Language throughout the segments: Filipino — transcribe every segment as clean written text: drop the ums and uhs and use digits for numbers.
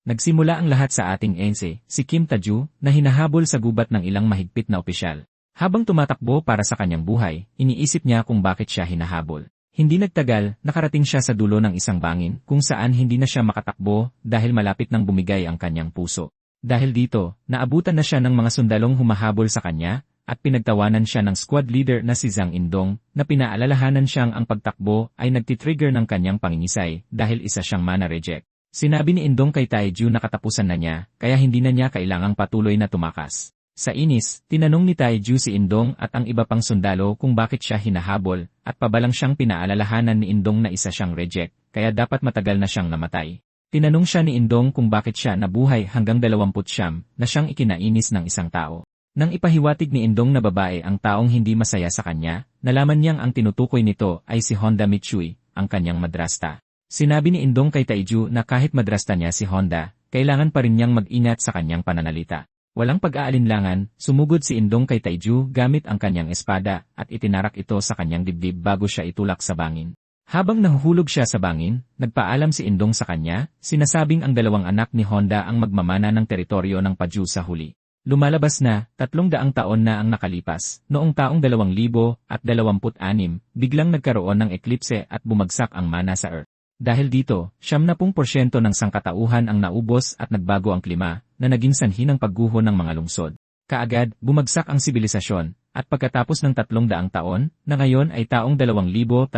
Nagsimula ang lahat sa ating ense, si Kim Tae-ju, na hinahabol sa gubat ng ilang mahigpit na opisyal. Habang tumatakbo para sa kanyang buhay, iniisip niya kung bakit siya hinahabol. Hindi nagtagal, nakarating siya sa dulo ng isang bangin kung saan hindi na siya makatakbo dahil malapit nang bumigay ang kanyang puso. Dahil dito, naabutan na siya ng mga sundalong humahabol sa kanya, at pinagtawanan siya ng squad leader na si Zhang Indong, na pinaalalahanan siyang ang pagtakbo ay nagtitrigger ng kanyang pangingisay dahil isa siyang mana reject. Sinabi ni Indong kay Tae-ju na katapusan na niya, kaya hindi na niya kailangang patuloy na tumakas. Sa inis, tinanong ni Tae-ju si Indong at ang iba pang sundalo kung bakit siya hinahabol, at pabalang siyang pinaalalahanan ni Indong na isa siyang reject, kaya dapat matagal na siyang namatay. Tinanong siya ni Indong kung bakit siya nabuhay hanggang 29 na siyang ikinainis ng isang tao. Nang ipahiwatig ni Indong na babae ang taong hindi masaya sa kanya, nalaman niyang ang tinutukoy nito ay si Honda Mitsui, ang kanyang madrasta. Sinabi ni Indong kay Tae-ju na kahit madrasta niya si Honda, kailangan pa rin niyang mag-ingat sa kanyang pananalita. Walang pag-aalinlangan, sumugod si Indong kay Tae-ju gamit ang kanyang espada at itinarak ito sa kanyang dibdib bago siya itulak sa bangin. Habang nahuhulog siya sa bangin, nagpaalam si Indong sa kanya, sinasabing ang dalawang anak ni Honda ang magmamana ng teritoryo ng Paju sa huli. Lumalabas na, 300 taon na ang nakalipas, noong taong 2026, biglang nagkaroon ng eklipse at bumagsak ang mana sa Earth. Dahil dito, 70% ng sangkatauhan ang naubos at nagbago ang klima, na naging sanhi ng pagguho ng mga lungsod. Kaagad, bumagsak ang sibilisasyon, at pagkatapos ng 300 taon, na ngayon ay taong 2326,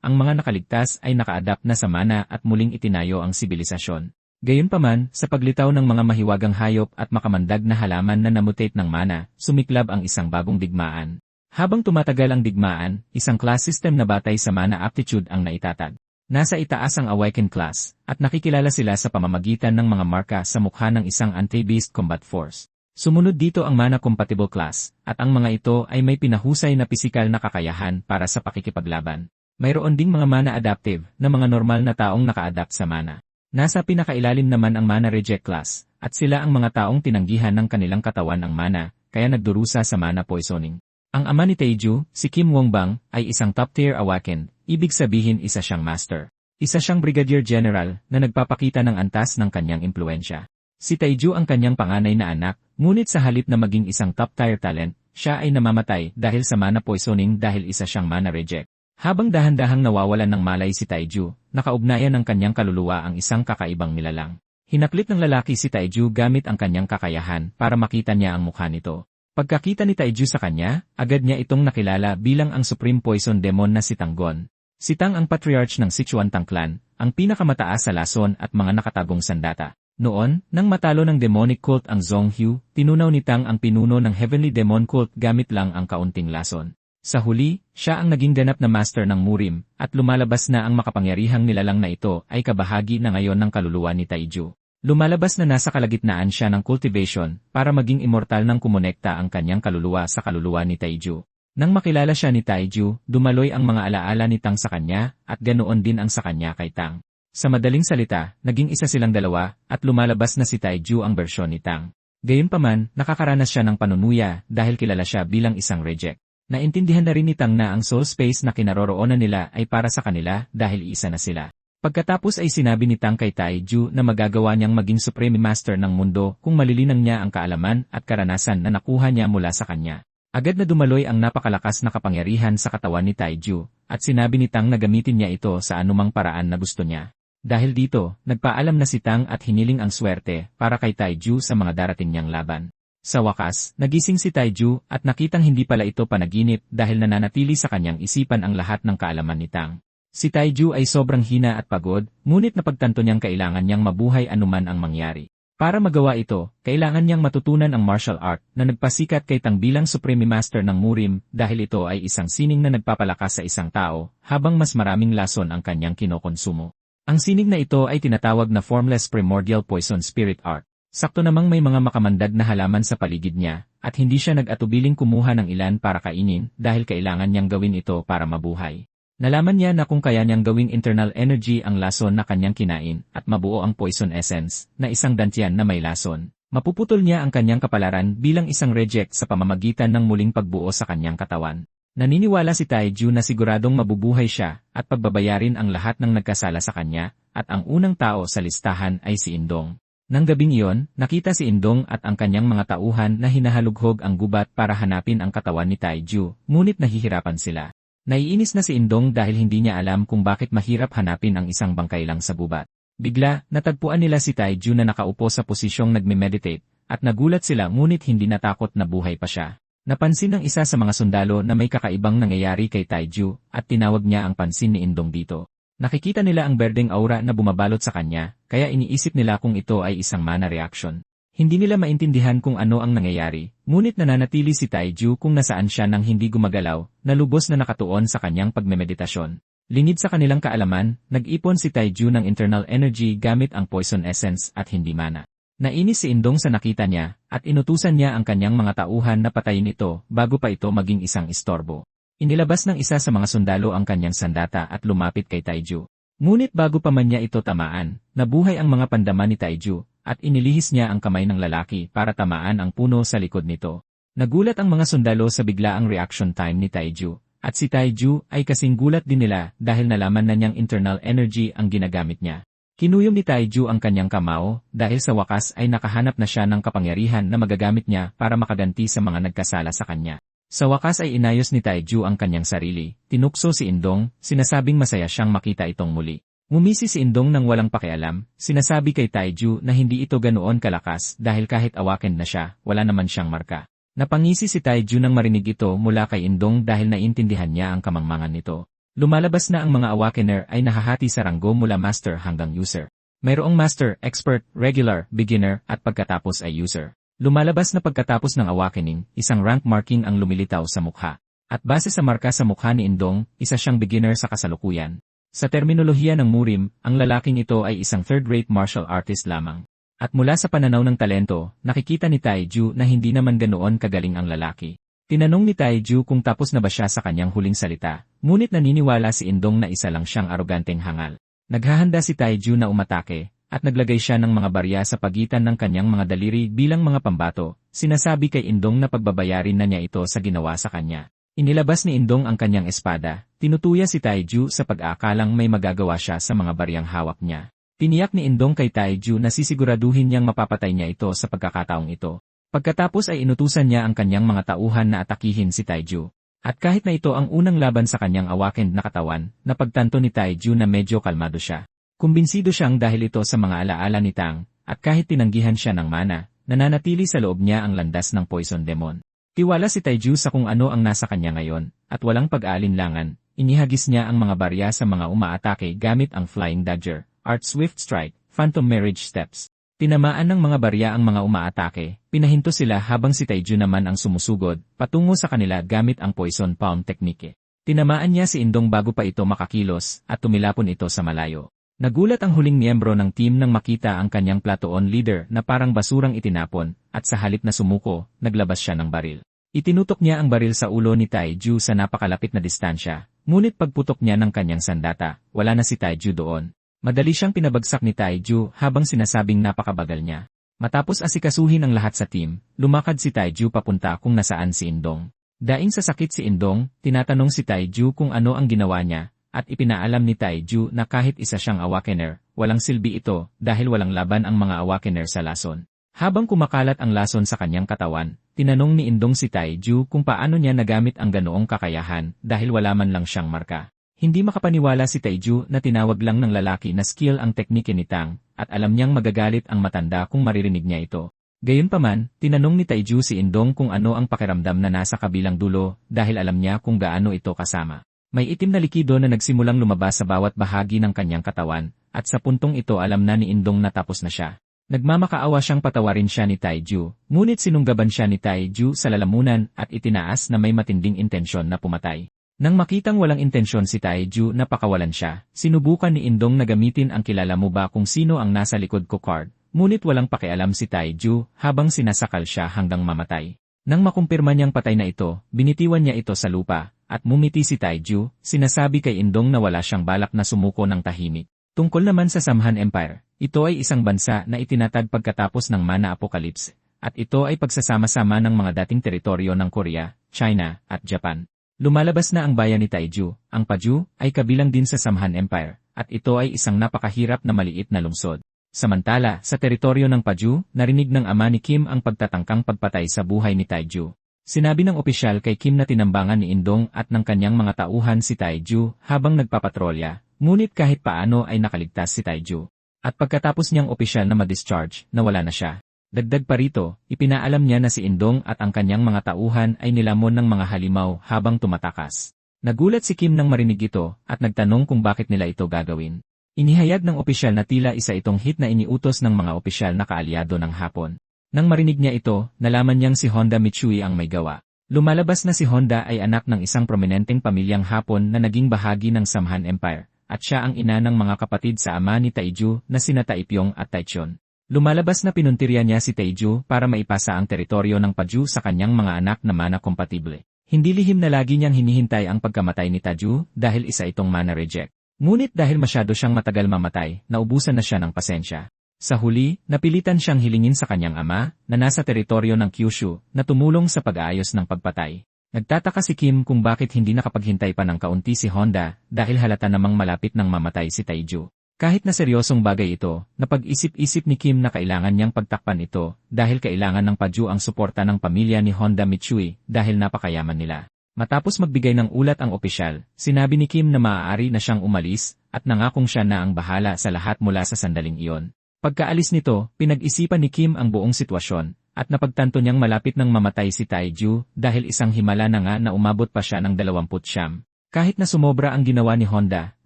ang mga nakaligtas ay naka-adapt na sa mana at muling itinayo ang sibilisasyon. Gayunpaman, sa paglitaw ng mga mahiwagang hayop at makamandag na halaman na namutate ng mana, sumiklab ang isang bagong digmaan. Habang tumatagal ang digmaan, isang class system na batay sa mana aptitude ang naitatag. Nasa itaas ang Awakened class, at nakikilala sila sa pamamagitan ng mga marka sa mukha ng isang anti-beast combat force. Sumunod dito ang mana compatible class, at ang mga ito ay may pinahusay na pisikal na kakayahan para sa pakikipaglaban. Mayroon ding mga mana adaptive na mga normal na taong naka-adapt sa mana. Nasa pinakailalim naman ang mana reject class, at sila ang mga taong tinanggihan ng kanilang katawan ang mana, kaya nagdurusa sa mana poisoning. Ang ama ni Tae-ju, si Kim Wongbang, ay isang top-tier awakened, ibig sabihin isa siyang master. Isa siyang brigadier general na nagpapakita ng antas ng kanyang impluensya. Si Tae-ju ang kanyang panganay na anak, ngunit sa halip na maging isang top-tier talent, siya ay namamatay dahil sa mana poisoning dahil isa siyang mana reject. Habang dahan-dahang nawawalan ng malay si Tae-ju, nakaugnayan ng kanyang kaluluwa ang isang kakaibang nilalang. Hinaklit ng lalaki si Tae-ju gamit ang kanyang kakayahan para makita niya ang mukha nito. Pagkakita ni Tae-ju sa kanya, agad niya itong nakilala bilang ang Supreme Poison Demon na si Tanggon. Si Tang ang patriarch ng Sichuan Tang clan, ang pinakamataas sa lason at mga nakatagong sandata. Noon, nang matalo ng demonic cult ang Zhonghu, tinunaw ni Tang ang pinuno ng Heavenly Demon Cult gamit lang ang kaunting lason. Sa huli, siya ang naging ganap na master ng Murim, at lumalabas na ang makapangyarihang nilalang na ito ay kabahagi na ngayon ng kaluluwa ni Tae-ju. Lumalabas na nasa kalagitnaan siya ng cultivation para maging immortal nang kumonekta ang kanyang kaluluwa sa kaluluwa ni Tae-ju. Nang makilala siya ni Tae-ju, dumaloy ang mga alaala ni Tang sa kanya, at ganoon din ang sa kanya kay Tang. Sa madaling salita, naging isa silang dalawa, at lumalabas na si Tae-ju ang bersyon ni Tang. Gayunpaman, nakakaranas siya ng panunuya dahil kilala siya bilang isang reject. Naintindihan na rin ni Tang na ang soul space na kinaroroonan nila ay para sa kanila dahil iisa na sila. Pagkatapos ay sinabi ni Tang kay Tae-ju na magagawa niyang maging Supreme Master ng mundo kung malilinang niya ang kaalaman at karanasan na nakuha niya mula sa kanya. Agad na dumaloy ang napakalakas na kapangyarihan sa katawan ni Tae-ju, at sinabi ni Tang na gamitin niya ito sa anumang paraan na gusto niya. Dahil dito, nagpaalam na si Tang at hiniling ang swerte para kay Tae-ju sa mga darating niyang laban. Sa wakas, nagising si Tae-ju at nakitang hindi pala ito panaginip dahil nananatili sa kanyang isipan ang lahat ng kaalaman ni Tang. Si Tae-ju ay sobrang hina at pagod, ngunit napagtanto niyang kailangan niyang mabuhay anuman ang mangyari. Para magawa ito, kailangan niyang matutunan ang martial art na nagpasikat kay Tang bilang Supreme Master ng Murim dahil ito ay isang sining na nagpapalakas sa isang tao habang mas maraming lason ang kanyang kinokonsumo. Ang sining na ito ay tinatawag na Formless Primordial Poison Spirit Art. Sakto namang may mga makamandag na halaman sa paligid niya, at hindi siya nag-atubiling kumuha ng ilan para kainin dahil kailangan niyang gawin ito para mabuhay. Nalaman niya na kung kaya niyang gawing internal energy ang lason na kanyang kinain at mabuo ang poison essence na isang dantian na may lason, mapuputol niya ang kanyang kapalaran bilang isang reject sa pamamagitan ng muling pagbuo sa kanyang katawan. Naniniwala si Taiju na siguradong mabubuhay siya at pagbabayarin ang lahat ng nagkasala sa kanya, at ang unang tao sa listahan ay si Indong. Nang gabing iyon, nakita si Indong at ang kanyang mga tauhan na hinahalughog ang gubat para hanapin ang katawan ni Taiju, ngunit nahihirapan sila. Naiinis na si Indong dahil hindi niya alam kung bakit mahirap hanapin ang isang bangkay lang sa gubat. Bigla, natagpuan nila si Taiju na nakaupo sa posisyong nagme-meditate, at nagulat sila ngunit hindi natakot na buhay pa siya. Napansin ng isa sa mga sundalo na may kakaibang nangyayari kay Taiju, at tinawag niya ang pansin ni Indong dito. Nakikita nila ang berdeng aura na bumabalot sa kanya, kaya iniisip nila kung ito ay isang mana reaction. Hindi nila maintindihan kung ano ang nangyayari, ngunit nananatili si Taiju kung nasaan siya nang hindi gumagalaw, na lubos na nakatuon sa kanyang pagmemeditasyon. Lingid sa kanilang kaalaman, nag-ipon si Taiju ng internal energy gamit ang poison essence at hindi mana. Nainis si Indong sa nakita niya, at inutusan niya ang kanyang mga tauhan na patayin ito bago pa ito maging isang istorbo. Inilabas ng isa sa mga sundalo ang kanyang sandata at lumapit kay Taiju. Ngunit bago pa man niya ito tamaan, nabuhay ang mga pandama ni Taiju, at inilihis niya ang kamay ng lalaki para tamaan ang puno sa likod nito. Nagulat ang mga sundalo sa biglaang reaction time ni Taiju, at si Taiju ay kasing gulat din nila dahil nalaman na niyang internal energy ang ginagamit niya. Kinuyom ni Taiju ang kanyang kamao dahil sa wakas ay nakahanap na siya ng kapangyarihan na magagamit niya para makaganti sa mga nagkasala sa kanya. Sa wakas ay inayos ni Taiju ang kanyang sarili, tinukso si Indong, sinasabing masaya siyang makita itong muli. Ngumisi si Indong nang walang pakialam, sinasabi kay Taiju na hindi ito ganoon kalakas dahil kahit awakened na siya, wala naman siyang marka. Napangisi si Taiju nang marinig ito mula kay Indong dahil naintindihan niya ang kamangmangan nito. Lumalabas na ang mga awakener ay nahahati sa ranggo mula master hanggang user. Mayroong master, expert, regular, beginner, at pagkatapos ay user. Lumalabas na pagkatapos ng awakening, isang rank marking ang lumilitaw sa mukha. At base sa marka sa mukha ni Indong, isa siyang beginner sa kasalukuyan. Sa terminolohiya ng Murim, ang lalaking ito ay isang third-rate martial artist lamang. At mula sa pananaw ng talento, nakikita ni Taiju na hindi naman ganoon kagaling ang lalaki. Tinanong ni Taiju kung tapos na ba siya sa kanyang huling salita, ngunit naniniwala si Indong na isa lang siyang aroganteng hangal. Naghahanda si Taiju na umatake, at naglagay siya ng mga barya sa pagitan ng kanyang mga daliri bilang mga pambato, sinasabi kay Indong na pagbabayarin na niya ito sa ginawa sa kanya. Inilabas ni Indong ang kanyang espada, tinutuya si Taiju sa pag-aakalang may magagawa siya sa mga baryang hawak niya. Tiniyak ni Indong kay Taiju na sisiguraduhin niyang mapapatay niya ito sa pagkakataong ito. Pagkatapos ay inutusan niya ang kanyang mga tauhan na atakihin si Taiju. At kahit na ito ang unang laban sa kanyang awakened na katawan, napagtanto ni Taiju na medyo kalmado siya. Kumbinsido siyang dahil ito sa mga alaala ni Tang, at kahit tinanggihan siya ng mana, nananatili sa loob niya ang landas ng poison demon. Tiwala si Taiju sa kung ano ang nasa kanya ngayon, at walang pag-aalinlangan, inihagis niya ang mga barya sa mga umaatake gamit ang Flying Dagger, Art Swift Strike, Phantom Marriage Steps. Tinamaan ng mga barya ang mga umaatake, pinahinto sila habang si Taiju naman ang sumusugod, patungo sa kanila gamit ang Poison Palm Technique. Tinamaan niya si Indong bago pa ito makakilos, at tumilapon ito sa malayo. Nagulat ang huling miyembro ng team nang makita ang kanyang platoon leader na parang basurang itinapon, at sa halip na sumuko, naglabas siya ng baril. Itinutok niya ang baril sa ulo ni Taiju sa napakalapit na distansya, ngunit pagputok niya ng kanyang sandata, wala na si Taiju doon. Madali siyang pinabagsak ni Taiju habang sinasabing napakabagal niya. Matapos asikasuhin ang lahat sa team, lumakad si Taiju papunta kung nasaan si Indong. Daing sa sakit si Indong, tinatanong si Taiju kung ano ang ginawa niya, at ipinaalam ni Taiju na kahit isa siyang awakener, walang silbi ito dahil walang laban ang mga awakener sa lason. Habang kumakalat ang lason sa kanyang katawan, tinanong ni Indong si Taiju kung paano niya nagamit ang ganoong kakayahan dahil wala man lang siyang marka. Hindi makapaniwala si Taiju na tinawag lang ng lalaki na skill ang teknike ni Tang, at alam niyang magagalit ang matanda kung maririnig niya ito. Gayunpaman, tinanong ni Taiju si Indong kung ano ang pakiramdam na nasa kabilang dulo dahil alam niya kung gaano ito kasama. May itim na likido na nagsimulang lumabas sa bawat bahagi ng kanyang katawan, at sa puntong ito alam na ni Indong na tapos na siya. Nagmamakaawa siyang patawarin siya ni Taiju, ngunit sinunggaban siya ni Taiju sa lalamunan at itinaas na may matinding intensyon na pumatay. Nang makitang walang intensyon si Taiju na pakawalan siya, sinubukan ni Indong na gamitin ang kilala mo ba kung sino ang nasa likod ko card, ngunit walang pakialam si Taiju habang sinasakal siya hanggang mamatay. Nang makumpirma niyang patay na ito, binitiwan niya ito sa lupa, at mumiti si Taiju, sinasabi kay Indong na wala siyang balak na sumuko ng tahimik. Tungkol naman sa Samhan Empire, ito ay isang bansa na itinatag pagkatapos ng Mana Apocalypse, at ito ay pagsasama-sama ng mga dating teritoryo ng Korea, China, at Japan. Lumalabas na ang bayan ni Taiju. Ang Paju ay kabilang din sa Samhan Empire, at ito ay isang napakahirap na maliit na lungsod. Samantala, sa teritoryo ng Paju, narinig ng ama ni Kim ang pagtatangkang pagpatay sa buhay ni Taiju. Sinabi ng opisyal kay Kim na tinambangan ni Indong at ng kanyang mga tauhan si Taiju habang nagpapatrolya, ngunit kahit paano ay nakaligtas si Taiju. At pagkatapos niyang opisyal na ma-discharge, nawala na siya. Dagdag pa rito, ipinaalam niya na si Indong at ang kanyang mga tauhan ay nilamon ng mga halimaw habang tumatakas. Nagulat si Kim nang marinig ito at nagtanong kung bakit nila ito gagawin. Inihayag ng opisyal na tila isa itong hit na iniutos ng mga opisyal na kaalyado ng Hapon. Nang marinig niya ito, nalaman niyang si Honda Mitsui ang may gawa. Lumalabas na si Honda ay anak ng isang prominenteng pamilyang Hapon na naging bahagi ng Samhan Empire, at siya ang ina ng mga kapatid sa ama ni Taiju na sina Taipyong at Taichon. Lumalabas na pinuntirya niya si Taiju para maipasa ang teritoryo ng Paju sa kanyang mga anak na mana kompatible. Hindi lihim na lagi niyang hinihintay ang pagkamatay ni Taiju dahil isa itong mana reject. Ngunit dahil masyado siyang matagal mamatay, naubusan na siya ng pasensya. Sa huli, napilitan siyang hilingin sa kanyang ama, na nasa teritoryo ng Kyushu, na tumulong sa pag-aayos ng pagpatay. Nagtataka si Kim kung bakit hindi nakapaghintay pa ng kaunti si Honda dahil halata namang malapit nang mamatay si Taiju. Kahit na seryosong bagay ito, napag-isip-isip ni Kim na kailangan niyang pagtakpan ito dahil kailangan ng Paju ang suporta ng pamilya ni Honda Mitsui dahil napakayaman nila. Matapos magbigay ng ulat ang opisyal, sinabi ni Kim na maaari na siyang umalis at nangakong siya na ang bahala sa lahat mula sa sandaling iyon. Pagkaalis nito, pinag-isipan ni Kim ang buong sitwasyon at napagtanto niyang malapit nang mamatay si Taiju dahil isang himala na nga na umabot pa siya ng 29. Kahit na sumobra ang ginawa ni Honda,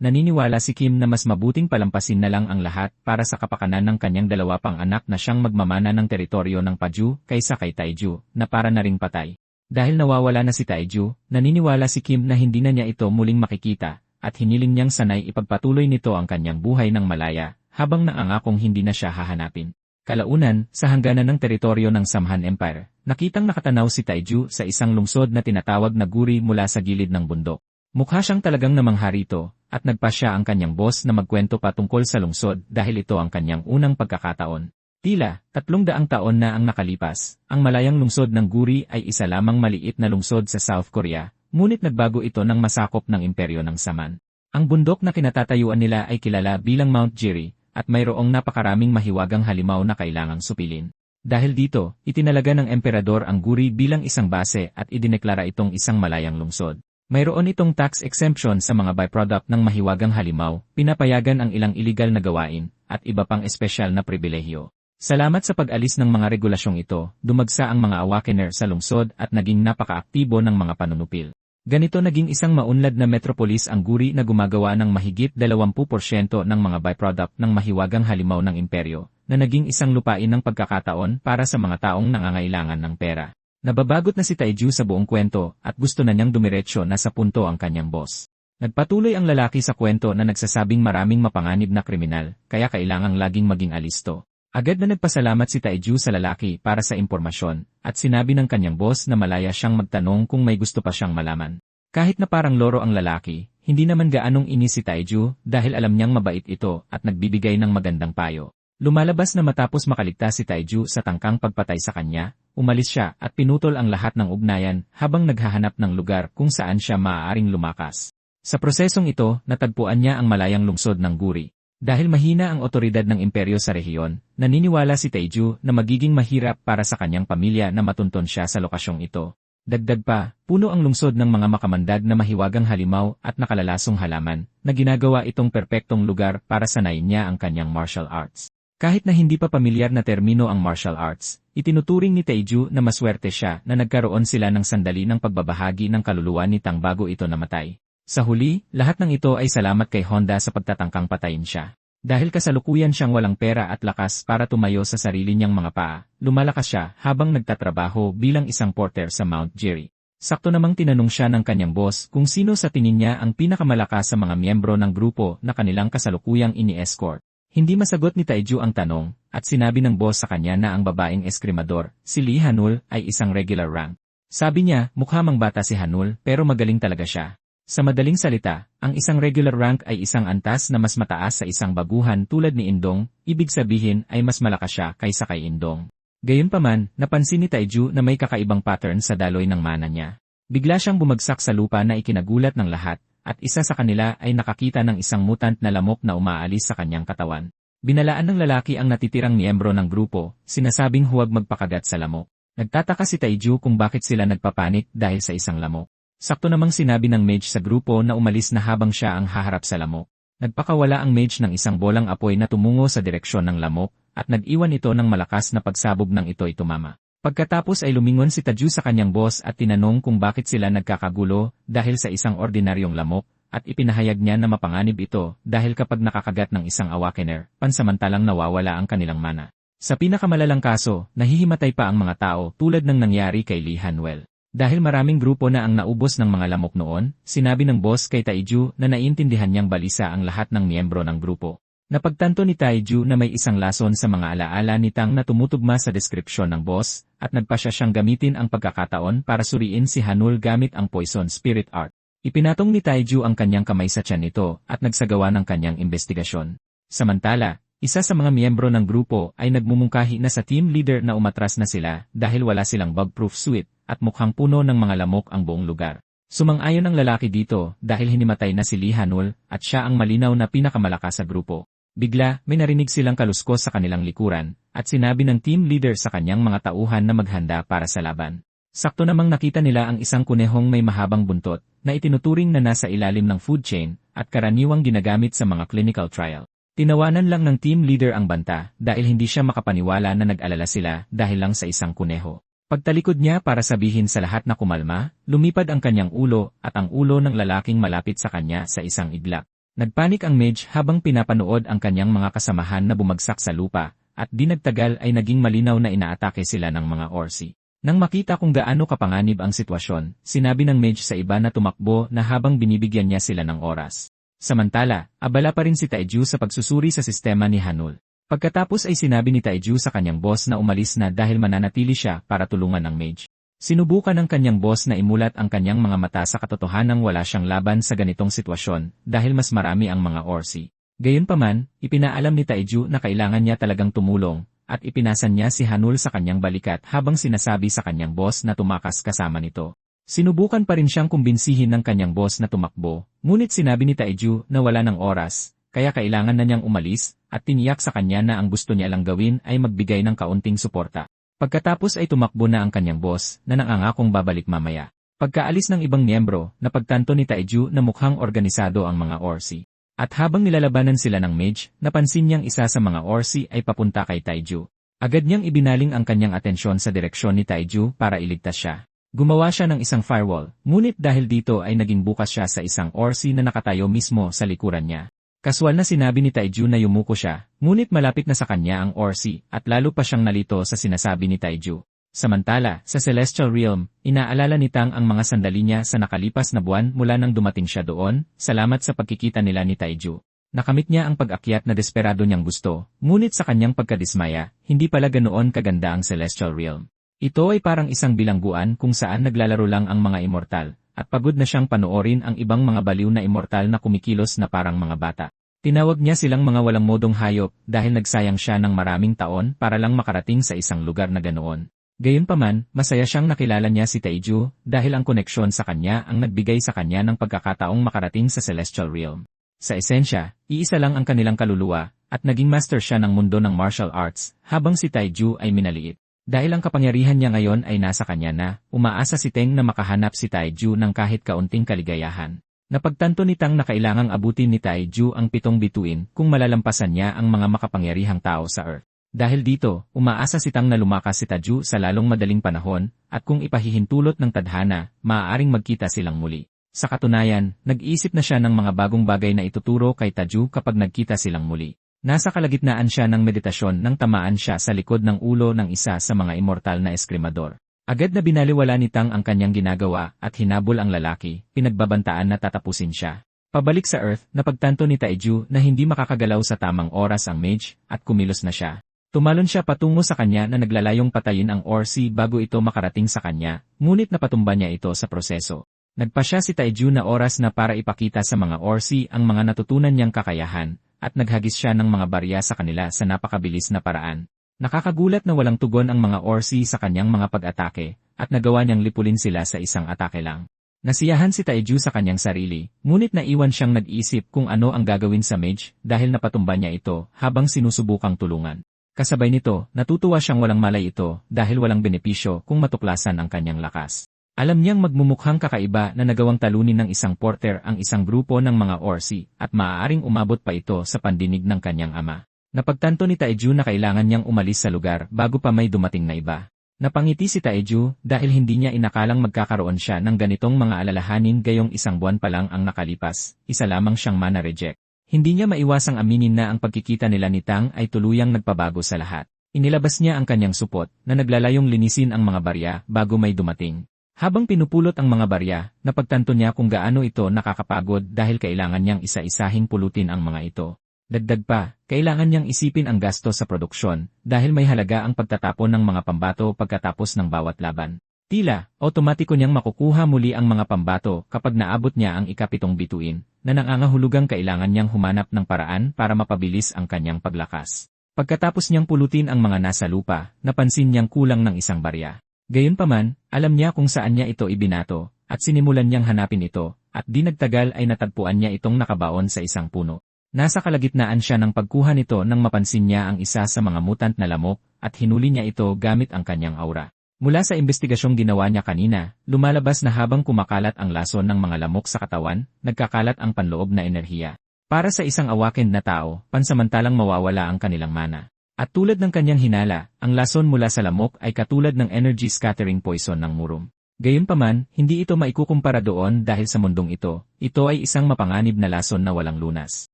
naniniwala si Kim na mas mabuting palampasin na lang ang lahat para sa kapakanan ng kanyang dalawa pang anak na siyang magmamana ng teritoryo ng Paju kaysa kay Taiju na para na ring patay. Dahil nawawala na si Taiju, naniniwala si Kim na hindi na niya ito muling makikita at hiniling niyang sanay ipagpatuloy nito ang kanyang buhay ng malaya habang naangakong hindi na siya hahanapin. Kalaunan, sa hangganan ng teritoryo ng Samhan Empire, nakitang nakatanaw si Taiju sa isang lungsod na tinatawag na Guri mula sa gilid ng bundok. Mukha siyang talagang namangha rito, at nagpa siya ang kanyang boss na magkwento pa tungkol sa lungsod dahil ito ang kanyang unang pagkakataon. Tila, 300 taon na ang nakalipas, ang malayang lungsod ng Guri ay isa lamang maliit na lungsod sa South Korea, ngunit nagbago ito ng masakop ng imperyo ng Saman. Ang bundok na kinatatayuan nila ay kilala bilang Mount Jiri, at mayroong napakaraming mahiwagang halimaw na kailangang supilin. Dahil dito, itinalaga ng emperador ang Guri bilang isang base at idineklara itong isang malayang lungsod. Mayroon itong tax exemption sa mga byproduct ng mahiwagang halimaw, pinapayagan ang ilang iligal na gawain, at iba pang espesyal na pribilehyo. Salamat sa pag-alis ng mga regulasyong ito, dumagsa ang mga awakener sa lungsod at naging napakaaktibo ng mga panunupil. Ganito naging isang maunlad na metropolis ang Guri na gumagawa ng mahigit 20% ng mga byproduct ng mahiwagang halimaw ng imperyo, na naging isang lupain ng pagkakataon para sa mga taong nangangailangan ng pera. Nababagot na si Taiju sa buong kwento at gusto na niyang dumiretso na sa punto ang kanyang boss. Nagpatuloy ang lalaki sa kwento na nagsasabing maraming mapanganib na kriminal, kaya kailangang laging maging alisto. Agad na nagpasalamat si Taiju sa lalaki para sa impormasyon, at sinabi ng kanyang boss na malaya siyang magtanong kung may gusto pa siyang malaman. Kahit na parang loro ang lalaki, hindi naman gaanong inis si Taiju dahil alam niyang mabait ito at nagbibigay ng magandang payo. Lumalabas na matapos makaligtas si Taiju sa tangkang pagpatay sa kanya, umalis siya at pinutol ang lahat ng ugnayan habang naghahanap ng lugar kung saan siya maaaring lumakas. Sa prosesong ito, natagpuan niya ang malayang lungsod ng Guri. Dahil mahina ang otoridad ng imperyo sa rehiyon, naniniwala si Taiju na magiging mahirap para sa kanyang pamilya na matunton siya sa lokasyong ito. Dagdag pa, puno ang lungsod ng mga makamandag na mahiwagang halimaw at nakalalasong halaman, na ginagawa itong perpektong lugar para sanayin niya ang kanyang martial arts. Kahit na hindi pa pamilyar na termino ang martial arts, itinuturing ni Taiju na maswerte siya na nagkaroon sila ng sandali ng pagbabahagi ng kaluluwa ni Tang bago ito namatay. Sa huli, lahat ng ito ay salamat kay Honda sa pagtatangkang patayin siya. Dahil kasalukuyan siyang walang pera at lakas para tumayo sa sarili niyang mga paa, lumalakas siya habang nagtatrabaho bilang isang porter sa Mount Jiri. Sakto namang tinanong siya ng kanyang boss kung sino sa tingin niya ang pinakamalakas sa mga miyembro ng grupo na kanilang kasalukuyang ini-escort. Hindi masagot ni Taiju ang tanong, at sinabi ng boss sa kanya na ang babaeng eskrimador, si Lee Hanul, ay isang regular rank. Sabi niya, mukha mang bata si Hanul pero magaling talaga siya. Sa madaling salita, ang isang regular rank ay isang antas na mas mataas sa isang baguhan tulad ni Indong, ibig sabihin ay mas malakas siya kaysa kay Indong. Gayunpaman, napansin ni Taiju na may kakaibang pattern sa daloy ng mana niya. Bigla siyang bumagsak sa lupa na ikinagulat ng lahat, at isa sa kanila ay nakakita ng isang mutant na lamok na umaalis sa kanyang katawan. Binalaan ng lalaki ang natitirang miyembro ng grupo, sinasabing huwag magpakagat sa lamok. Nagtataka si Taiju kung bakit sila nagpapanik dahil sa isang lamok. Sakto namang sinabi ng mage sa grupo na umalis na habang siya ang haharap sa lamok. Nagpakawala ang mage ng isang bolang apoy na tumungo sa direksyon ng lamok, at nag-iwan ito ng malakas na pagsabog nang ito'y tumama. Pagkatapos ay lumingon si Taiju sa kanyang boss at tinanong kung bakit sila nagkakagulo dahil sa isang ordinaryong lamok, at ipinahayag niya na mapanganib ito dahil kapag nakakagat ng isang awakener, pansamantalang nawawala ang kanilang mana. Sa pinakamalalang kaso, nahihimatay pa ang mga tao tulad ng nangyari kay Lee Hanwell. Dahil maraming grupo na ang naubos ng mga lamok noon, sinabi ng boss kay Taiju na naiintindihan niyang balisa ang lahat ng miyembro ng grupo. Napagtanto ni Taiju na may isang lason sa mga alaala ni Tang na tumutugma sa deskripsyon ng boss, at nagpasya siyang gamitin ang pagkakataon para suriin si Hanul gamit ang Poison Spirit Art. Ipinatong ni Taiju ang kanyang kamay sa tiyan nito at nagsagawa ng kanyang investigasyon. Samantala, isa sa mga miyembro ng grupo ay nagmumungkahi na sa team leader na umatras na sila dahil wala silang bug-proof suit at mukhang puno ng mga lamok ang buong lugar. Sumang-ayon ang lalaki dito dahil hinimatay na si Lee Hanul at siya ang malinaw na pinakamalakas sa grupo. Bigla, may narinig silang kaluskos sa kanilang likuran at sinabi ng team leader sa kanyang mga tauhan na maghanda para sa laban. Sakto namang nakita nila ang isang kunehong may mahabang buntot na itinuturing na nasa ilalim ng food chain at karaniwang ginagamit sa mga clinical trial. Tinawanan lang ng team leader ang banta dahil hindi siya makapaniwala na nag-alala sila dahil lang sa isang kuneho. Pagtalikod niya para sabihin sa lahat na kumalma, lumipad ang kanyang ulo at ang ulo ng lalaking malapit sa kanya sa isang iglap. Nagpanik ang mage habang pinapanood ang kanyang mga kasamahan na bumagsak sa lupa at di nagtagal ay naging malinaw na inaatake sila ng mga orsi. Nang makita kung gaano kapanganib ang sitwasyon, sinabi ng mage sa iba na tumakbo na habang binibigyan niya sila ng oras. Samantala, abala pa rin si Taiju sa pagsusuri sa sistema ni Hanul. Pagkatapos ay sinabi ni Taiju sa kanyang boss na umalis na dahil mananatili siya para tulungan ng mage. Sinubukan ng kanyang boss na imulat ang kanyang mga mata sa katotohanang wala siyang laban sa ganitong sitwasyon dahil mas marami ang mga orsi. Gayunpaman, ipinaalam ni Taiju na kailangan niya talagang tumulong at ipinasan niya si Hanul sa kanyang balikat habang sinasabi sa kanyang boss na tumakas kasama nito. Sinubukan pa rin siyang kumbinsihin ng kanyang boss na tumakbo, ngunit sinabi ni Taiju na wala ng oras, kaya kailangan na niyang umalis, at tiniyak sa kanya na ang gusto niya lang gawin ay magbigay ng kaunting suporta. Pagkatapos ay tumakbo na ang kanyang boss na nangangakong babalik mamaya. Pagkaalis ng ibang miyembro, napagtanto ni Taiju na mukhang organisado ang mga orsi. At habang nilalabanan sila ng mage, napansin niyang isa sa mga orsi ay papunta kay Taiju. Agad niyang ibinaling ang kanyang atensyon sa direksyon ni Taiju para iligtas siya. Gumawa siya ng isang firewall, ngunit dahil dito ay naging bukas siya sa isang orsi na nakatayo mismo sa likuran niya. Kaswal na sinabi ni Taiju na yumuko siya, ngunit malapit na sa kanya ang orsi at lalo pa siyang nalito sa sinasabi ni Taiju. Samantala, sa Celestial Realm, inaalala ni Tang ang mga sandali niya sa nakalipas na buwan mula nang dumating siya doon, salamat sa pagkikita nila ni Taiju. Nakamit niya ang pag-akyat na desperado niyang gusto, ngunit sa kanyang pagkadismaya, hindi pala ganoon kaganda ang Celestial Realm. Ito ay parang isang bilangguan kung saan naglalaro lang ang mga immortal, at pagod na siyang panoorin ang ibang mga baliw na immortal na kumikilos na parang mga bata. Tinawag niya silang mga walang modong hayop dahil nagsayang siya ng maraming taon para lang makarating sa isang lugar na ganoon. Gayunpaman, masaya siyang nakilala niya si Taiju dahil ang koneksyon sa kanya ang nagbigay sa kanya ng pagkakataong makarating sa Celestial Realm. Sa esensya, iisa lang ang kanilang kaluluwa, at naging master siya ng mundo ng martial arts habang si Taiju ay minaliit. Dahil ang kapangyarihan niya ngayon ay nasa kanya na, umaasa si Teng na makahanap si Taiju ng kahit kaunting kaligayahan. Napagtanto ni Tang na kailangang abutin ni Taiju ang 7 bituin kung malalampasan niya ang mga makapangyarihang tao sa Earth. Dahil dito, umaasa si Tang na lumakas si Taiju sa lalong madaling panahon, at kung ipahihintulot ng tadhana, maaaring magkita silang muli. Sa katunayan, nag-iisip na siya ng mga bagong bagay na ituturo kay Taiju kapag nagkita silang muli. Nasa kalagitnaan siya ng meditasyon nang tamaan siya sa likod ng ulo ng isa sa mga immortal na eskrimador. Agad na binaliwala ni Tang ang kanyang ginagawa at hinabol ang lalaki, pinagbabantaan na tatapusin siya. Pabalik sa Earth, napagtanto ni Taiju na hindi makakagalaw sa tamang oras ang mage at kumilos na siya. Tumalon siya patungo sa kanya na naglalayong patayin ang orsi bago ito makarating sa kanya, ngunit napatumba niya ito sa proseso. Nagpasya si Taiju na oras na para ipakita sa mga orsi ang mga natutunan niyang kakayahan, at naghagis siya ng mga barya sa kanila sa napakabilis na paraan. Nakakagulat na walang tugon ang mga orsi sa kanyang mga pag-atake, at nagawa niyang lipulin sila sa isang atake lang. Nasiyahan si Taeju sa kanyang sarili, ngunit naiwan siyang nag-iisip kung ano ang gagawin sa mage dahil napatumba niya ito habang sinusubukang tulungan. Kasabay nito, natutuwa siyang walang malay ito dahil walang benepisyo kung matuklasan ang kanyang lakas. Alam niyang magmumukhang kakaiba na nagawang talunin ng isang porter ang isang grupo ng mga Orsi at maaaring umabot pa ito sa pandinig ng kanyang ama. Napagtanto ni Taeju na kailangan niyang umalis sa lugar bago pa may dumating na iba. Napangiti si Taeju dahil hindi niya inakalang magkakaroon siya ng ganitong mga alalahanin gayong isang buwan pa lang ang nakalipas, isa lamang siyang mana reject. Hindi niya maiwasang aminin na ang pagkikita nila ni Tang ay tuluyang nagpabago sa lahat. Inilabas niya ang kanyang supot na naglalayong linisin ang mga barya bago may dumating. Habang pinupulot ang mga barya, napagtanto niya kung gaano ito nakakapagod dahil kailangan niyang isa-isahing pulutin ang mga ito. Dagdag pa, kailangan niyang isipin ang gasto sa produksyon dahil may halaga ang pagtatapon ng mga pambato pagkatapos ng bawat laban. Tila, otomatiko niyang makukuha muli ang mga pambato kapag naabot niya ang ikapitong bituin, na nangangahulugang kailangan niyang humanap ng paraan para mapabilis ang kanyang paglakas. Pagkatapos niyang pulutin ang mga nasa lupa, napansin niyang kulang ng isang barya. Gayunpaman, alam niya kung saan niya ito ibinato, at sinimulan niyang hanapin ito, at di nagtagal ay natagpuan niya itong nakabaon sa isang puno. Nasa kalagitnaan siya ng pagkuha nito nang mapansin niya ang isa sa mga mutant na lamok, at hinuli niya ito gamit ang kanyang aura. Mula sa investigasyong ginawa niya kanina, lumalabas na habang kumakalat ang lason ng mga lamok sa katawan, nagkakalat ang panloob na enerhiya. Para sa isang awakened na tao, pansamantalang mawawala ang kanilang mana. At tulad ng kanyang hinala, ang lason mula sa lamok ay katulad ng energy scattering poison ng murum. Gayunpaman, hindi ito maikukumpara doon dahil sa mundong ito ay isang mapanganib na lason na walang lunas.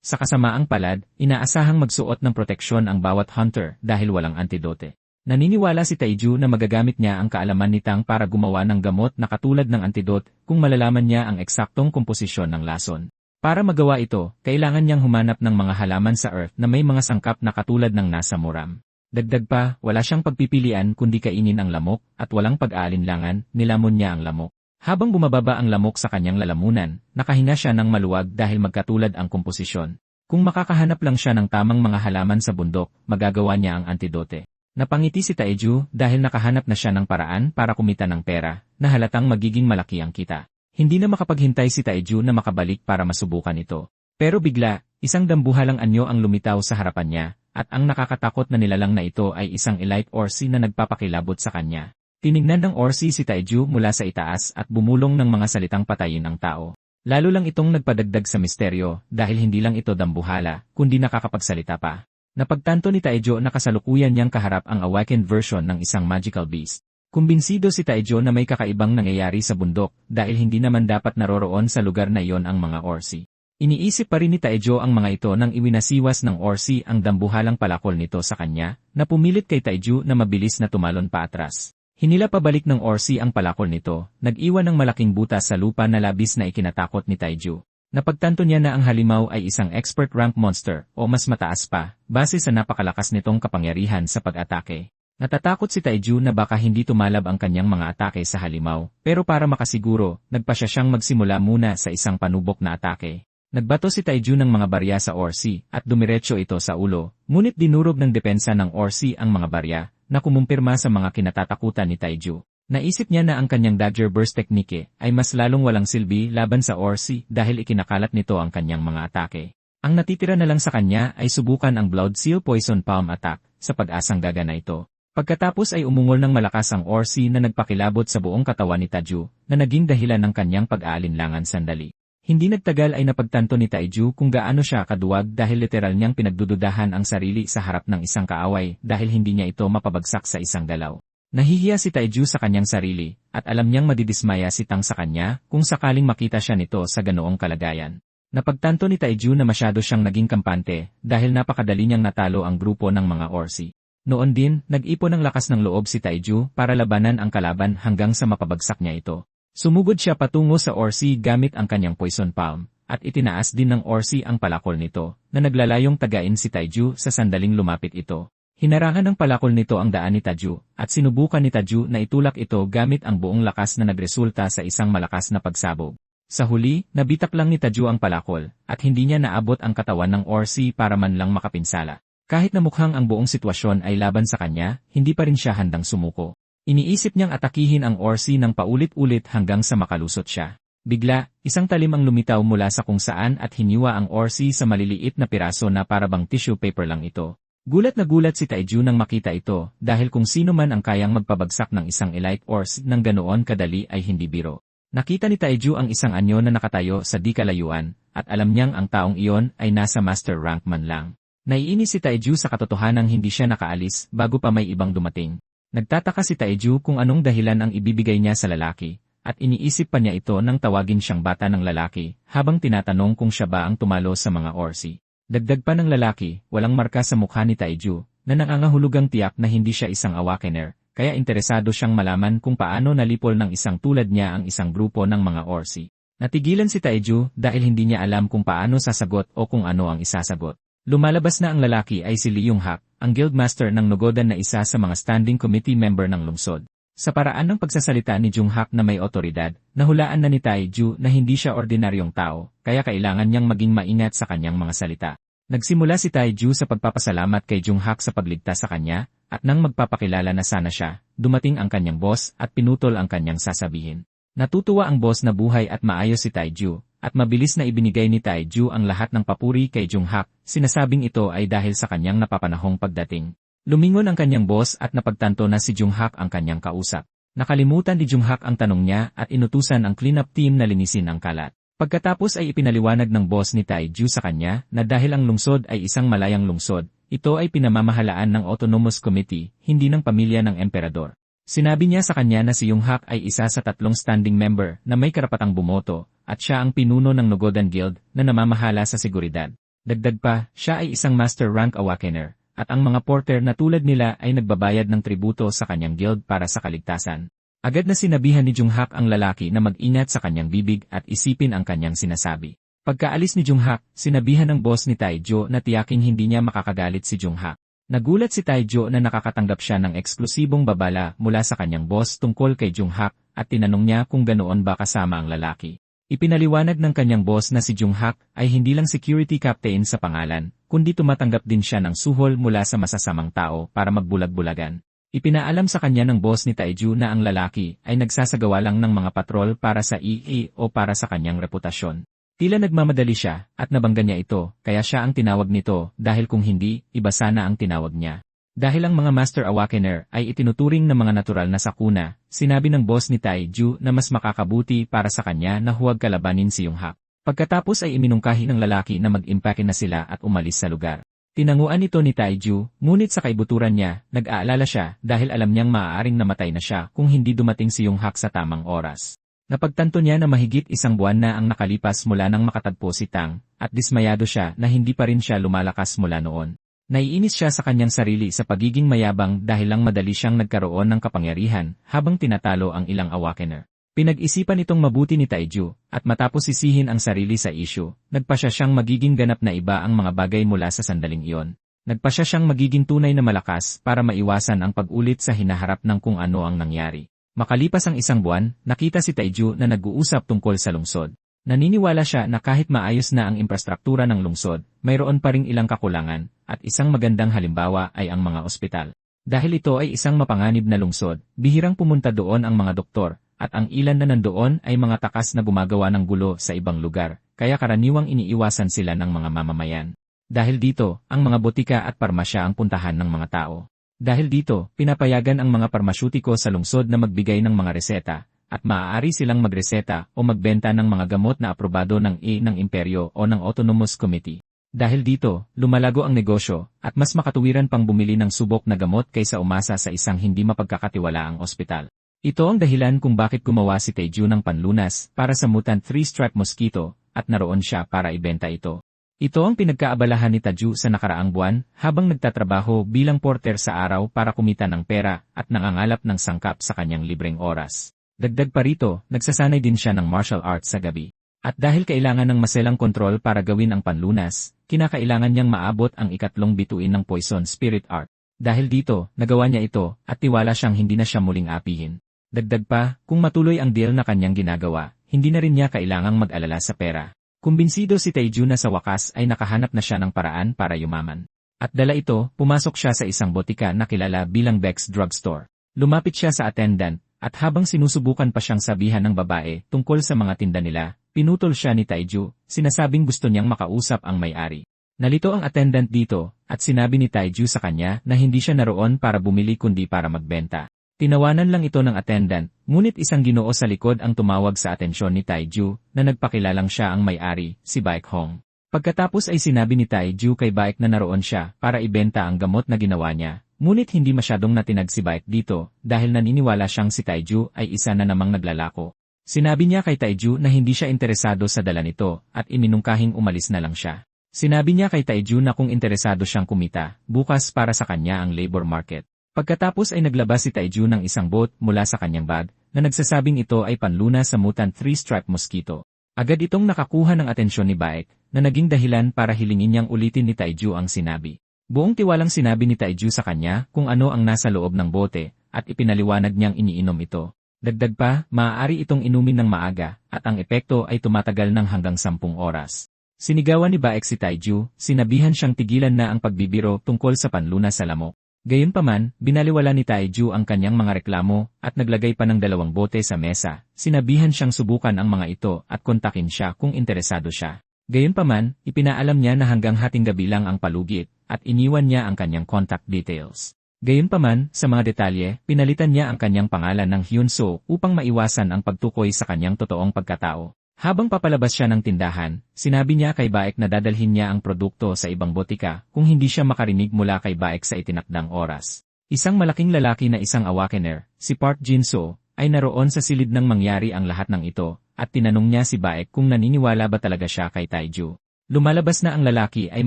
Sa kasamaang palad, inaasahang magsuot ng proteksyon ang bawat hunter dahil walang antidote. Naniniwala si Taeju na magagamit niya ang kaalaman ni Tang para gumawa ng gamot na katulad ng antidote kung malalaman niya ang eksaktong komposisyon ng lason. Para magawa ito, kailangan niyang humanap ng mga halaman sa Earth na may mga sangkap na katulad ng nasa muram. Dagdag pa, wala siyang pagpipilian kundi kainin ang lamok at walang pag-aalinlangan, nilamon niya ang lamok. Habang bumababa ang lamok sa kanyang lalamunan, nakahinga siya ng maluwag dahil magkatulad ang komposisyon. Kung makakahanap lang siya ng tamang mga halaman sa bundok, magagawa niya ang antidote. Napangiti si Taeju dahil nakahanap na siya ng paraan para kumita ng pera, na halatang magiging malaki ang kita. Hindi na makapaghintay si Taeju na makabalik para masubukan ito. Pero bigla, isang dambuhalang anyo ang lumitaw sa harapan niya, at ang nakakatakot na nilalang na ito ay isang elite Orsi na nagpapakilabot sa kanya. Tinignan ng Orsi si Taeju mula sa itaas at bumulong ng mga salitang patayin ang tao. Lalo lang itong nagpadagdag sa misteryo dahil hindi lang ito dambuhala, kundi nakakapagsalita pa. Napagtanto ni Taeju na kasalukuyan niyang kaharap ang awakened version ng isang magical beast. Kumbinsido si Taeju na may kakaibang nangyayari sa bundok dahil hindi naman dapat naroroon sa lugar na iyon ang mga Orsi. Iniisip pa rin ni Taeju ang mga ito nang iwinasiwas ng Orsi ang dambuhalang palakol nito sa kanya, na pumilit kay Taeju na mabilis na tumalon pa atras. Hinila pabalik ng Orsi ang palakol nito, nag-iwan ng malaking butas sa lupa na labis na ikinatakot ni Taeju. Napagtanto niya na ang halimaw ay isang expert rank monster o mas mataas pa, base sa napakalakas nitong kapangyarihan sa pag-atake. Natatakot si Taeju na baka hindi tumalab ang kanyang mga atake sa halimaw, pero para makasiguro, nagpasya siyang magsimula muna sa isang panubok na atake. Nagbato si Taeju ng mga barya sa Orsi at dumiretso ito sa ulo, ngunit dinurog ng depensa ng Orsi ang mga barya, na kumumpirma sa mga kinatatakutan ni Taeju. Naisip niya na ang kanyang Dagger Burst Technique ay mas lalong walang silbi laban sa Orsi dahil ikinakalat nito ang kanyang mga atake. Ang natitira na lang sa kanya ay subukan ang Blood Seal Poison Palm Attack sa pag-asang gagana ito. Pagkatapos ay umungol ng malakas ang Orsi na nagpakilabot sa buong katawan ni Taeju na naging dahilan ng kanyang pag-aalinlangan sandali. Hindi nagtagal ay napagtanto ni Taeju kung gaano siya kaduwag dahil literal niyang pinagdududahan ang sarili sa harap ng isang kaaway dahil hindi niya ito mapabagsak sa isang galaw. Nahihiya si Taeju sa kanyang sarili at alam niyang madidismaya si Tang sa kanya kung sakaling makita siya nito sa ganoong kalagayan. Napagtanto ni Taeju na masyado siyang naging kampante dahil napakadali niyang natalo ang grupo ng mga Orsi. Noon din, nag-ipon ng lakas ng loob si Taeju para labanan ang kalaban hanggang sa mapabagsak niya ito. Sumugod siya patungo sa Orsi gamit ang kanyang Poison Palm, at itinaas din ng Orsi ang palakol nito, na naglalayong tagain si Taeju sa sandaling lumapit ito. Hinarangan ng palakol nito ang daan ni Taeju, at sinubukan ni Taeju na itulak ito gamit ang buong lakas na nagresulta sa isang malakas na pagsabog. Sa huli, nabitak lang ni Taeju ang palakol, at hindi niya naabot ang katawan ng Orsi para man lang makapinsala. Kahit na mukhang ang buong sitwasyon ay laban sa kanya, hindi pa rin siya handang sumuko. Iniisip niyang atakihin ang Orsi ng paulit-ulit hanggang sa makalusot siya. Bigla, isang talim ang lumitaw mula sa kung saan at hiniwa ang Orsi sa maliliit na piraso na parabang tissue paper lang ito. Gulat na gulat si Taiju nang makita ito dahil kung sino man ang kayang magpabagsak ng isang elite Ors ng ganoon kadali ay hindi biro. Nakita ni Taiju ang isang anyo na nakatayo sa di kalayuan at alam niyang ang taong iyon ay nasa master rank man lang. Naiinis si Taiju sa katotohanang hindi siya nakaalis bago pa may ibang dumating. Nagtataka si Taiju kung anong dahilan ang ibibigay niya sa lalaki at iniisip pa niya ito nang tawagin siyang bata ng lalaki habang tinatanong kung siya ba ang tumalo sa mga Orsi. Dagdag pa ng lalaki, walang marka sa mukha ni Taiju, na nangangahulugang tiyak na hindi siya isang awakener, kaya interesado siyang malaman kung paano nalipol ng isang tulad niya ang isang grupo ng mga Orsi. Natigilan si Taiju dahil hindi niya alam kung paano sasagot o kung ano ang isasagot. Lumalabas na ang lalaki ay si Lee Yong-hak, ang guildmaster ng Nogodan na isa sa mga standing committee member ng lungsod. Sa paraan ng pagsasalita ni Jung-hak na may otoridad, nahulaan na ni Taiju na hindi siya ordinaryong tao, kaya kailangan niyang maging maingat sa kanyang mga salita. Nagsimula si Taiju sa pagpapasalamat kay Jung-hak sa pagligtas sa kanya, at nang magpapakilala na sana siya, dumating ang kanyang boss at pinutol ang kanyang sasabihin. Natutuwa ang boss na buhay at maayos si Taiju, at mabilis na ibinigay ni Taiju ang lahat ng papuri kay Jung-hak, sinasabing ito ay dahil sa kanyang napapanahong pagdating. Lumingon ang kanyang boss at napagtanto na si Jung-hak ang kanyang kausap. Nakalimutan ni Jung-hak ang tanong niya at inutusan ang cleanup team na linisin ang kalat. Pagkatapos ay ipinaliwanag ng boss ni Taiju sa kanya na dahil ang lungsod ay isang malayang lungsod, ito ay pinamamahalaan ng Autonomous Committee, hindi ng pamilya ng emperador. Sinabi niya sa kanya na si Jung-hak ay isa sa 3 standing member na may karapatang bumoto at siya ang pinuno ng Nogodan Guild na namamahala sa seguridad. Dagdag pa, siya ay isang master rank awakener. At ang mga porter na tulad nila ay nagbabayad ng tributo sa kanyang guild para sa kaligtasan. Agad na sinabihan ni Jung-hak ang lalaki na mag-ingat sa kanyang bibig at isipin ang kanyang sinasabi. Pagkaalis ni Jung-hak, sinabihan ng boss ni Taiju na tiyaking hindi niya makakagalit si Jung-hak. Nagulat si Taiju na nakakatanggap siya ng eksklusibong babala mula sa kanyang boss tungkol kay Jung-hak at tinanong niya kung ganoon ba kasama ang lalaki. Ipinaliwanag ng kanyang boss na si Jung-hak ay hindi lang security captain sa pangalan, kundi tumatanggap din siya ng suhol mula sa masasamang tao para magbulag-bulagan. Ipinaalam sa kanya ng boss ni Taiju na ang lalaki ay nagsasagawa lang ng mga patrol para sa EE o para sa kanyang reputasyon. Tila nagmamadali siya at nabangga niya ito, kaya siya ang tinawag nito dahil kung hindi, iba sana ang tinawag niya. Dahil ang mga Master Awakener ay itinuturing na mga natural na sakuna, sinabi ng boss ni Taiju na mas makakabuti para sa kanya na huwag kalabanin si Jung-hak. Pagkatapos ay iminungkahi ng lalaki na mag-impake na sila at umalis sa lugar. Tinanguan ito ni Taiju, ngunit sa kaibuturan niya, nag-aalala siya dahil alam niyang maaaring namatay na siya kung hindi dumating si Jung-hak sa tamang oras. Napagtanto niya na mahigit 1 buwan na ang nakalipas mula nang makatagpo si Tang, at dismayado siya na hindi pa rin siya lumalakas mula noon. Naiinis siya sa kanyang sarili sa pagiging mayabang dahil lang madali siyang nagkaroon ng kapangyarihan habang tinatalo ang ilang awakener. Pinag-isipan itong mabuti ni Taiju, at matapos sisihin ang sarili sa issue, nagpasya siyang magiging ganap na iba ang mga bagay mula sa sandaling iyon. Nagpasya siyang magiging tunay na malakas para maiwasan ang pag-ulit sa hinaharap ng kung ano ang nangyari. Makalipas ang 1 buwan, nakita si Taiju na nag-uusap tungkol sa lungsod. Naniniwala siya na kahit maayos na ang infrastruktura ng lungsod, mayroon pa ring ilang kakulangan, at isang magandang halimbawa ay ang mga ospital. Dahil ito ay isang mapanganib na lungsod, bihirang pumunta doon ang mga doktor, at ang ilan na nandoon ay mga takas na gumagawa ng gulo sa ibang lugar, kaya karaniwang iniiwasan sila ng mga mamamayan. Dahil dito, ang mga botika at parmasya ang puntahan ng mga tao. Dahil dito, pinapayagan ang mga parmasyutiko sa lungsod na magbigay ng mga reseta, at maaari silang magreseta o magbenta ng mga gamot na aprobado ng imperyo o ng Autonomous Committee. Dahil dito, lumalago ang negosyo, at mas makatuwiran pang bumili ng subok na gamot kaysa umasa sa isang hindi mapagkakatiwalaang ospital. Ito ang dahilan kung bakit gumawa si Taiju ng panlunas para sa mutant 3-stripe mosquito, at naroon siya para ibenta ito. Ito ang pinagkaabalahan ni Taiju sa nakaraang buwan habang nagtatrabaho bilang porter sa araw para kumita ng pera at nangangalap ng sangkap sa kanyang libreng oras. Dagdag pa rito, nagsasanay din siya ng martial arts sa gabi. At dahil kailangan ng maselang kontrol para gawin ang panlunas, kinakailangan niyang maabot ang 2 bituin ng Poison Spirit Art. Dahil dito, nagawa niya ito at tiwala siyang hindi na siya muling apihin. Dagdag pa, kung matuloy ang deal na kanyang ginagawa, hindi na rin niya kailangang mag-alala sa pera. Kumbinsido si Taiju na sa wakas ay nakahanap na siya ng paraan para yumaman. At dala ito, pumasok siya sa isang botika na kilala bilang Beck's Drugstore. Lumapit siya sa attendant, at habang sinusubukan pa siyang sabihan ng babae tungkol sa mga tinda nila, pinutol siya ni Taiju, sinasabing gusto niyang makausap ang may-ari. Nalito ang attendant dito, at sinabi ni Taiju sa kanya na hindi siya naroon para bumili kundi para magbenta. Tinawanan lang ito ng attendant, ngunit isang ginoo sa likod ang tumawag sa atensyon ni Taiju na nagpakilalang siya ang may-ari, si Baek Hong. Pagkatapos ay sinabi ni Taiju kay Baek na naroon siya para ibenta ang gamot na ginawa niya, ngunit hindi masyadong natinag si Baek dito dahil naniniwala siyang si Taiju ay isa na namang naglalako. Sinabi niya kay Taiju na hindi siya interesado sa dala nito at iminungkahing umalis na lang siya. Sinabi niya kay Taiju na kung interesado siyang kumita, bukas para sa kanya ang labor market. Pagkatapos ay naglabas si Taiju ng isang boat mula sa kanyang bag na nagsasabing ito ay panlunas sa mutant 3-stripe mosquito. Agad itong nakakuha ng atensyon ni Baek na naging dahilan para hilingin niyang ulitin ni Taiju ang sinabi. Buong tiwalang sinabi ni Taiju sa kanya kung ano ang nasa loob ng bote at ipinaliwanag niyang iniinom ito. Dagdag pa, maaari itong inumin ng maaga at ang epekto ay tumatagal ng hanggang 10 oras. Sinigawan ni Baek si Taiju, sinabihan siyang tigilan na ang pagbibiro tungkol sa panlunas sa lamok. Gayunpaman, binaliwala ni Taiju ang kanyang mga reklamo at naglagay pa ng 2 bote sa mesa. Sinabihan siyang subukan ang mga ito at kontakin siya kung interesado siya. Gayunpaman, ipinaalam niya na hanggang hating gabi lang ang palugit at iniwan niya ang kanyang contact details. Gayunpaman, sa mga detalye, pinalitan niya ang kanyang pangalan ng Hyun-soo upang maiwasan ang pagtukoy sa kanyang totoong pagkatao. Habang papalabas siya ng tindahan, sinabi niya kay Baek na dadalhin niya ang produkto sa ibang botika kung hindi siya makarinig mula kay Baek sa itinakdang oras. Isang malaking lalaki na isang awakener, si Park Jin-soo, ay naroon sa silid ng mangyari ang lahat ng ito, at tinanong niya si Baek kung naniniwala ba talaga siya kay Taiju. Lumalabas na ang lalaki ay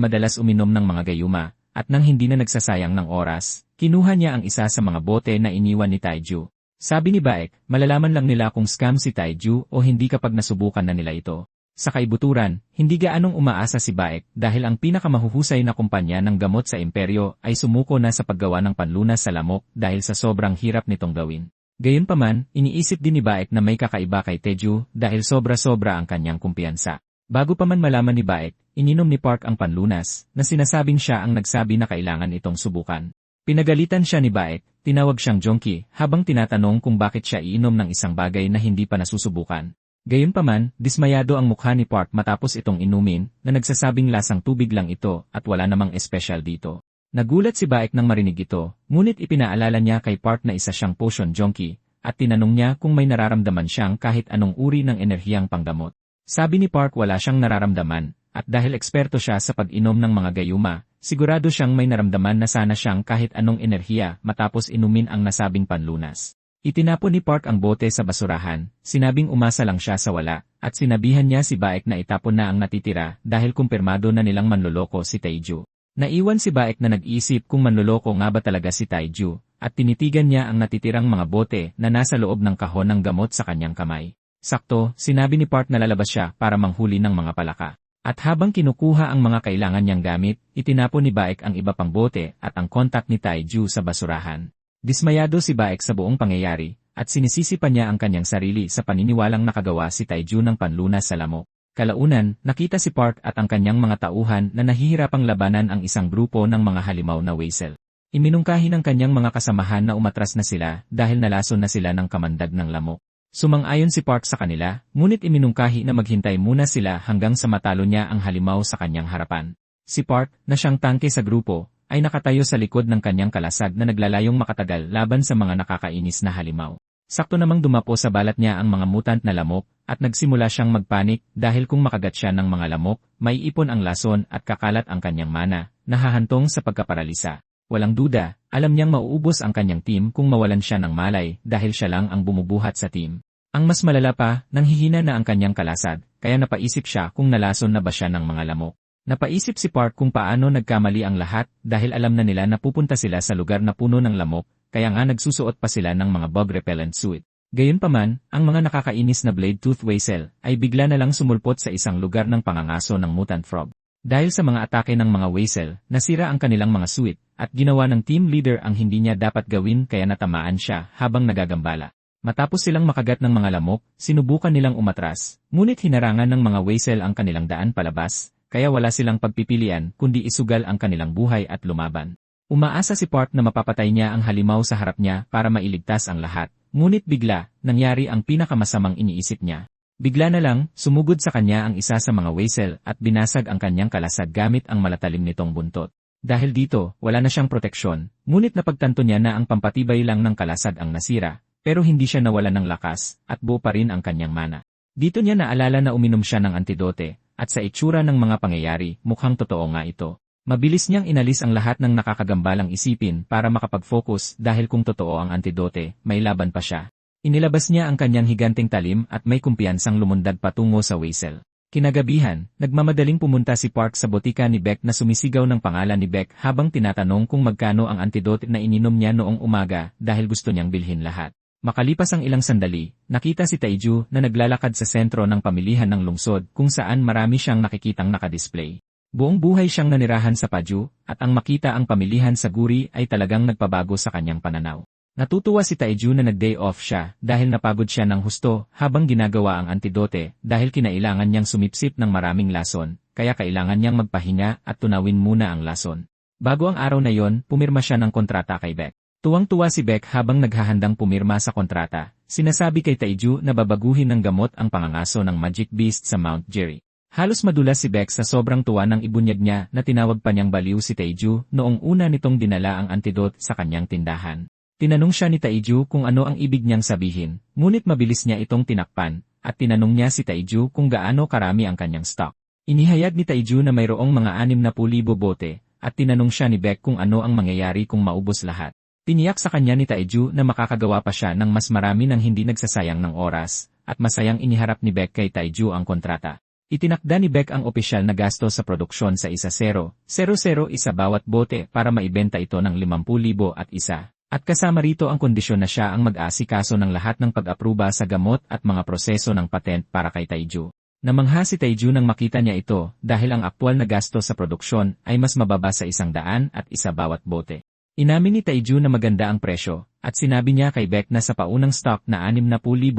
madalas uminom ng mga gayuma, at nang hindi na nagsasayang ng oras, kinuha niya ang isa sa mga bote na iniwan ni Taiju. Sabi ni Baek, malalaman lang nila kung scam si Taiju o hindi kapag nasubukan na nila ito. Sa kaibuturan, hindi gaanong umaasa si Baek dahil ang pinakamahuhusay na kumpanya ng gamot sa imperyo ay sumuko na sa paggawa ng panlunas sa lamok dahil sa sobrang hirap nitong gawin. Gayunpaman, iniisip din ni Baek na may kakaiba kay Taiju dahil sobra-sobra ang kanyang kumpiyansa. Bago pa man malaman ni Baek, ininom ni Park ang panlunas na sinasabing siya ang nagsabi na kailangan itong subukan. Pinagalitan siya ni Baek, tinawag siyang Jonky habang tinatanong kung bakit siya iinom ng isang bagay na hindi pa nasusubukan. Gayunpaman, dismayado ang mukha ni Park matapos itong inumin na nagsasabing lasang tubig lang ito at wala namang espesyal dito. Nagulat si Baek nang marinig ito, ngunit ipinaalala niya kay Park na isa siyang potion Jonky at tinanong niya kung may nararamdaman siyang kahit anong uri ng enerhiyang panggamot. Sabi ni Park wala siyang nararamdaman at dahil eksperto siya sa pag-inom ng mga gayuma, sigurado siyang may naramdaman na sana siyang kahit anong enerhiya matapos inumin ang nasabing panlunas. Itinapon ni Park ang bote sa basurahan, sinabing umasa lang siya sa wala, at sinabihan niya si Baek na itapon na ang natitira dahil kumpirmado na nilang manloloko si Taiju. Naiwan si Baek na nag-iisip kung manloloko nga ba talaga si Taiju, at tinitigan niya ang natitirang mga bote na nasa loob ng kahon ng gamot sa kanyang kamay. Sakto, sinabi ni Park na lalabas siya para manghuli ng mga palaka. At habang kinukuha ang mga kailangan niyang gamit, itinapon ni Baek ang iba pang bote at ang kontak ni Taiju sa basurahan. Dismayado si Baek sa buong pangyayari, at sinisisi pa niya ang kanyang sarili sa paniniwalang nakagawa si Taiju ng panlunas sa lamok. Kalaunan, nakita si Park at ang kanyang mga tauhan na nahihirapang labanan ang isang grupo ng mga halimaw na Weasel. Iminungkahi ng kanyang mga kasamahan na umatras na sila dahil nalason na sila ng kamandag ng lamok. Sumang-ayon si Park sa kanila, ngunit iminungkahi na maghintay muna sila hanggang sa matalo niya ang halimaw sa kanyang harapan. Si Park, na siyang tangke sa grupo, ay nakatayo sa likod ng kanyang kalasag na naglalayong makatagal laban sa mga nakakainis na halimaw. Sakto namang dumapo sa balat niya ang mga mutant na lamok, at nagsimula siyang magpanik dahil kung makagat siya ng mga lamok, may ipon ang lason at kakalat ang kanyang mana, nahahantong sa pagkaparalisa. Walang duda, alam niyang mauubos ang kanyang team kung mawalan siya ng malay dahil siya lang ang bumubuhat sa team. Ang mas malala pa, nanghihina na ang kanyang kalasad, kaya napaisip siya kung nalason na ba siya ng mga lamok. Napaisip si Park kung paano nagkamali ang lahat dahil alam na nila na pupunta sila sa lugar na puno ng lamok, kaya nga nagsusuot pa sila ng mga bug repellent suit. Gayunpaman, ang mga nakakainis na blade-tooth weasel ay bigla na lang sumulpot sa isang lugar ng pangangaso ng mutant frog. Dahil sa mga atake ng mga weasel, nasira ang kanilang mga suit, at ginawa ng team leader ang hindi niya dapat gawin kaya natamaan siya habang nagagambala. Matapos silang makagat ng mga lamok, sinubukan nilang umatras, ngunit hinarangan ng mga weasel ang kanilang daan palabas, kaya wala silang pagpipilian kundi isugal ang kanilang buhay at lumaban. Umaasa si Park na mapapatay niya ang halimaw sa harap niya para mailigtas ang lahat. Ngunit bigla, nangyari ang pinakamasamang iniisip niya. Bigla na lang, sumugod sa kanya ang isa sa mga weasel at binasag ang kanyang kalasag gamit ang malatalim nitong buntot. Dahil dito, wala na siyang proteksyon, ngunit napagtanto niya na ang pampatibay lang ng kalasag ang nasira, pero hindi siya nawalan ng lakas, at buo pa rin ang kanyang mana. Dito niya naalala na uminom siya ng antidote, at sa itsura ng mga pangyayari, mukhang totoo nga ito. Mabilis niyang inalis ang lahat ng nakakagambalang isipin para makapag-focus dahil kung totoo ang antidote, may laban pa siya. Inilabas niya ang kanyang higanting talim at may kumpiyansang lumundag patungo sa weasel. Kinagabihan, nagmamadaling pumunta si Park sa botika ni Beck na sumisigaw ng pangalan ni Beck habang tinatanong kung magkano ang antidote na ininom niya noong umaga dahil gusto niyang bilhin lahat. Makalipas ang ilang sandali, nakita si Taiju na naglalakad sa sentro ng pamilihan ng lungsod kung saan marami siyang nakikitang nakadisplay. Buong buhay siyang nanirahan sa Paju, at ang makita ang pamilihan sa guri ay talagang nagpabago sa kanyang pananaw. Natutuwa si Taiju na nag-day off siya dahil napagod siya ng husto habang ginagawa ang antidote dahil kinailangan niyang sumipsip ng maraming lason, kaya kailangan niyang magpahinga at tunawin muna ang lason. Bago ang araw na yon, pumirma siya ng kontrata kay Beck. Tuwang-tuwa si Beck habang naghahandang pumirma sa kontrata. Sinasabi kay Taiju na babaguhin ng gamot ang pangangaso ng Magic Beast sa Mount Jerry. Halos madulas si Beck sa sobrang tuwa ng ibunyag niya na tinawag pa niyang baliw si Taiju noong una nitong dinala ang antidote sa kanyang tindahan. Tinanong siya ni Taiju kung ano ang ibig niyang sabihin, ngunit mabilis niya itong tinakpan, at tinanong niya si Taiju kung gaano karami ang kanyang stock. Inihayag ni Taiju na mayroong mga 60,000 bote, at tinanong siya ni Beck kung ano ang mangyayari kung maubos lahat. Tiniyak sa kanya ni Taiju na makakagawa pa siya ng mas marami nang hindi nagsasayang ng oras, at masayang iniharap ni Beck kay Taiju ang kontrata. Itinakda ni Beck ang opisyal na gasto sa produksyon sa 1,000 isa bawat bote para maibenta ito ng 50,000 at isa. At kasama rito ang kondisyon na siya ang mag-aasikaso ng lahat ng pag-apruba sa gamot at mga proseso ng patent para kay Taiju. Namangha si Taiju nang makita niya ito dahil ang aktwal na gasto sa produksyon ay mas mababa sa 100 at isa bawat bote. Inamin ni Taiju na maganda ang presyo, at sinabi niya kay Beck na sa paunang stock na 60,000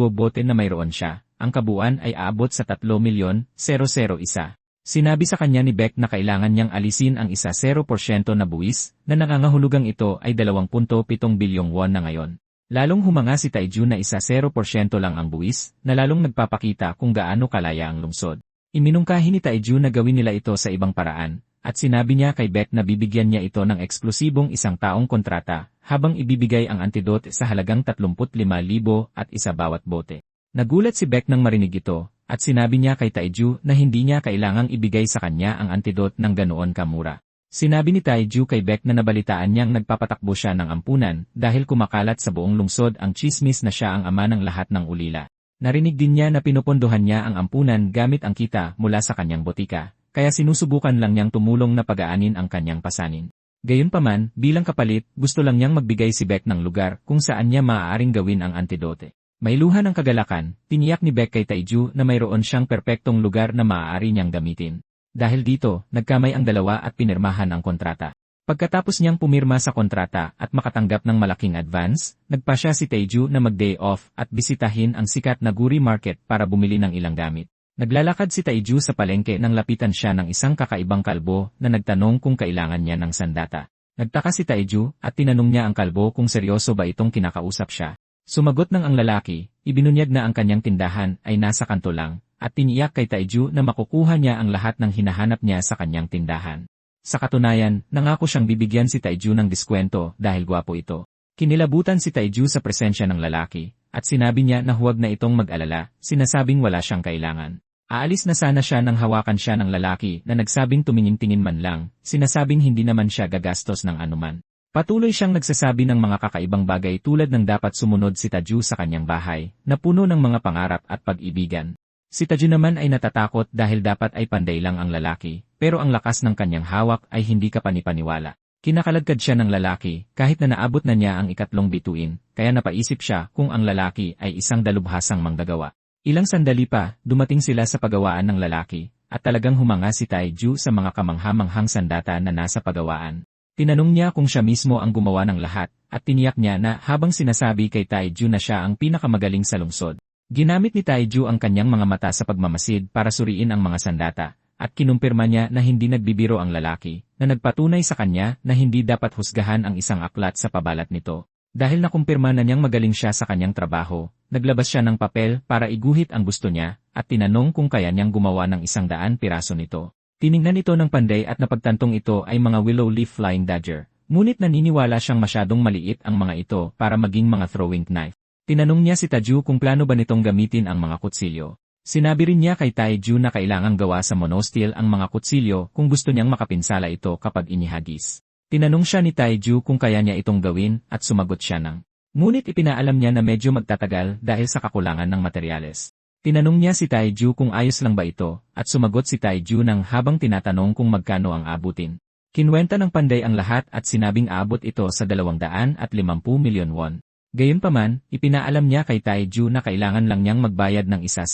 bote na mayroon siya, ang kabuuan ay aabot sa 3,000,001. Sinabi sa kanya ni Beck na kailangan niyang alisin ang 0% na buwis, na nangangahulugang ito ay 2.7 bilyong won na ngayon. Lalong humanga si Taiju na 0% lang ang buwis, na lalong nagpapakita kung gaano kalaya ang lungsod. Iminungkahi ni Taiju na gawin nila ito sa ibang paraan, at sinabi niya kay Beck na bibigyan niya ito ng eksklusibong 1 taong kontrata, habang ibibigay ang antidote sa halagang 35,000 at isa bawat bote. Nagulat si Beck nang marinig ito, at sinabi niya kay Taiju na hindi niya kailangang ibigay sa kanya ang antidote ng ganoon kamura. Sinabi ni Taiju kay Beck na nabalitaan niyang nagpapatakbo siya ng ampunan dahil kumakalat sa buong lungsod ang tsismis na siya ang ama ng lahat ng ulila. Narinig din niya na pinupondohan niya ang ampunan gamit ang kita mula sa kanyang botika, kaya sinusubukan lang niyang tumulong na pagaanin ang kanyang pasanin. Gayunpaman, bilang kapalit, gusto lang niyang magbigay si Beck ng lugar kung saan niya maaaring gawin ang antidote. May luha ng kagalakan, tiniyak ni Beck kay Taiju na mayroon siyang perpektong lugar na maaari niyang gamitin. Dahil dito, nagkamay ang dalawa at pinirmahan ang kontrata. Pagkatapos niyang pumirma sa kontrata at makatanggap ng malaking advance, nagpasya si Taiju na mag-day off at bisitahin ang sikat na Guri Market para bumili ng ilang gamit. Naglalakad si Taiju sa palengke nang lapitan siya ng isang kakaibang kalbo na nagtanong kung kailangan niya ng sandata. Nagtaka si Taiju at tinanong niya ang kalbo kung seryoso ba itong kinakausap siya. Sumagot ng ang lalaki, ibinunyag na ang kanyang tindahan ay nasa kanto lang, at tiniyak kay Taiju na makukuha niya ang lahat ng hinahanap niya sa kanyang tindahan. Sa katunayan, nangako siyang bibigyan si Taiju ng diskwento dahil gwapo ito. Kinilabutan si Taiju sa presensya ng lalaki, at sinabi niya na huwag na itong mag-alala, sinasabing wala siyang kailangan. Aalis na sana siya nang hawakan siya ng lalaki na nagsabing tumingin-tingin man lang, sinasabing hindi naman siya gagastos ng anuman. Patuloy siyang nagsasabi ng mga kakaibang bagay tulad ng dapat sumunod si Taiju sa kanyang bahay, na puno ng mga pangarap at pag-ibigan. Si Taiju naman ay natatakot dahil dapat ay panday lang ang lalaki, pero ang lakas ng kanyang hawak ay hindi kapanipaniwala. Kinakaladkad siya ng lalaki, kahit na naabot na niya ang 2 bituin, kaya napaisip siya kung ang lalaki ay isang dalubhasang manggagawa. Ilang sandali pa, dumating sila sa pagawaan ng lalaki, at talagang humanga si Taiju sa mga kamangha-manghang sandata na nasa pagawaan. Tinanong niya kung siya mismo ang gumawa ng lahat, at tiniyak niya na habang sinasabi kay Taiju na siya ang pinakamagaling sa lungsod. Ginamit ni Taiju ang kanyang mga mata sa pagmamasid para suriin ang mga sandata, at kinumpirma niya na hindi nagbibiro ang lalaki, na nagpatunay sa kanya na hindi dapat husgahan ang isang aklat sa pabalat nito. Dahil nakumpirma na niyang magaling siya sa kanyang trabaho, naglabas siya ng papel para iguhit ang gusto niya, at tinanong kung kaya niyang gumawa ng 100 piraso nito. Tiningnan ito ng panday at napagtantong ito ay mga willow leaf flying dagger, ngunit naniniwala siyang masyadong maliit ang mga ito para maging mga throwing knife. Tinanong niya si Taju kung plano ba nitong gamitin ang mga kutsilyo. Sinabi rin niya kay Taiju na kailangang gawa sa monosteel ang mga kutsilyo kung gusto niyang makapinsala ito kapag inihagis. Tinanong siya ni Taiju kung kaya niya itong gawin at sumagot siya ng. Ngunit ipinaalam niya na medyo magtatagal dahil sa kakulangan ng materyales. Tinanong niya si Taiju kung ayos lang ba ito at sumagot si Taiju nang habang tinatanong kung magkano ang abutin. Kinwenta ng panday ang lahat at sinabing aabot ito sa 250 milyon won. Gayunpaman, ipinaalam niya kay Taiju na kailangan lang niyang magbayad ng 0%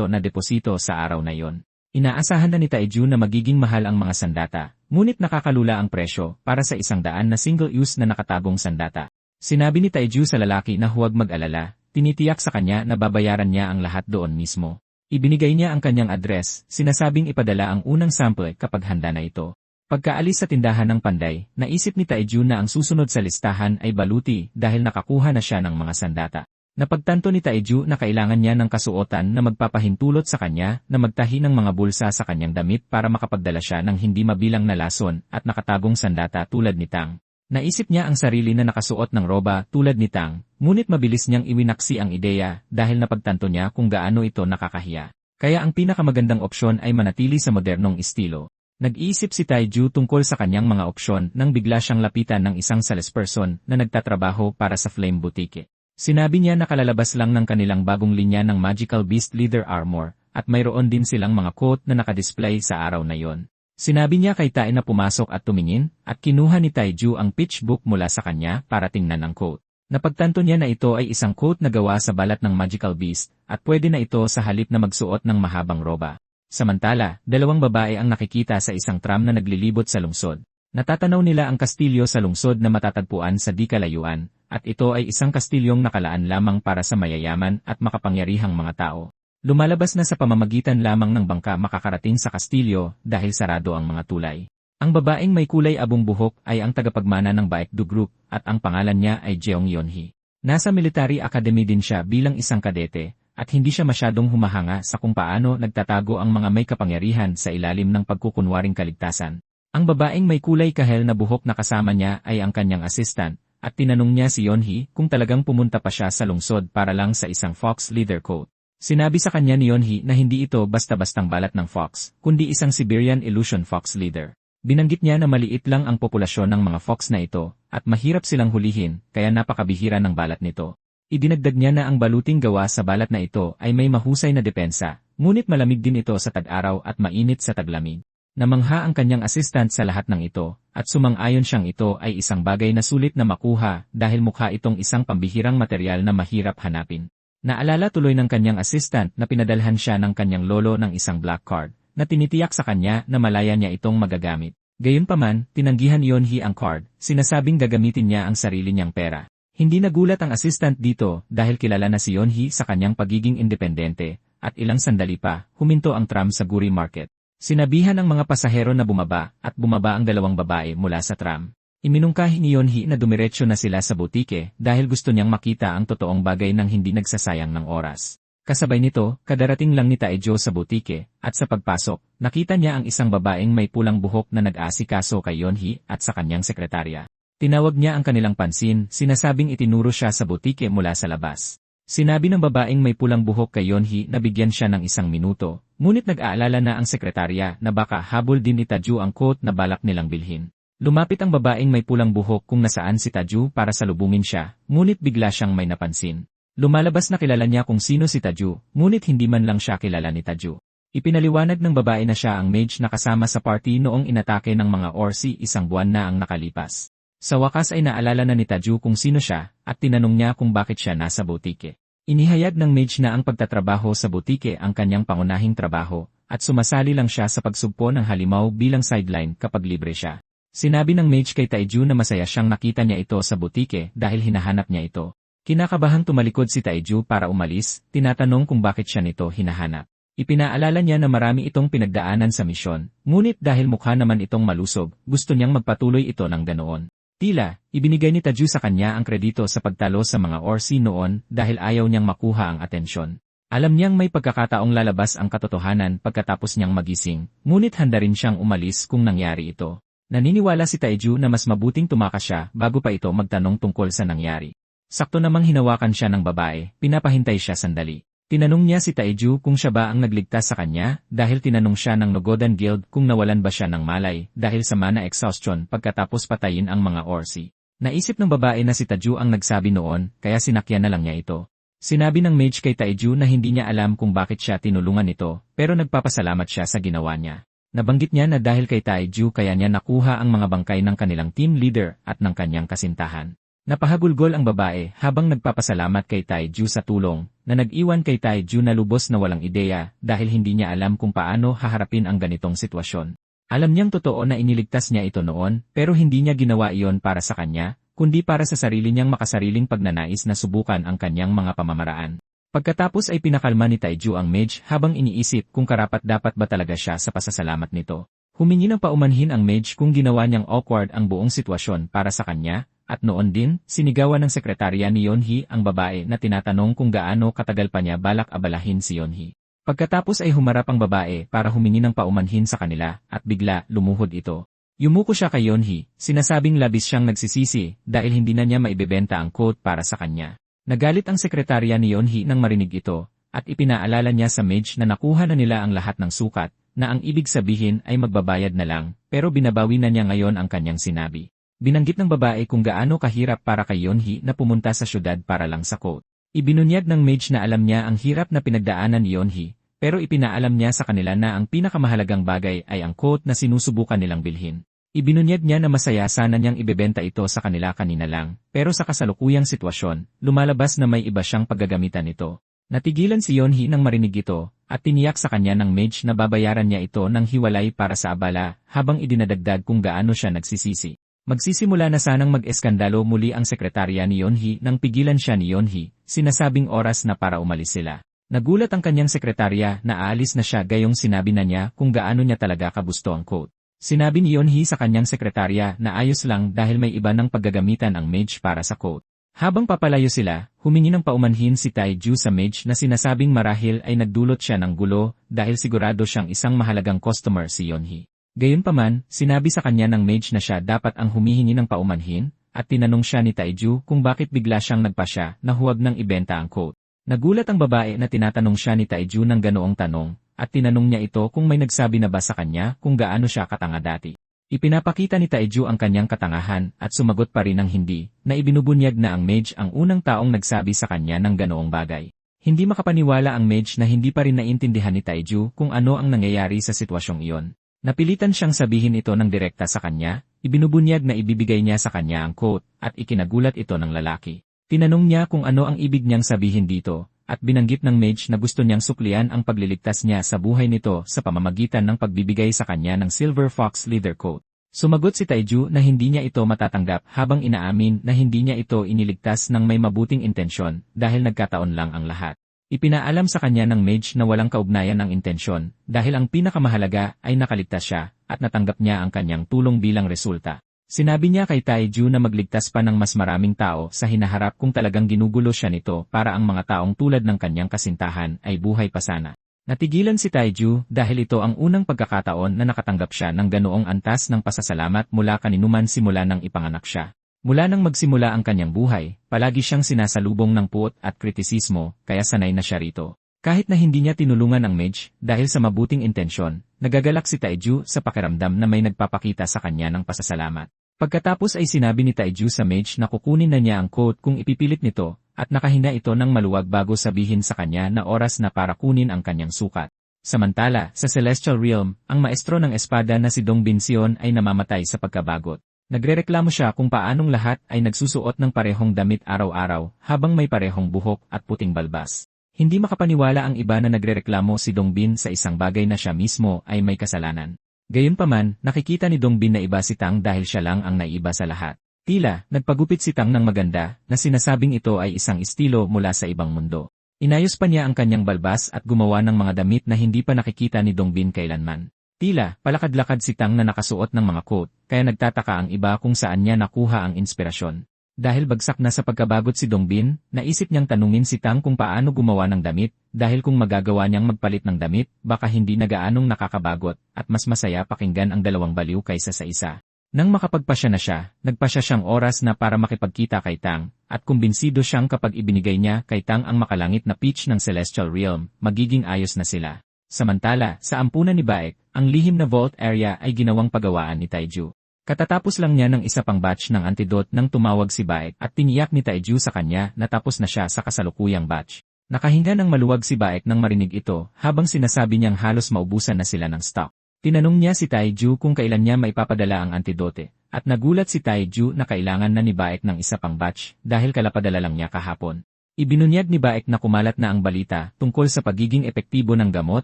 na deposito sa araw na yon. Inaasahan na ni Taiju na magiging mahal ang mga sandata, ngunit nakakalula ang presyo para sa 100 na single-use na nakatagong sandata. Sinabi ni Taiju sa lalaki na huwag mag-alala, tinitiyak sa kanya na babayaran niya ang lahat doon mismo. Ibinigay niya ang kanyang address, sinasabing ipadala ang unang sample kapag handa na ito. Pagkaalis sa tindahan ng panday, naisip ni Taiju na ang susunod sa listahan ay baluti dahil nakakuha na siya ng mga sandata. Napagtanto ni Taiju na kailangan niya ng kasuotan na magpapahintulot sa kanya na magtahi ng mga bulsa sa kanyang damit para makapagdala siya ng hindi mabilang na lason at nakatagong sandata tulad ni Tang. Naisip niya ang sarili na nakasuot ng roba tulad ni Tang, ngunit mabilis niyang iwinaksi ang ideya dahil napagtanto niya kung gaano ito nakakahiya. Kaya ang pinakamagandang opsyon ay manatili sa modernong estilo. Nag-iisip si Taiju tungkol sa kanyang mga opsyon nang bigla siyang lapitan ng isang salesperson na nagtatrabaho para sa Flame Boutique. Sinabi niya na kalalabas lang ng kanilang bagong linya ng Magical Beast Leather Armor, at mayroon din silang mga coat na nakadisplay sa araw na yon. Sinabi niya kay Tai na pumasok at tumingin, at kinuha ni Taiju ang pitch book mula sa kanya para tingnan ang coat. Napagtanto niya na ito ay isang coat na gawa sa balat ng Magical Beast, at pwede na ito sa halip na magsuot ng mahabang roba. Samantala, 2 babae ang nakikita sa isang tram na naglilibot sa lungsod. Natatanaw nila ang kastilyo sa lungsod na matatagpuan sa di kalayuan, at ito ay isang kastilyong nakalaan lamang para sa mayayaman at makapangyarihang mga tao. Lumalabas na sa pamamagitan lamang ng bangka makakarating sa kastilyo dahil sarado ang mga tulay. Ang babaeng may kulay abong buhok ay ang tagapagmana ng Baekdu Group at ang pangalan niya ay Jeong Yeonhee. Nasa military academy din siya bilang isang kadete at hindi siya masyadong humahanga sa kung paano nagtatago ang mga may kapangyarihan sa ilalim ng pagkukunwaring kaligtasan. Ang babaeng may kulay kahel na buhok na kasama niya ay ang kanyang assistant, at tinanong niya si Yeonhee kung talagang pumunta pa siya sa lungsod para lang sa isang fox leather coat. Sinabi sa kanya ni Yeonhee na hindi ito basta-bastang balat ng fox, kundi isang Siberian illusion fox leather. Binanggit niya na maliit lang ang populasyon ng mga fox na ito, at mahirap silang hulihin, kaya napakabihira ng balat nito. Idinagdag niya na ang baluting gawa sa balat na ito ay may mahusay na depensa, ngunit malamig din ito sa tag-araw at mainit sa taglamig. Namangha ang kanyang assistant sa lahat ng ito, at sumang-ayon siyang ito ay isang bagay na sulit na makuha dahil mukha itong isang pambihirang materyal na mahirap hanapin. Naalala tuloy ng kanyang assistant na pinadalhan siya ng kanyang lolo ng isang black card, na tinitiyak sa kanya na malaya niya itong magagamit. Gayunpaman, tinanggihan ni Yeonhee ang card, sinasabing gagamitin niya ang sarili niyang pera. Hindi nagulat ang assistant dito dahil kilala na si Yeonhee sa kanyang pagiging independente, at ilang sandali pa, huminto ang tram sa Guri Market. Sinabihan ng mga pasahero na bumaba at bumaba ang 2 babae mula sa tram. Iminungkahi ni Yeonhee na dumiretso na sila sa butike dahil gusto niyang makita ang totoong bagay nang hindi nagsasayang ng oras. Kasabay nito, kadarating lang ni Taejo sa butike, at sa pagpasok, nakita niya ang isang babaeng may pulang buhok na nag-aasikaso kay Yeonhee at sa kanyang sekretarya. Tinawag niya ang kanilang pansin, sinasabing itinuro siya sa butike mula sa labas. Sinabi ng babaeng may pulang buhok kay Yeonhee na bigyan siya ng 1 minuto, ngunit nag-aalala na ang sekretarya na baka habol din ni Taejo ang coat na balak nilang bilhin. Lumapit ang babaeng may pulang buhok kung nasaan si Taejo para salubungin siya, ngunit bigla siyang may napansin. Lumalabas na kilala niya kung sino si Taejo, ngunit hindi man lang siya kilala ni Taejo. Ipinaliwanag ng babae na siya ang mage na kasama sa party noong inatake ng mga Orsi 1 buwan na ang nakalipas. Sa wakas ay naalala na ni Taejo kung sino siya, at tinanong niya kung bakit siya nasa butike. Inihayag ng mage na ang pagtatrabaho sa butike ang kanyang pangunahing trabaho, at sumasali lang siya sa pagsugpo ng halimaw bilang sideline kapag libre siya. Sinabi ng mage kay Taejo na masaya siyang nakita niya ito sa butike dahil hinahanap niya ito. Kinakabahang tumalikod si Taejo para umalis, tinatanong kung bakit siya nito hinahanap. Ipinaalala niya na marami itong pinagdaanan sa misyon, ngunit dahil mukha naman itong malusog, gusto niyang magpatuloy ito ng ganoon. Tila, ibinigay ni Taju sa kanya ang kredito sa pagtalo sa mga Orsi noon dahil ayaw niyang makuha ang atensyon. Alam niyang may pagkakataong lalabas ang katotohanan pagkatapos niyang magising, ngunit handa rin siyang umalis kung nangyari ito. Naniniwala si Taiju na mas mabuting tumakas siya bago pa ito magtanong tungkol sa nangyari. Sakto namang hinawakan siya ng babae, pinapahintay siya sandali. Tinanong niya si Taiju kung siya ba ang nagligtas sa kanya dahil tinanong siya ng Nogodan Guild kung nawalan ba siya ng malay dahil sa mana exhaustion pagkatapos patayin ang mga Orsi. Naisip ng babae na si Taju ang nagsabi noon kaya sinakyan na lang niya ito. Sinabi ng mage kay Taiju na hindi niya alam kung bakit siya tinulungan ito pero nagpapasalamat siya sa ginawa niya. Nabanggit niya na dahil kay Taiju kaya niya nakuha ang mga bangkay ng kanilang team leader at ng kanyang kasintahan. Napahagulgol ang babae habang nagpapasalamat kay Taiju sa tulong na nag-iwan kay Taiju na lubos na walang ideya dahil hindi niya alam kung paano haharapin ang ganitong sitwasyon. Alam niyang totoo na iniligtas niya ito noon pero hindi niya ginawa iyon para sa kanya, kundi para sa sarili niyang makasariling pagnanais na subukan ang kanyang mga pamamaraan. Pagkatapos ay pinakalma ni Taiju ang mage habang iniisip kung karapat-dapat ba talaga siya sa pasasalamat nito. Humingi ng paumanhin ang mage kung ginawa niyang awkward ang buong sitwasyon para sa kanya, at noon din, sinigawan ng sekretarya ni Yonhee ang babae na tinatanong kung gaano katagal pa niya balak abalahin si Yonhee. Pagkatapos ay humarap ang babae para humingi ng paumanhin sa kanila at bigla lumuhod ito. Yumuko siya kay Yonhee, sinasabing labis siyang nagsisisi dahil hindi na niya maibebenta ang coat para sa kanya. Nagalit ang sekretarya ni Yonhee nang marinig ito, at ipinaalala niya sa mage na nakuha na nila ang lahat ng sukat, na ang ibig sabihin ay magbabayad na lang, pero binabawi na niya ngayon ang kanyang sinabi. Binanggit ng babae kung gaano kahirap para kay Yonhee na pumunta sa syudad para lang sa coat. Ibinunyag ng mage na alam niya ang hirap na pinagdaanan ni Yonhee, pero ipinaalam niya sa kanila na ang pinakamahalagang bagay ay ang coat na sinusubukan nilang bilhin. Ibinunyag niya na masaya sana niyang ibebenta ito sa kanila kanina lang, pero sa kasalukuyang sitwasyon, lumalabas na may iba siyang paggagamitan nito. Natigilan si Yonhee nang marinig ito, at tiniyak sa kanya ng mage na babayaran niya ito ng hiwalay para sa abala, habang idinadagdag kung gaano siya nagsisisi. Magsisimula na sanang mag-eskandalo muli ang sekretarya ni Yonhee nang pigilan siya ni Yonhee, sinasabing oras na para umalis sila. Nagulat ang kanyang sekretarya na aalis na siya gayong sinabi na niya kung gaano niya talaga kagusto ang coat. Sinabi ni Yonhee sa kanyang sekretarya na ayos lang dahil may iba ng paggagamitan ang mage para sa coat. Habang papalayo sila, humingi ng paumanhin si Taiju sa mage na sinasabing marahil ay nagdulot siya ng gulo dahil sigurado siyang isang mahalagang customer si Yonhee. Gayunpaman, sinabi sa kanya ng mage na siya dapat ang humihingi ng paumanhin at tinanong siya ni Taiju kung bakit bigla siyang nagpasya na huwag nang ibenta ang coat. Nagulat ang babae na tinatanong siya ni Taiju ng ganoong tanong, at tinanong niya ito kung may nagsabi na ba sa kanya kung gaano siya katanga dati. Ipinapakita ni Taiju ang kanyang katangahan at sumagot pa rin ng hindi, na ibinubunyag na ang mage ang unang taong nagsabi sa kanya ng ganoong bagay. Hindi makapaniwala ang mage na hindi pa rin naintindihan ni Taiju kung ano ang nangyayari sa sitwasyong iyon. Napilitan siyang sabihin ito ng direkta sa kanya, ibinubunyag na ibibigay niya sa kanya ang coat, at ikinagulat ito ng lalaki. Tinanong niya kung ano ang ibig niyang sabihin dito, at binanggit ng mage na gusto niyang suklian ang pagliligtas niya sa buhay nito sa pamamagitan ng pagbibigay sa kanya ng Silver Fox Leather Coat. Sumagot si Taiju na hindi niya ito matatanggap habang inaamin na hindi niya ito iniligtas ng may mabuting intensyon dahil nagkataon lang ang lahat. Ipinaalam sa kanya ng mage na walang kaugnayan ang intensyon dahil ang pinakamahalaga ay nakaligtas siya at natanggap niya ang kanyang tulong bilang resulta. Sinabi niya kay Taiju na magligtas pa ng mas maraming tao sa hinaharap kung talagang ginugulo siya nito para ang mga taong tulad ng kanyang kasintahan ay buhay pa sana. Natigilan si Taiju dahil ito ang unang pagkakataon na nakatanggap siya ng ganoong antas ng pasasalamat mula kaninuman simula nang ipanganak siya. Mula nang magsimula ang kanyang buhay, palagi siyang sinasalubong ng puot at kritisismo kaya sanay na siya rito. Kahit na hindi niya tinulungan ang mage dahil sa mabuting intensyon, nagagalak si Taiju sa pakiramdam na may nagpapakita sa kanya ng pasasalamat. Pagkatapos ay sinabi ni Taiju sa mage na kukunin na niya ang coat kung ipipilit nito, at nakahina ito ng maluwag bago sabihin sa kanya na oras na para kunin ang kanyang sukat. Samantala, sa Celestial Realm, ang maestro ng espada na si Dong Binsion ay namamatay sa pagkabagot. Nagrereklamo siya kung paanong lahat ay nagsusuot ng parehong damit araw-araw habang may parehong buhok at puting balbas. Hindi makapaniwala ang iba na nagrereklamo si Dongbin sa isang bagay na siya mismo ay may kasalanan. Gayunpaman, nakikita ni Dongbin na iba si Tang dahil siya lang ang naiba sa lahat. Tila, nagpagupit si Tang ng maganda na sinasabing ito ay isang estilo mula sa ibang mundo. Inayos pa niya ang kanyang balbas at gumawa ng mga damit na hindi pa nakikita ni Dongbin kailanman. Tila, palakad-lakad si Tang na nakasuot ng mga coat, kaya nagtataka ang iba kung saan niya nakuha ang inspirasyon. Dahil bagsak na sa pagkabagot si Dongbin, naisip niyang tanungin si Tang kung paano gumawa ng damit, dahil kung magagawa niyang magpalit ng damit, baka hindi na gaanong nakakabagot, at mas masaya pakinggan ang dalawang baliw kaysa sa isa. Nang makapagpasya na siya, nagpasya siyang oras na para makipagkita kay Tang, at kumbinsido siyang kapag ibinigay niya kay Tang ang makalangit na peach ng Celestial Realm, magiging ayos na sila. Samantala, sa ampunan ni Baek, ang lihim na vault area ay ginawang pagawaan ni Taiju. Katatapos lang niya ng isa pang batch ng antidote nang tumawag si Baek at tiniyak ni Taiju sa kanya na tapos na siya sa kasalukuyang batch. Nakahinga ng maluwag si Baek nang marinig ito habang sinasabi niyang halos maubusan na sila ng stock. Tinanong niya si Taiju kung kailan niya maipapadala ang antidote, at nagulat si Taiju na kailangan na ni Baek ng isa pang batch dahil kalapadala lang niya kahapon. Ibinunyag ni Baek na kumalat na ang balita tungkol sa pagiging epektibo ng gamot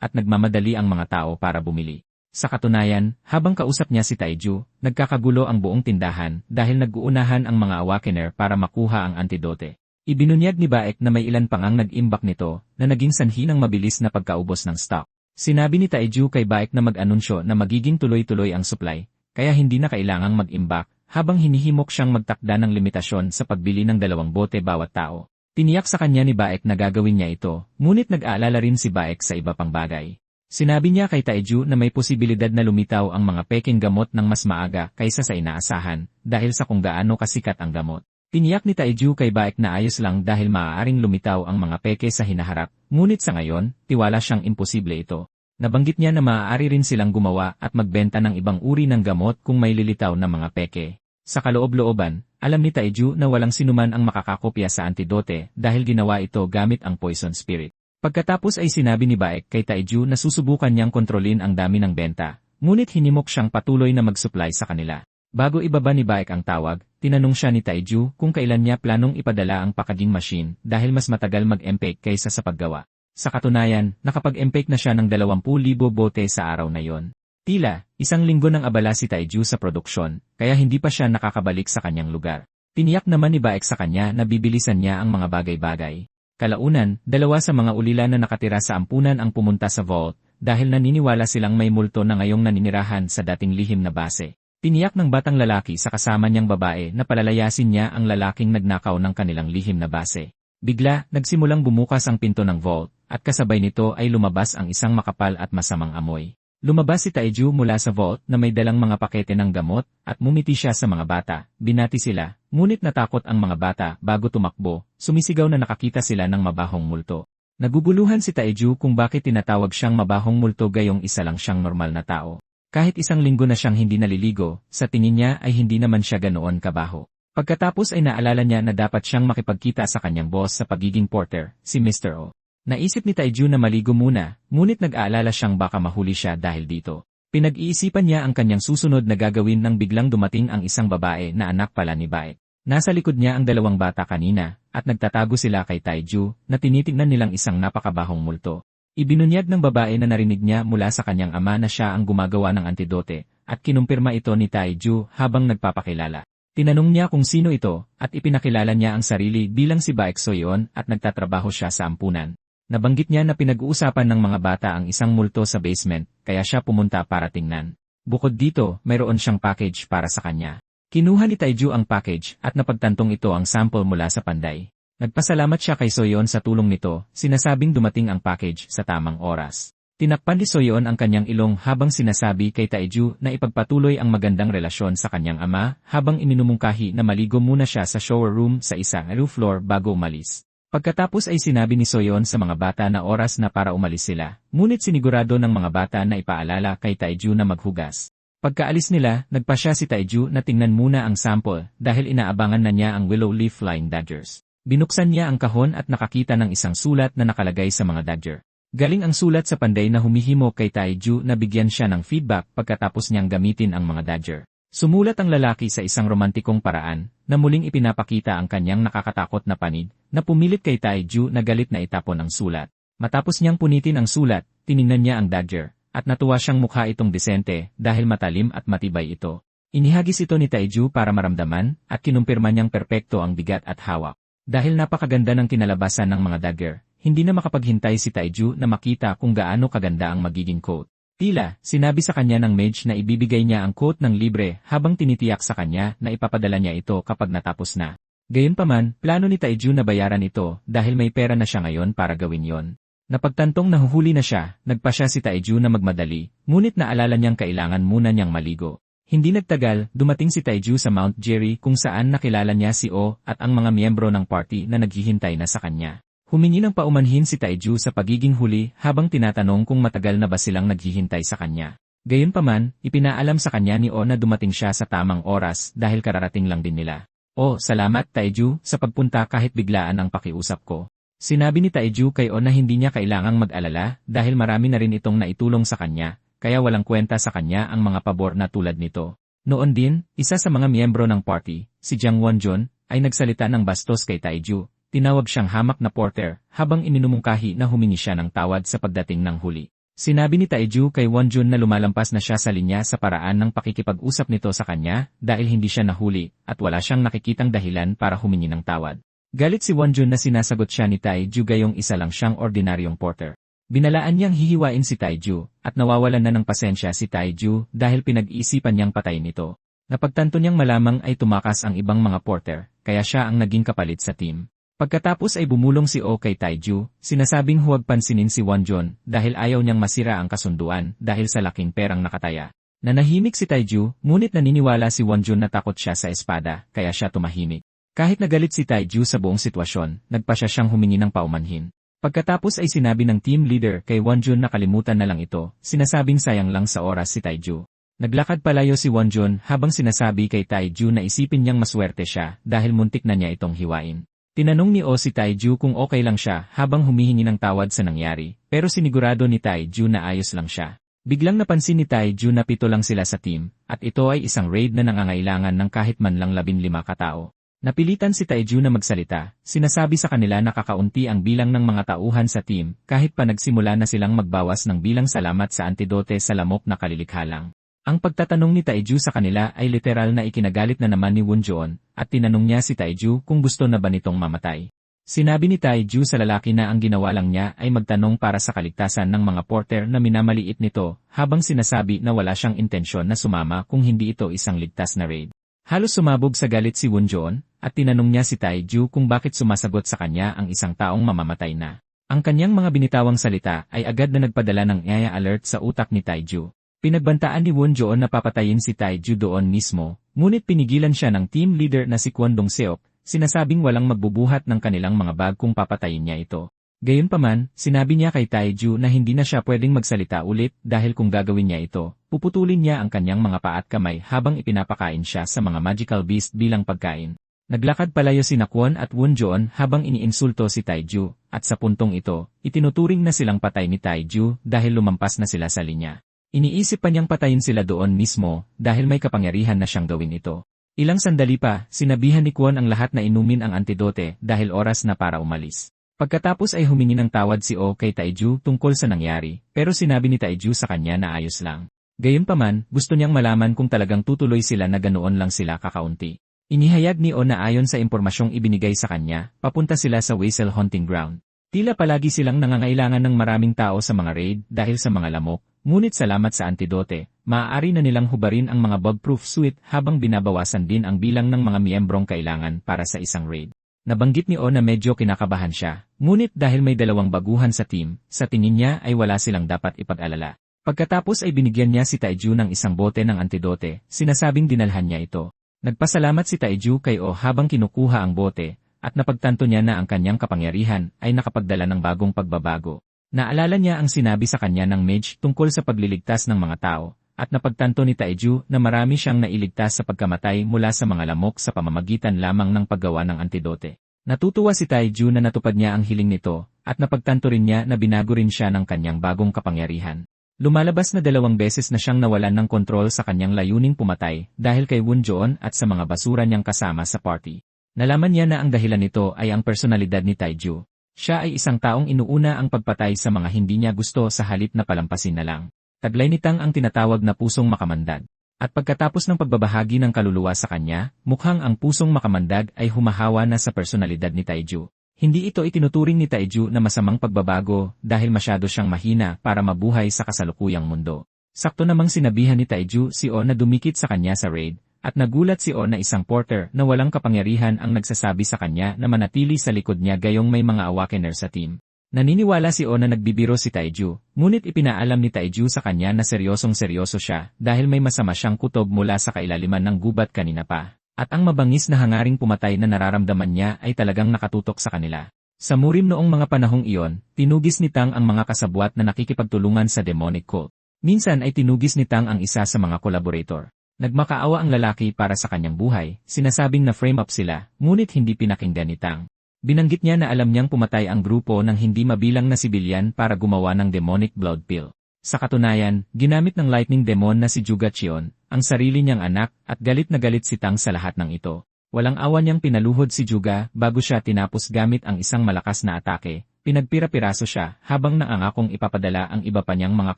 at nagmamadali ang mga tao para bumili. Sa katunayan, habang kausap niya si Taiju, nagkakagulo ang buong tindahan dahil nag-uunahan ang mga awakener para makuha ang antidote. Ibinunyag ni Baek na may ilan pang ang nag-imbak nito na naging sanhi ng mabilis na pagkaubos ng stock. Sinabi ni Taiju kay Baek na mag-anunsyo na magiging tuloy-tuloy ang supply, kaya hindi na kailangang mag-imbak, habang hinihimok siyang magtakda ng limitasyon sa pagbili ng 2 bote bawat tao. Tiniyak sa kanya ni Baek na gagawin niya ito, ngunit nag-aalala rin si Baek sa iba pang bagay. Sinabi niya kay Taiju na may posibilidad na lumitaw ang mga peking gamot ng mas maaga kaysa sa inaasahan, dahil sa kung gaano kasikat ang gamot. Tiniyak ni Taiju kay Baek na ayos lang dahil maaaring lumitaw ang mga peke sa hinaharap, ngunit sa ngayon, tiwala siyang imposible ito. Nabanggit niya na maaari rin silang gumawa at magbenta ng ibang uri ng gamot kung may lilitaw na mga peke. Sa kaloob-looban, alam ni Taiju na walang sinuman ang makakakopya sa antidote dahil ginawa ito gamit ang poison spirit. Pagkatapos ay sinabi ni Baek kay Taiju na susubukan niyang kontrolin ang dami ng benta, ngunit hinimok siyang patuloy na mag-supply sa kanila. Bago ibaba ni Baek ang tawag, tinanong siya ni Taiju kung kailan niya planong ipadala ang packaging machine dahil mas matagal mag-empake kaysa sa paggawa. Sa katunayan, nakapag-empake na siya ng 20,000 bote sa araw na yon. Tila, 1 linggo nang abala si Taiju sa produksyon, kaya hindi pa siya nakakabalik sa kanyang lugar. Tiniyak naman ni Baek sa kanya na bibilisan niya ang mga bagay-bagay. Kalaunan, 2 sa mga ulila na nakatira sa ampunan ang pumunta sa vault, dahil naniniwala silang may multo na ngayong naninirahan sa dating lihim na base. Tiniyak ng batang lalaki sa kasama niyang babae na palalayasin niya ang lalaking nagnakaw ng kanilang lihim na base. Bigla, nagsimulang bumukas ang pinto ng vault, at kasabay nito ay lumabas ang isang makapal at masamang amoy. Lumabas si Taiju mula sa vault na may dalang mga pakete ng gamot, at mumiti siya sa mga bata, binati sila, ngunit natakot ang mga bata bago tumakbo, sumisigaw na nakakita sila ng mabahong multo. Naguguluhan si Taiju kung bakit tinatawag siyang mabahong multo gayong isa lang siyang normal na tao. Kahit 1 linggo na siyang hindi naliligo, sa tingin niya ay hindi naman siya ganoon kabaho. Pagkatapos ay naalala niya na dapat siyang makipagkita sa kanyang boss sa pagiging porter, si Mr. O. Naisip ni Taiju na maligo muna, ngunit nag-aalala siyang baka mahuli siya dahil dito. Pinag-iisipan niya ang kanyang susunod na gagawin nang biglang dumating ang isang babae na anak pala ni Baek. Nasa likod niya ang 2 bata kanina, at nagtatago sila kay Taiju na tinitingnan nilang isang napakabahong multo. Ibinunyag ng babae na narinig niya mula sa kanyang ama na siya ang gumagawa ng antidote, at kinumpirma ito ni Taiju habang nagpapakilala. Tinanong niya kung sino ito, at ipinakilala niya ang sarili bilang si Baek Soyeon at nagtatrabaho siya sa ampunan. Nabanggit niya na pinag-uusapan ng mga bata ang isang multo sa basement, kaya siya pumunta para tingnan. Bukod dito, mayroon siyang package para sa kanya. Kinuha ni Taiju ang package at napagtantong ito ang sample mula sa panday. Nagpasalamat siya kay Soyeon sa tulong nito, sinasabing dumating ang package sa tamang oras. Tinakpan ni Soyeon ang kanyang ilong habang sinasabi kay Taiju na ipagpatuloy ang magandang relasyon sa kanyang ama habang ininumungkahi na maligo muna siya sa shower room sa isang roof floor bago umalis. Pagkatapos ay sinabi ni Soyeon sa mga bata na oras na para umalis sila, ngunit sinigurado ng mga bata na ipaalala kay Taiju na maghugas. Pagkaalis nila, nagpasya si Taiju na tingnan muna ang sample dahil inaabangan na niya ang willow leaf flying daggers. Binuksan niya ang kahon at nakakita ng isang sulat na nakalagay sa mga dagger. Galing ang sulat sa panday na humihimo kay Taiju na bigyan siya ng feedback pagkatapos niyang gamitin ang mga dagger. Sumulat ang lalaki sa isang romantikong paraan na muling ipinapakita ang kanyang nakakatakot na panid na pumilit kay Taiju na galit na itapon ang sulat. Matapos niyang punitin ang sulat, tiningnan niya ang dagger at natuwa siyang mukha itong disente dahil matalim at matibay ito. Inihagis ito ni Taiju para maramdaman at kinumpirma niyang perpekto ang bigat at hawak. Dahil napakaganda ng kinalabasan ng mga dagger, hindi na makapaghintay si Taiju na makita kung gaano kaganda ang magiging quote. Tila, sinabi sa kanya ng mage na ibibigay niya ang quote ng libre habang tinitiyak sa kanya na ipapadala niya ito kapag natapos na. Gayunpaman, plano ni Taiju na bayaran ito dahil may pera na siya ngayon para gawin yon. Napagtantong nahuhuli na siya, nagpa siya si Taiju na magmadali, ngunit naalala niyang kailangan muna niyang maligo. Hindi nagtagal, dumating si Taiju sa Mount Jerry kung saan nakilala niya si O at ang mga miyembro ng party na naghihintay na sa kanya. Humingi ng paumanhin si Taiju sa pagiging huli habang tinatanong kung matagal na ba silang naghihintay sa kanya. Gayunpaman, ipinaalam sa kanya ni O na dumating siya sa tamang oras dahil kararating lang din nila. "Oh, salamat Taiju sa pagpunta kahit biglaan ang pakiusap ko." Sinabi ni Taiju kay O na hindi niya kailangang mag-alala dahil marami na rin itong naitulong sa kanya, kaya walang kwenta sa kanya ang mga pabor na tulad nito. Noon din, isa sa mga miyembro ng party, si Jiang Wonjun, ay nagsalita ng bastos kay Taiju. Tinawag siyang hamak na porter habang ininumungkahi na humingi siya ng tawad sa pagdating ng huli. Sinabi ni Taiju kay Wonjun na lumalampas na siya sa linya sa paraan ng pakikipag-usap nito sa kanya dahil hindi siya nahuli at wala siyang nakikitang dahilan para humingi ng tawad. Galit si Wonjun na sinasagot siya ni Taiju gayong isa lang siyang ordinaryong porter. Binalaan niyang hihiwain si Taiju at nawawalan na ng pasensya si Taiju dahil pinag-iisipan niyang patayin ito. Napagtanto niyang malamang ay tumakas ang ibang mga porter, kaya siya ang naging kapalit sa team. Pagkatapos ay bumulong si O kay Taiju, sinasabing huwag pansinin si Wonjun dahil ayaw niyang masira ang kasunduan dahil sa laking perang nakataya. Nanahimik si Taiju, ngunit naniniwala si Wonjun na takot siya sa espada, kaya siya tumahimik. Kahit nagalit si Taiju sa buong sitwasyon, nagpa siya siyang humingi ng paumanhin. Pagkatapos ay sinabi ng team leader kay Wonjun na kalimutan na lang ito, sinasabing sayang lang sa oras si Taiju. Naglakad palayo si Wonjun habang sinasabi kay Taiju na isipin niyang maswerte siya dahil muntik na niya itong hiwain. Tinanong ni O si Taiju kung okay lang siya habang humihingi ng tawad sa nangyari, pero sinigurado ni Taiju na ayos lang siya. Biglang napansin ni Taiju na 7 lang sila sa team, at ito ay isang raid na nangangailangan ng kahit man lang 15 katao. Napilitan si Taiju na magsalita, sinasabi sa kanila na kakaunti ang bilang ng mga tauhan sa team kahit pa nagsimula na silang magbawas ng bilang salamat sa antidote sa lamok na kalilikha lang. Ang pagtatanong ni Taiju sa kanila ay literal na ikinagalit na naman ni Wonjun at tinanong niya si Taiju kung gusto na ba nitong mamatay. Sinabi ni Taiju sa lalaki na ang ginawa lang niya ay magtanong para sa kaligtasan ng mga porter na minamaliit nito habang sinasabi na wala siyang intensyon na sumama kung hindi ito isang ligtas na raid. Halos sumabog sa galit si Wonjun at tinanong niya si Taiju kung bakit sumasagot sa kanya ang isang taong mamamatay na. Ang kanyang mga binitawang salita ay agad na nagpadala ng EAA alert sa utak ni Taiju. Pinagbantaan ni Wonjun na papatayin si Taiju doon mismo, ngunit pinigilan siya ng team leader na si Kwon Dong-seok, sinasabing walang magbubuhat ng kanilang mga bag kung papatayin niya ito. Gayunpaman, sinabi niya kay Taiju na hindi na siya pwedeng magsalita ulit dahil kung gagawin niya ito, puputulin niya ang kanyang mga paa at kamay habang ipinapakain siya sa mga magical beast bilang pagkain. Naglakad palayo si Kwon at Wonjun habang iniinsulto si Taiju, at sa puntong ito, itinuturing na silang patay ni Taiju dahil lumampas na sila sa linya. Iniisip pa niyang patayin sila doon mismo dahil may kapangyarihan na siyang gawin ito. Ilang sandali pa, sinabihan ni Kwon ang lahat na inumin ang antidote dahil oras na para umalis. Pagkatapos ay humingi ng tawad si O kay Taiju tungkol sa nangyari, pero sinabi ni Taiju sa kanya na ayos lang. Gayunpaman, gusto niyang malaman kung talagang tutuloy sila na ganoon lang sila kakaunti. Inihayag ni O na ayon sa impormasyong ibinigay sa kanya, papunta sila sa Weasel Hunting Ground. Tila palagi silang nangangailangan ng maraming tao sa mga raid dahil sa mga lamok, ngunit salamat sa antidote, maaari na nilang hubarin ang mga bug-proof suite habang binabawasan din ang bilang ng mga miyembrong kailangan para sa isang raid. Nabanggit ni O na medyo kinakabahan siya, ngunit dahil may 2 baguhan sa team, sa tingin niya ay wala silang dapat ipag-alala. Pagkatapos ay binigyan niya si Taiju ng isang bote ng antidote, sinasabing dinalhan niya ito. Nagpasalamat si Taiju kay O habang kinukuha ang bote, at napagtanto niya na ang kanyang kapangyarihan ay nakapagdala ng bagong pagbabago. Naalala niya ang sinabi sa kanya ng mage tungkol sa pagliligtas ng mga tao, at napagtanto ni Taiju na marami siyang nailigtas sa pagkamatay mula sa mga lamok sa pamamagitan lamang ng paggawa ng antidote. Natutuwa si Taiju na natupad niya ang hiling nito, at napagtanto rin niya na binago rin siya ng kanyang bagong kapangyarihan. Lumalabas na 2 beses na siyang nawalan ng kontrol sa kanyang layuning pumatay dahil kay Wonjun at sa mga basura niyang kasama sa party. Nalaman niya na ang dahilan nito ay ang personalidad ni Taiju. Siya ay isang taong inuuna ang pagpatay sa mga hindi niya gusto sa halip na palampasin na lang. Taglay nitang ang tinatawag na pusong makamandag. At pagkatapos ng pagbabahagi ng kaluluwa sa kanya, mukhang ang pusong makamandag ay humahawa na sa personalidad ni Taiju. Hindi ito itinuturing ni Taiju na masamang pagbabago dahil masyado siyang mahina para mabuhay sa kasalukuyang mundo. Sakto namang sinabihan ni Taiju si O na dumikit sa kanya sa raid, at nagulat si O na isang porter na walang kapangyarihan ang nagsasabi sa kanya na manatili sa likod niya gayong may mga awakener sa team. Naniniwala si O na nagbibiro si Taiju, ngunit ipinaalam ni Taiju sa kanya na seryosong-seryoso siya dahil may masama siyang kutob mula sa kailaliman ng gubat kanina pa. At ang mabangis na hangaring pumatay na nararamdaman niya ay talagang nakatutok sa kanila. Sa Murim noong mga panahong iyon, tinugis ni Tang ang mga kasabwat na nakikipagtulungan sa demonic cult. Minsan ay tinugis ni Tang ang isa sa mga collaborator. Nagmakaawa ang lalaki para sa kanyang buhay, sinasabing na frame up sila, ngunit hindi pinakinggan ni Tang. Binanggit niya na alam niyang pumatay ang grupo ng hindi mabilang na sibilyan para gumawa ng demonic blood pill. Sa katunayan, ginamit ng lightning demon na si Juga Chion, ang sarili niyang anak, at galit na galit si Tang sa lahat ng ito. Walang awa niyang pinaluhod si Juga bago siya tinapos gamit ang isang malakas na atake, pinagpira-piraso siya habang naangakong ipapadala ang iba pa niyang mga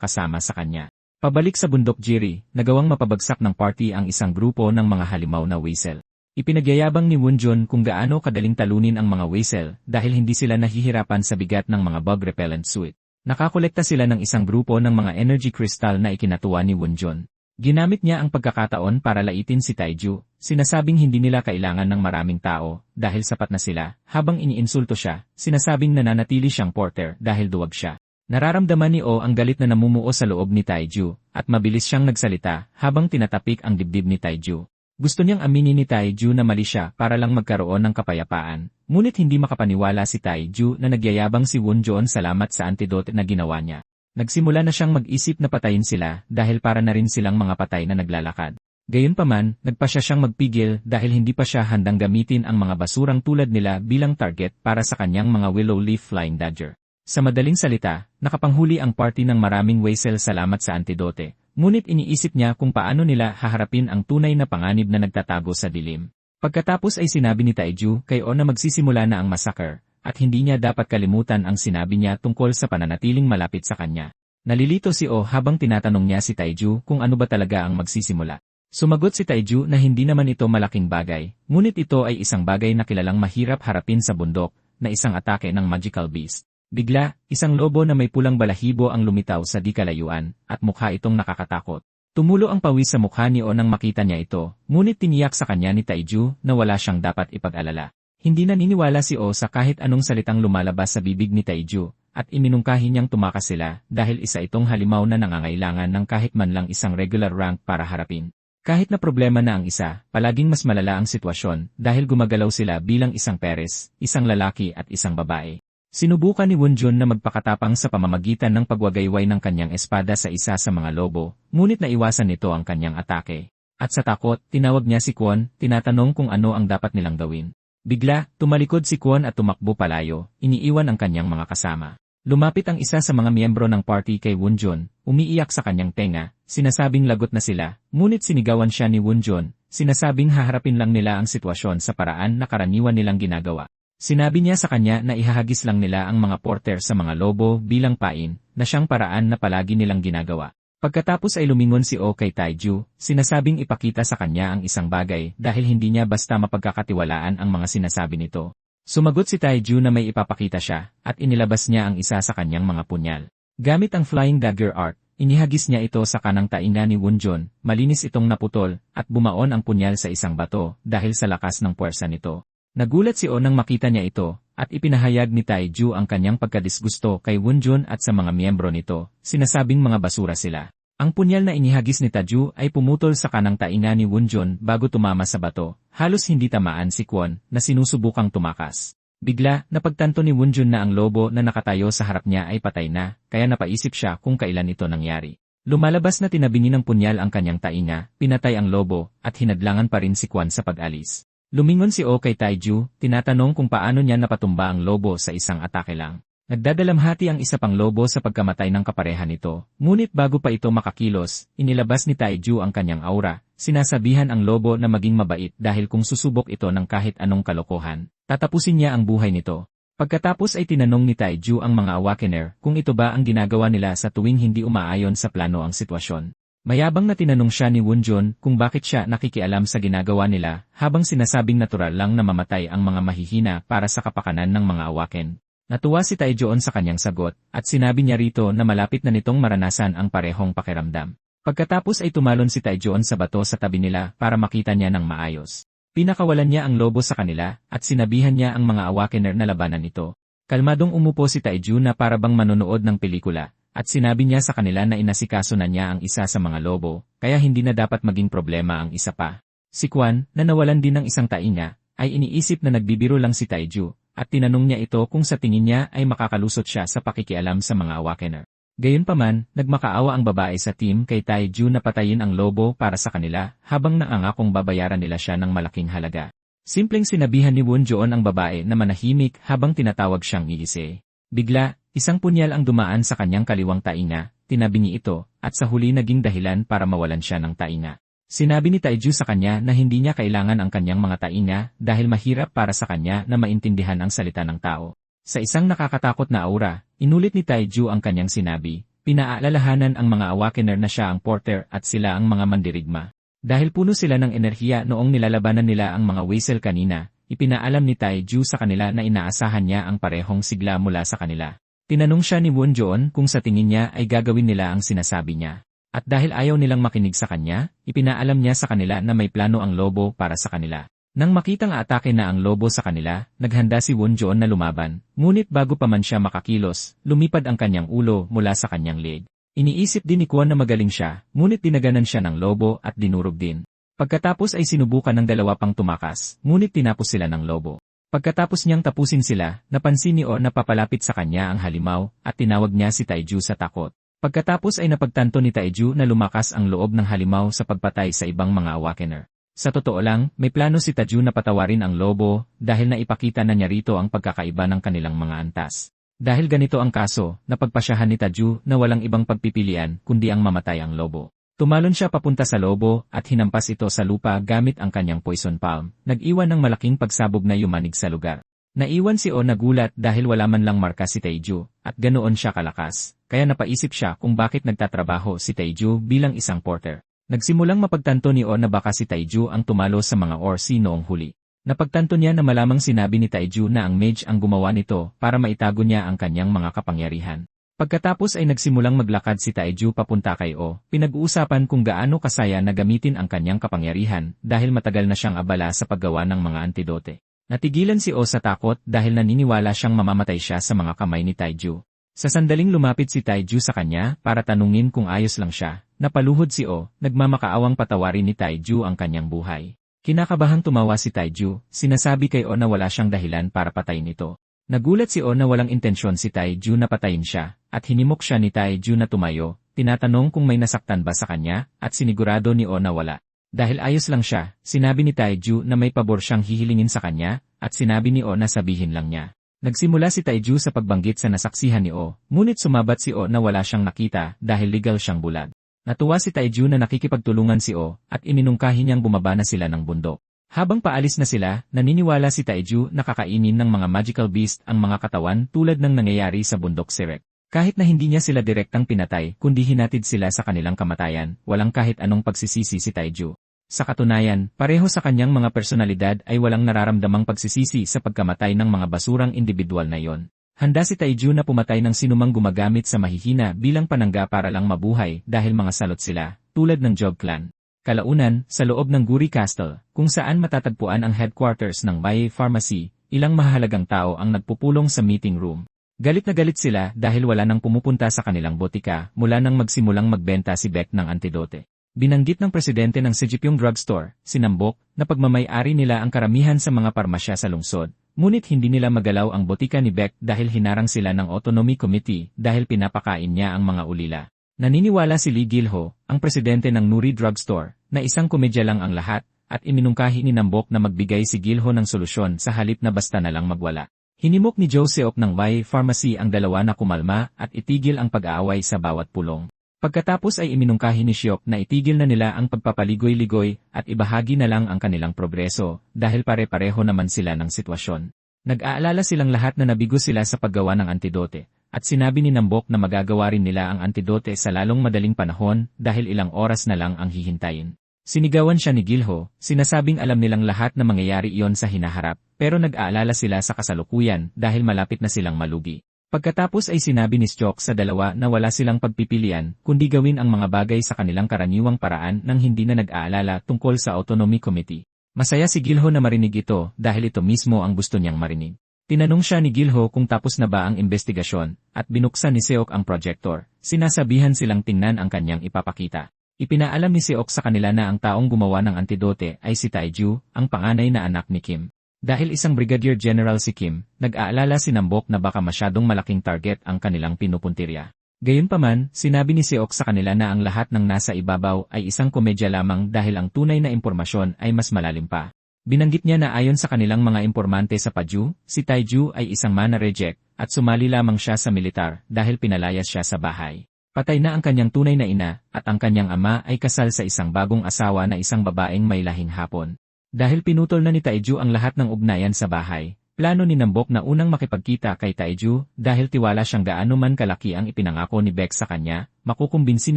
kasama sa kanya. Pabalik sa bundok Jiri, nagawang mapabagsak ng party ang isang grupo ng mga halimaw na Weasel. Ipinagyayabang ni Wunjun kung gaano kadaling talunin ang mga Weasel dahil hindi sila nahihirapan sa bigat ng mga bug repellent suit. Nakakolekta sila ng isang grupo ng mga energy crystal na ikinatuwa ni Wunjun. Ginamit niya ang pagkakataon para laitin si Taiju, sinasabing hindi nila kailangan ng maraming tao dahil sapat na sila, habang iniinsulto siya, sinasabing nananatili siyang porter dahil duwag siya. Nararamdaman ni O ang galit na namumuo sa loob ni Taiju, at mabilis siyang nagsalita habang tinatapik ang dibdib ni Taiju. Gusto niyang aminin ni Taiju na mali siya para lang magkaroon ng kapayapaan, ngunit hindi makapaniwala si Taiju na nagyayabang si Wunjun salamat sa antidote na ginawa niya. Nagsimula na siyang mag-isip na patayin sila dahil para na rin silang mga patay na naglalakad. Gayunpaman, nagpa siya siyang magpigil dahil hindi pa siya handang gamitin ang mga basurang tulad nila bilang target para sa kanyang mga willow leaf flying dagger. Sa madaling salita, nakapanghuli ang party ng maraming Weasel salamat sa antidote. Ngunit iniisip niya kung paano nila haharapin ang tunay na panganib na nagtatago sa dilim. Pagkatapos ay sinabi ni Taiju kay O na magsisimula na ang massacre, at hindi niya dapat kalimutan ang sinabi niya tungkol sa pananatiling malapit sa kanya. Nalilito si O habang tinatanong niya si Taiju kung ano ba talaga ang magsisimula. Sumagot si Taiju na hindi naman ito malaking bagay, ngunit ito ay isang bagay na kilalang mahirap harapin sa bundok, na isang atake ng magical beast. Bigla, isang lobo na may pulang balahibo ang lumitaw sa di kalayuan, at mukha itong nakakatakot. Tumulo ang pawis sa mukha ni O nang makita niya ito, ngunit tiniyak sa kanya ni Taiju na wala siyang dapat ipag-alala. Hindi naniniwala si O sa kahit anong salitang lumalabas sa bibig ni Taiju, at iminungkahi niyang tumakas sila dahil isa itong halimaw na nangangailangan ng kahit man lang isang regular rank para harapin. Kahit na problema na ang isa, palaging mas malala ang sitwasyon dahil gumagalaw sila bilang isang peres, isang lalaki at isang babae. Sinubukan ni Wunjun na magpakatapang sa pamamagitan ng pagwagayway ng kanyang espada sa isa sa mga lobo, ngunit naiwasan nito ang kanyang atake. At sa takot, tinawag niya si Kwon, tinatanong kung ano ang dapat nilang gawin. Bigla, tumalikod si Kwon at tumakbo palayo, iniiwan ang kanyang mga kasama. Lumapit ang isa sa mga miyembro ng party kay Wunjun, umiiyak sa kanyang tenga, sinasabing lagot na sila, ngunit sinigawan siya ni Wunjun, sinasabing haharapin lang nila ang sitwasyon sa paraan na karaniwan nilang ginagawa. Sinabi niya sa kanya na ihahagis lang nila ang mga porter sa mga lobo bilang pain, na siyang paraan na palagi nilang ginagawa. Pagkatapos ay lumingon si O kay Taiju, sinasabing ipakita sa kanya ang isang bagay dahil hindi niya basta mapagkakatiwalaan ang mga sinasabi nito. Sumagot si Taiju na may ipapakita siya, at inilabas niya ang isa sa kanyang mga punyal. Gamit ang Flying Dagger Art, inihagis niya ito sa kanang tainga ni Wunjun, malinis itong naputol, at bumaon ang punyal sa isang bato dahil sa lakas ng puwersa nito. Nagulat si O nang makita niya ito, at ipinahayag ni Taiju ang kanyang pagkadisgusto kay Wunjun at sa mga miyembro nito, sinasabing mga basura sila. Ang punyal na inihagis ni Taiju ay pumutol sa kanang tainga ni Wunjun bago tumama sa bato, halos hindi tamaan si Kwon na sinusubukang tumakas. Bigla, napagtanto ni Wunjun na ang lobo na nakatayo sa harap niya ay patay na, kaya napaisip siya kung kailan ito nangyari. Lumalabas na tinabingi ng punyal ang kanyang tainga, pinatay ang lobo, at hinadlangan pa rin si Kwon sa pag-alis. Lumingon si O kay Taiju, tinatanong kung paano niya napatumba ang lobo sa isang atake lang. Nagdadalamhati ang isa pang lobo sa pagkamatay ng kapareha nito, ngunit bago pa ito makakilos, inilabas ni Taiju ang kanyang aura, sinasabihan ang lobo na maging mabait dahil kung susubok ito ng kahit anong kalokohan, tatapusin niya ang buhay nito. Pagkatapos ay tinanong ni Taiju ang mga Awakener kung ito ba ang ginagawa nila sa tuwing hindi umaayon sa plano ang sitwasyon. Mayabang na tinanong siya ni Woonjun kung bakit siya nakikialam sa ginagawa nila habang sinasabing natural lang na mamatay ang mga mahihina para sa kapakanan ng mga awaken. Natuwa si Taejoon sa kanyang sagot at sinabi niya rito na malapit na nitong maranasan ang parehong pakiramdam. Pagkatapos ay tumalon si Taejoon sa bato sa tabi nila para makita niya ng maayos. Pinakawalan niya ang lobo sa kanila at sinabihan niya ang mga awakener na labanan ito. Kalmadong umupo si Taejoon na para bang manonood ng pelikula. At sinabi niya sa kanila na inasikaso na niya ang isa sa mga lobo, kaya hindi na dapat maging problema ang isa pa. Si Kwan, na nawalan din ng isang tainga, ay iniisip na nagbibiro lang si Taeju, at tinanong niya ito kung sa tingin niya ay makakalusot siya sa pakikialam sa mga awakener. Gayunpaman, nagmakaawa ang babae sa team kay Taeju na patayin ang lobo para sa kanila, habang naangakong babayaran nila siya ng malaking halaga. Simpleng sinabihan ni Woonjoon ang babae na manahimik habang tinatawag siyang Iise. Bigla, isang punyal ang dumaan sa kanyang kaliwang tainga, tinabi niya ito, at sa huli naging dahilan para mawalan siya ng tainga. Sinabi ni Taeju sa kanya na hindi niya kailangan ang kanyang mga tainga dahil mahirap para sa kanya na maintindihan ang salita ng tao. Sa isang nakakatakot na aura, inulit ni Taeju ang kanyang sinabi, pinaalalahanan ang mga awakener na siya ang porter at sila ang mga mandirigma. Dahil puno sila ng enerhiya noong nilalabanan nila ang mga Weasel kanina, ipinaalam ni Taeju sa kanila na inaasahan niya ang parehong sigla mula sa kanila. Tinanong siya ni Woonjoon kung sa tingin niya ay gagawin nila ang sinasabi niya. At dahil ayaw nilang makinig sa kanya, ipinaalam niya sa kanila na may plano ang lobo para sa kanila. Nang makitang aatake na ang lobo sa kanila, naghanda si Woonjoon na lumaban, ngunit bago pa man siya makakilos, lumipad ang kanyang ulo mula sa kanyang leg. Iniisip din ni Kwon na magaling siya, ngunit dinaganan siya ng lobo at dinurog din. Pagkatapos ay sinubukan ng dalawa pang tumakas, ngunit tinapos sila ng lobo. Pagkatapos niyang tapusin sila, napansin ni O na papalapit sa kanya ang halimaw, at tinawag niya si Taeju sa takot. Pagkatapos ay napagtanto ni Taeju na lumakas ang loob ng halimaw sa pagpatay sa ibang mga awakener. Sa totoo lang, may plano si Taeju na patawarin ang lobo, dahil naipakita na niya rito ang pagkakaiba ng kanilang mga antas. Dahil ganito ang kaso, napagpasyahan ni Taeju na walang ibang pagpipilian kundi ang mamatay ang lobo. Tumalon siya papunta sa lobo at hinampas ito sa lupa gamit ang kanyang poison palm, nag-iwan ng malaking pagsabog na yumanig sa lugar. Naiwan si O nagulat dahil wala man lang marka si Taeju, at ganoon siya kalakas, kaya napaisip siya kung bakit nagtatrabaho si Taeju bilang isang porter. Nagsimulang mapagtanto ni O na baka si Taeju ang tumalo sa mga Orsi noong huli. Napagtanto niya na malamang sinabi ni Taeju na ang mage ang gumawa nito para maitago niya ang kanyang mga kapangyarihan. Pagkatapos ay nagsimulang maglakad si Taeju papunta kay O, pinag-uusapan kung gaano kasaya na gamitin ang kanyang kapangyarihan dahil matagal na siyang abala sa paggawa ng mga antidote. Natigilan si O sa takot dahil naniniwala siyang mamamatay siya sa mga kamay ni Taeju. Sa sandaling lumapit si Taeju sa kanya para tanungin kung ayos lang siya, napaluhod si O, nagmamakaawang patawarin ni Taeju ang kanyang buhay. Kinakabahang tumawa si Taeju, sinasabi kay O na wala siyang dahilan para patayin ito. Nagulat si O na walang intensyon si Taeju na patayin siya, at hinimok siya ni Taeju na tumayo, tinatanong kung may nasaktan ba sa kanya, at sinigurado ni O na wala. Dahil ayos lang siya, sinabi ni Taeju na may pabor siyang hihilingin sa kanya, at sinabi ni O na sabihin lang niya. Nagsimula si Taeju sa pagbanggit sa nasaksihan ni O, ngunit sumabat si O na wala siyang nakita dahil legal siyang bulag. Natuwa si Taeju na nakikipagtulungan si O, at iminungkahi niyang bumaba na sila ng bundok. Habang paalis na sila, naniniwala si Taeju na kakainin ng mga magical beast ang mga katawan tulad ng nangyayari sa bundok Sirek. Kahit na hindi niya sila direktang pinatay kundi hinatid sila sa kanilang kamatayan, walang kahit anong pagsisisi si Taeju. Sa katunayan, pareho sa kanyang mga personalidad ay walang nararamdamang pagsisisi sa pagkamatay ng mga basurang individual na yon. Handa si Taeju na pumatay ng sinumang gumagamit sa mahihina bilang panangga para lang mabuhay dahil mga salot sila, tulad ng Jog Clan. Kalaunan, sa loob ng Guri Castle, kung saan matatagpuan ang headquarters ng Baye Pharmacy, ilang mahalagang tao ang nagpupulong sa meeting room. Galit na galit sila dahil wala nang pumupunta sa kanilang botika mula nang magsimulang magbenta si Beck ng antidote. Binanggit ng presidente ng Sejipyong Drugstore, si Nambok, na pagmamay-ari nila ang karamihan sa mga parmasya sa lungsod, ngunit hindi nila magalaw ang botika ni Beck dahil hinarang sila ng Autonomy Committee dahil pinapakain niya ang mga ulila. Naniniwala si Lee Gilho, ang presidente ng Nuri Drugstore, na isang komedya lang ang lahat, at iminungkahi ni Nambok na magbigay si Gilho ng solusyon sa halip na basta na lang magwala. Hinimok ni Joe Seok ng Baye Pharmacy ang dalawa na kumalma at itigil ang pag-aaway sa bawat pulong. Pagkatapos ay iminungkahi ni Seok na itigil na nila ang pagpapaligoy-ligoy at ibahagi na lang ang kanilang progreso dahil pare-pareho naman sila ng sitwasyon. Nag-aalala silang lahat na nabigo sila sa paggawa ng antidote, at sinabi ni Nambok na magagawa rin nila ang antidote sa lalong madaling panahon dahil ilang oras na lang ang hihintayin. Sinigawan siya ni Gilho, sinasabing alam nilang lahat na mangyayari iyon sa hinaharap, pero nag-aalala sila sa kasalukuyan dahil malapit na silang malugi. Pagkatapos ay sinabi ni Chok sa dalawa na wala silang pagpipilian kundi gawin ang mga bagay sa kanilang karaniwang paraan nang hindi na nag-aalala tungkol sa Autonomy Committee. Masaya si Gilho na marinig ito dahil ito mismo ang gusto niyang marinig. Tinanong siya ni Gilho kung tapos na ba ang investigasyon at binuksan ni Seok ang projector. Sinasabihan silang tingnan ang kanyang ipapakita. Ipinaalam ni Seok sa kanila na ang taong gumawa ng antidote ay si Taiju, ang panganay na anak ni Kim. Dahil isang Brigadier General si Kim, nag-aalala si Nambok na baka masyadong malaking target ang kanilang pinupuntirya. Gayunpaman, sinabi ni Seok sa kanila na ang lahat ng nasa ibabaw ay isang komedya lamang dahil ang tunay na impormasyon ay mas malalim pa. Binanggit niya na ayon sa kanilang mga impormante sa Paju, si Taiju ay isang mana-reject at sumali lamang siya sa militar dahil pinalayas siya sa bahay. Patay na ang kanyang tunay na ina at ang kanyang ama ay kasal sa isang bagong asawa na isang babaeng may lahing Hapon. Dahil pinutol na ni Taiju ang lahat ng ugnayan sa bahay, plano ni Nambok na unang makipagkita kay Taiju dahil tiwala siyang gaano man kalaki ang ipinangako ni Beck sa kanya, makukumbinsi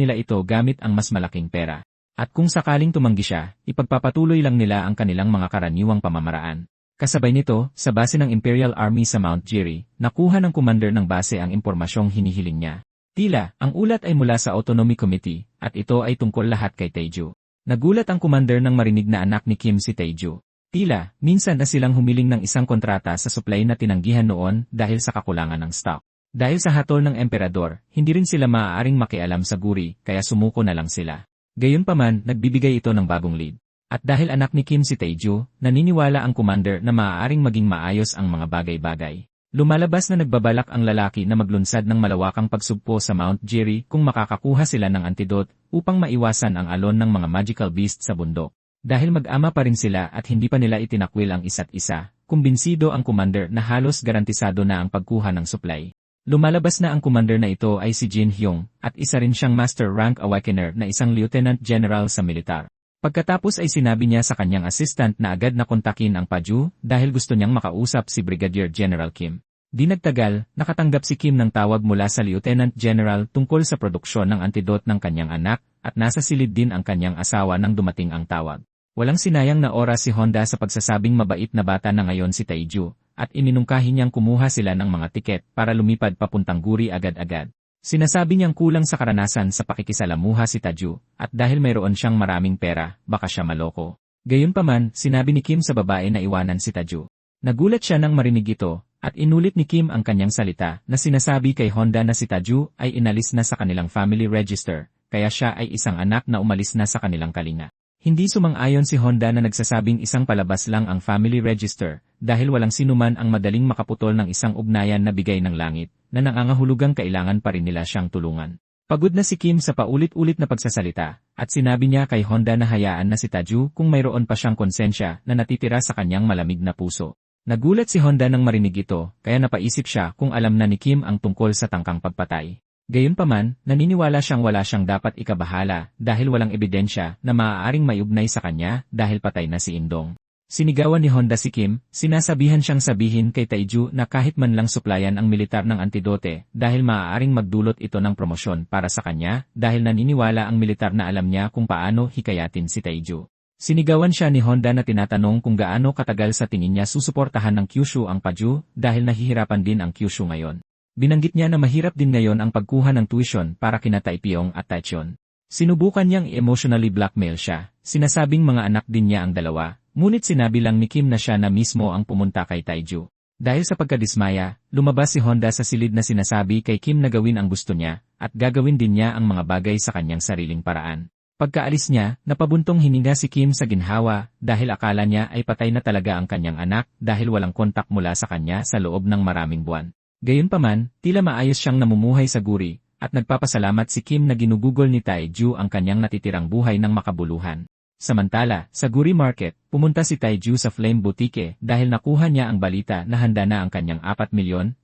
nila ito gamit ang mas malaking pera. At kung sakaling tumanggi siya, ipagpapatuloy lang nila ang kanilang mga karaniwang pamamaraan. Kasabay nito, sa base ng Imperial Army sa Mount Jiri, nakuha ng commander ng base ang impormasyong hinihiling niya. Tila, ang ulat ay mula sa Autonomy Committee, at ito ay tungkol lahat kay Taiju. Nagulat ang commander nang marinig na anak ni Kim si Taiju. Tila, minsan na silang humiling ng isang kontrata sa supply na tinanggihan noon dahil sa kakulangan ng stock. Dahil sa hatol ng emperador, hindi rin sila maaaring makialam sa guri, kaya sumuko na lang sila. Gayunpaman, nagbibigay ito ng bagong lead. At dahil anak ni Kim si Taiju, naniniwala ang commander na maaaring maging maayos ang mga bagay-bagay. Lumalabas na nagbabalak ang lalaki na maglunsad ng malawakang pagsugpo sa Mount Jiri kung makakakuha sila ng antidote upang maiwasan ang alon ng mga magical beast sa bundok. Dahil mag-ama pa rin sila at hindi pa nila itinakwil ang isa't isa, kumbinsido ang commander na halos garantisado na ang pagkuha ng supply. Lumalabas na ang commander na ito ay si Jin Hyung at isa rin siyang Master Rank Awakener na isang Lieutenant General sa militar. Pagkatapos ay sinabi niya sa kanyang assistant na agad na kontakin ang Paju dahil gusto niyang makausap si Brigadier General Kim. Di nagtagal, nakatanggap si Kim ng tawag mula sa Lieutenant General tungkol sa produksyon ng antidote ng kanyang anak at nasa silid din ang kanyang asawa nang dumating ang tawag. Walang sinayang na oras si Honda sa pagsasabing mabait na bata na ngayon si Taiju at iminungkahi niyang kumuha sila ng mga tiket para lumipad papuntang guri agad-agad. Sinasabi niyang kulang sa karanasan sa pakikisalamuha si Taiju, at dahil mayroon siyang maraming pera, baka siya maloko. Gayunpaman, sinabi ni Kim sa babae na iwanan si Taiju. Nagulat siya nang marinig ito, at inulit ni Kim ang kanyang salita na sinasabi kay Honda na si Taiju ay inalis na sa kanilang family register, kaya siya ay isang anak na umalis na sa kanilang kalinga. Hindi sumang-ayon si Honda na nagsasabing isang palabas lang ang family register, dahil walang sinuman ang madaling makaputol ng isang ugnayan na bigay ng langit, na nangangahulugang kailangan pa rin nila siyang tulungan. Pagod na si Kim sa paulit-ulit na pagsasalita, at sinabi niya kay Honda na hayaan na si Taiju kung mayroon pa siyang konsensya na natitira sa kanyang malamig na puso. Nagulat si Honda nang marinig ito, kaya napaisip siya kung alam na ni Kim ang tungkol sa tangkang pagpatay. Gayunpaman, naniniwala siyang wala siyang dapat ikabahala dahil walang ebidensya na maaaring maiugnay sa kanya dahil patay na si Indong. Sinigawan ni Honda si Kim, sinasabihan siyang sabihin kay Taiju na kahit man lang suplayan ang militar ng antidote dahil maaaring magdulot ito ng promosyon para sa kanya dahil naniniwala ang militar na alam niya kung paano hikayatin si Taiju. Sinigawan siya ni Honda na tinatanong kung gaano katagal sa tingin niya susuportahan ng Kyushu ang Paju dahil nahihirapan din ang Kyushu ngayon. Binanggit niya na mahirap din ngayon ang pagkuha ng tuition para kina Taipyong at Taichon. Sinubukan niyang emotionally blackmail siya, sinasabing mga anak din niya ang dalawa, ngunit sinabi lang ni Kim na siya na mismo ang pumunta kay Taiju. Dahil sa pagkadismaya, lumabas si Honda sa silid na sinasabi kay Kim na gawin ang gusto niya, at gagawin din niya ang mga bagay sa kanyang sariling paraan. Pagkaalis niya, napabuntong hininga si Kim sa ginhawa dahil akala niya ay patay na talaga ang kanyang anak dahil walang kontak mula sa kanya sa loob ng maraming buwan. Gayunpaman, tila maayos siyang namumuhay sa guri, at nagpapasalamat si Kim na ginugugol ni Taiju ang kanyang natitirang buhay ng makabuluhan. Samantala, sa Guri Market, pumunta si Taiju sa Flame Boutique dahil nakuha niya ang balita na handa na ang kanyang 4,000,000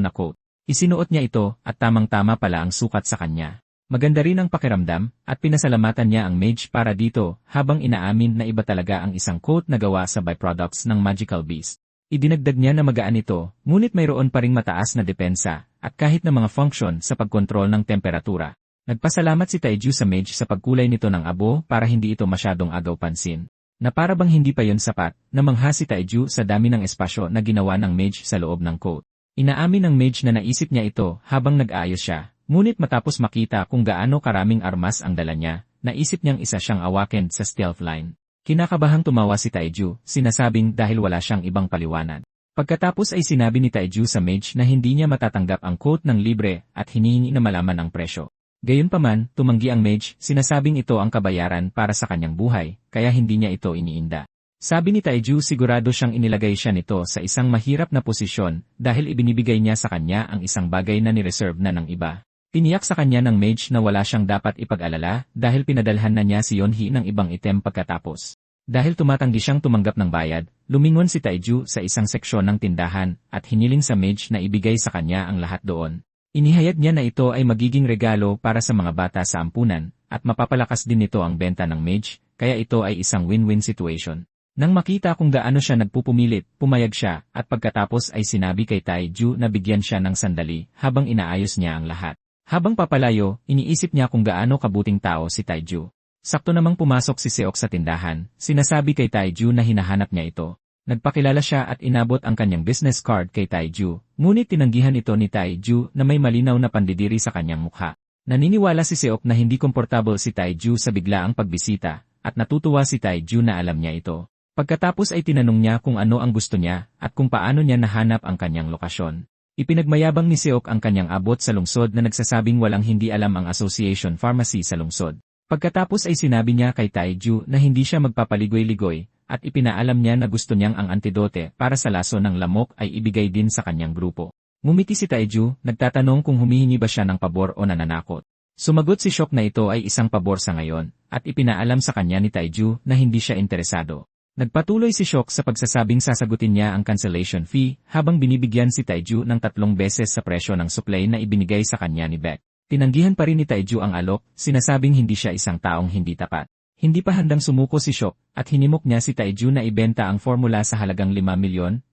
na quote. Isinuot niya ito at tamang-tama pala ang sukat sa kanya. Maganda rin ang pakiramdam at pinasalamatan niya ang mage para dito habang inaamin na iba talaga ang isang quote na gawa sa byproducts ng Magical Beast. Idinagdag niya na magaan ito, ngunit mayroon pa ring mataas na depensa at kahit na mga function sa pagkontrol ng temperatura. Nagpasalamat si Taiju sa mage sa pagkulay nito ng abo para hindi ito masyadong agaw pansin. Na para bang hindi pa yon sapat, namangha si Taiju sa dami ng espasyo na ginawa ng mage sa loob ng coat. Inaamin ng mage na naisip niya ito habang nag-aayos siya, ngunit matapos makita kung gaano karaming armas ang dala niya, naisip niyang isa siyang awaken sa stealth line. Kinakabahang tumawa si Taiju, sinasabing dahil wala siyang ibang paliwanag. Pagkatapos ay sinabi ni Taiju sa mage na hindi niya matatanggap ang coat ng libre at hinihingi na malaman ang presyo. Gayunpaman, tumanggi ang mage, sinasabing ito ang kabayaran para sa kanyang buhay, kaya hindi niya ito iniinda. Sabi ni Taiju sigurado siyang inilagay siya nito sa isang mahirap na posisyon dahil ibinibigay niya sa kanya ang isang bagay na nireserve na ng iba. Tiniyak sa kanya ng mage na wala siyang dapat ipag-alala dahil pinadalhan na niya si Yonhee ng ibang item pagkatapos. Dahil tumatanggi siyang tumanggap ng bayad, lumingon si Taiju sa isang seksyon ng tindahan at hiniling sa mage na ibigay sa kanya ang lahat doon. Inihayag niya na ito ay magiging regalo para sa mga bata sa ampunan, at mapapalakas din nito ang benta ng mage, kaya ito ay isang win-win situation. Nang makita kung gaano siya nagpupumilit, pumayag siya, at pagkatapos ay sinabi kay Taiju na bigyan siya ng sandali habang inaayos niya ang lahat. Habang papalayo, iniisip niya kung gaano kabuting tao si Taiju. Sakto namang pumasok si Seok sa tindahan, sinasabi kay Taiju na hinahanap niya ito. Nagpakilala siya at inabot ang kanyang business card kay Taiju, ngunit tinanggihan ito ni Taiju na may malinaw na pandidiri sa kanyang mukha. Naniniwala si Seok na hindi komportable si Taiju sa biglaang pagbisita, at natutuwa si Taiju na alam niya ito. Pagkatapos ay tinanong niya kung ano ang gusto niya at kung paano niya nahanap ang kanyang lokasyon. Ipinagmayabang ni Seok ang kanyang abot sa lungsod na nagsasabing walang hindi alam ang Association Pharmacy sa lungsod. Pagkatapos ay sinabi niya kay Taiju na hindi siya magpapaligoy-ligoy, at ipinaalam niya na gusto niyang ang antidote para sa laso ng lamok ay ibigay din sa kanyang grupo. Ngumiti si Taiju, nagtatanong kung humihingi ba siya ng pabor o nananakot. Sumagot si Seok na ito ay isang pabor sa ngayon, at ipinaalam sa kanya ni Taiju na hindi siya interesado. Nagpatuloy si Seok sa pagsasabing sasagutin niya ang cancellation fee habang binibigyan si Taiju ng 3 beses sa presyo ng supply na ibinigay sa kanya ni Beck. Tinanggihan pa rin ni Taiju ang alok, sinasabing hindi siya isang taong hindi tapat. Hindi pa handang sumuko si Seok at hinimok niya si Taiju na ibenta ang formula sa halagang 5,000,000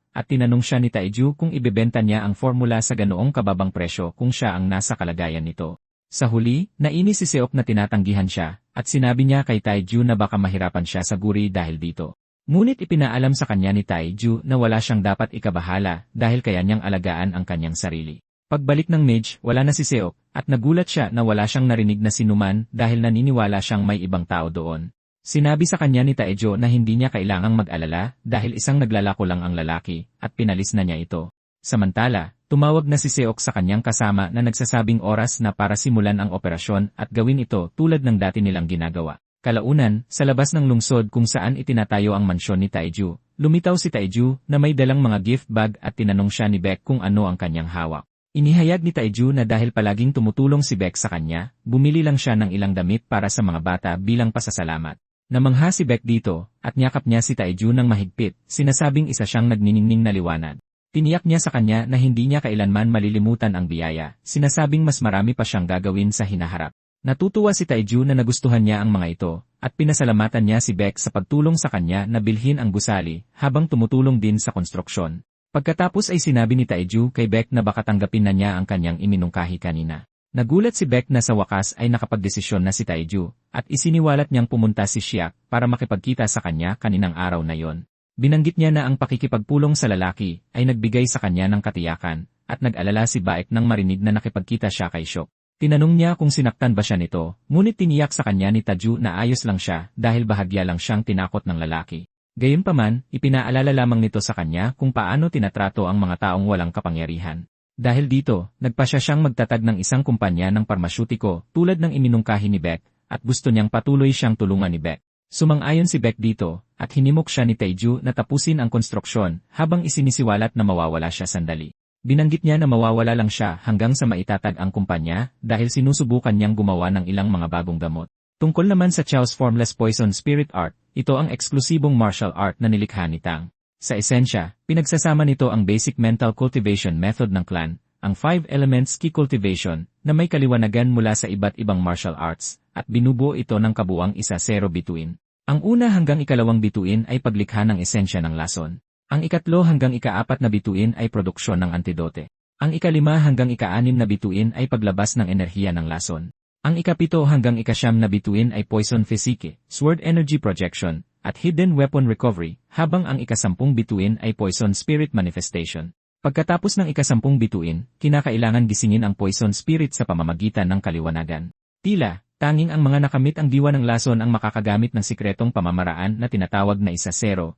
at tinanong siya ni Taiju kung ibebenta niya ang formula sa ganoong kababang presyo kung siya ang nasa kalagayan nito. Sa huli, nainis si Seok na tinatanggihan siya at sinabi niya kay Taiju na baka mahirapan siya sa guri dahil dito. Ngunit ipinaalam sa kanya ni Taiju na wala siyang dapat ikabahala dahil kaya niyang alagaan ang kanyang sarili. Pagbalik ng mage, wala na si Seok, at nagulat siya na wala siyang narinig na sinuman dahil naniniwala siyang may ibang tao doon. Sinabi sa kanya ni Taejo na hindi niya kailangang mag-alala dahil isang naglalako lang ang lalaki, at pinalis na niya ito. Samantala, tumawag na si Seok sa kanyang kasama na nagsasabing oras na para simulan ang operasyon at gawin ito tulad ng dati nilang ginagawa. Kalaunan, sa labas ng lungsod kung saan itinatayo ang mansyon ni Taejo, lumitaw si Taejo na may dalang mga gift bag at tinanong siya ni Beck kung ano ang kanyang hawak. Inihayag ni Taejo na dahil palaging tumutulong si Beck sa kanya, bumili lang siya ng ilang damit para sa mga bata bilang pasasalamat. Namangha si Beck dito, at niyakap niya si Taejo ng mahigpit, sinasabing isa siyang nagniningning na liwanag. Tiniyak niya sa kanya na hindi niya kailanman malilimutan ang biyaya, sinasabing mas marami pa siyang gagawin sa hinaharap. Natutuwa si Taejo na nagustuhan niya ang mga ito, at pinasalamatan niya si Beck sa pagtulong sa kanya na bilhin ang gusali, habang tumutulong din sa konstruksyon. Pagkatapos ay sinabi ni Taejo kay Beck na baka tanggapin na niya ang kanyang iminungkahi kanina. Nagulat si Beck na sa wakas ay nakapagdesisyon na si Taejo, at isiniwalat niyang pumunta si Shiak para makipagkita sa kanya kaninang araw na yon. Binanggit niya na ang pakikipagpulong sa lalaki ay nagbigay sa kanya ng katiyakan, at nag-alala si Baek nang marinig na nakipagkita siya kay Seok. Tinanong niya kung sinaktan ba siya nito, ngunit tiniyak sa kanya ni Taejo na ayos lang siya dahil bahagya lang siyang tinakot ng lalaki. Gayunpaman, ipinaalala lamang nito sa kanya kung paano tinatrato ang mga taong walang kapangyarihan. Dahil dito, nagpasya siyang magtatag ng isang kumpanya ng parmasyutiko tulad ng iminungkahi ni Beck, at gusto niyang patuloy siyang tulungan ni Beck. Sumang-ayon si Beck dito, at hinimok siya ni Taejo na tapusin ang konstruksyon habang isinisiwalat na mawawala siya sandali. Binanggit niya na mawawala lang siya hanggang sa maitatag ang kumpanya dahil sinusubukan niyang gumawa ng ilang mga bagong gamot. Tungkol naman sa Chao's Formless Poison Spirit Art, ito ang eksklusibong martial art na nilikha ni Tang. Sa esensya, pinagsasama nito ang basic mental cultivation method ng clan, ang 5 elements ki cultivation, na may kaliwanagan mula sa iba't ibang martial arts, at binubuo ito ng kabuang 1-0 bituin. Ang una hanggang ikalawang bituin ay paglikha ng esensya ng lason. Ang ikatlo hanggang ika-4 na bituin ay produksyon ng antidote. Ang ika-5 hanggang ika-6 na bituin ay paglabas ng enerhiya ng lason. Ang ika-7 hanggang ika-9 na bituin ay Poison Physique, Sword Energy Projection, at Hidden Weapon Recovery, habang ang ika-10 bituin ay Poison Spirit Manifestation. Pagkatapos ng ika-10 bituin, kinakailangan gisingin ang Poison Spirit sa pamamagitan ng kaliwanagan. Tila, tanging ang mga nakamit ang diwa ng lason ang makakagamit ng sikretong pamamaraan na tinatawag na 1-0-0-0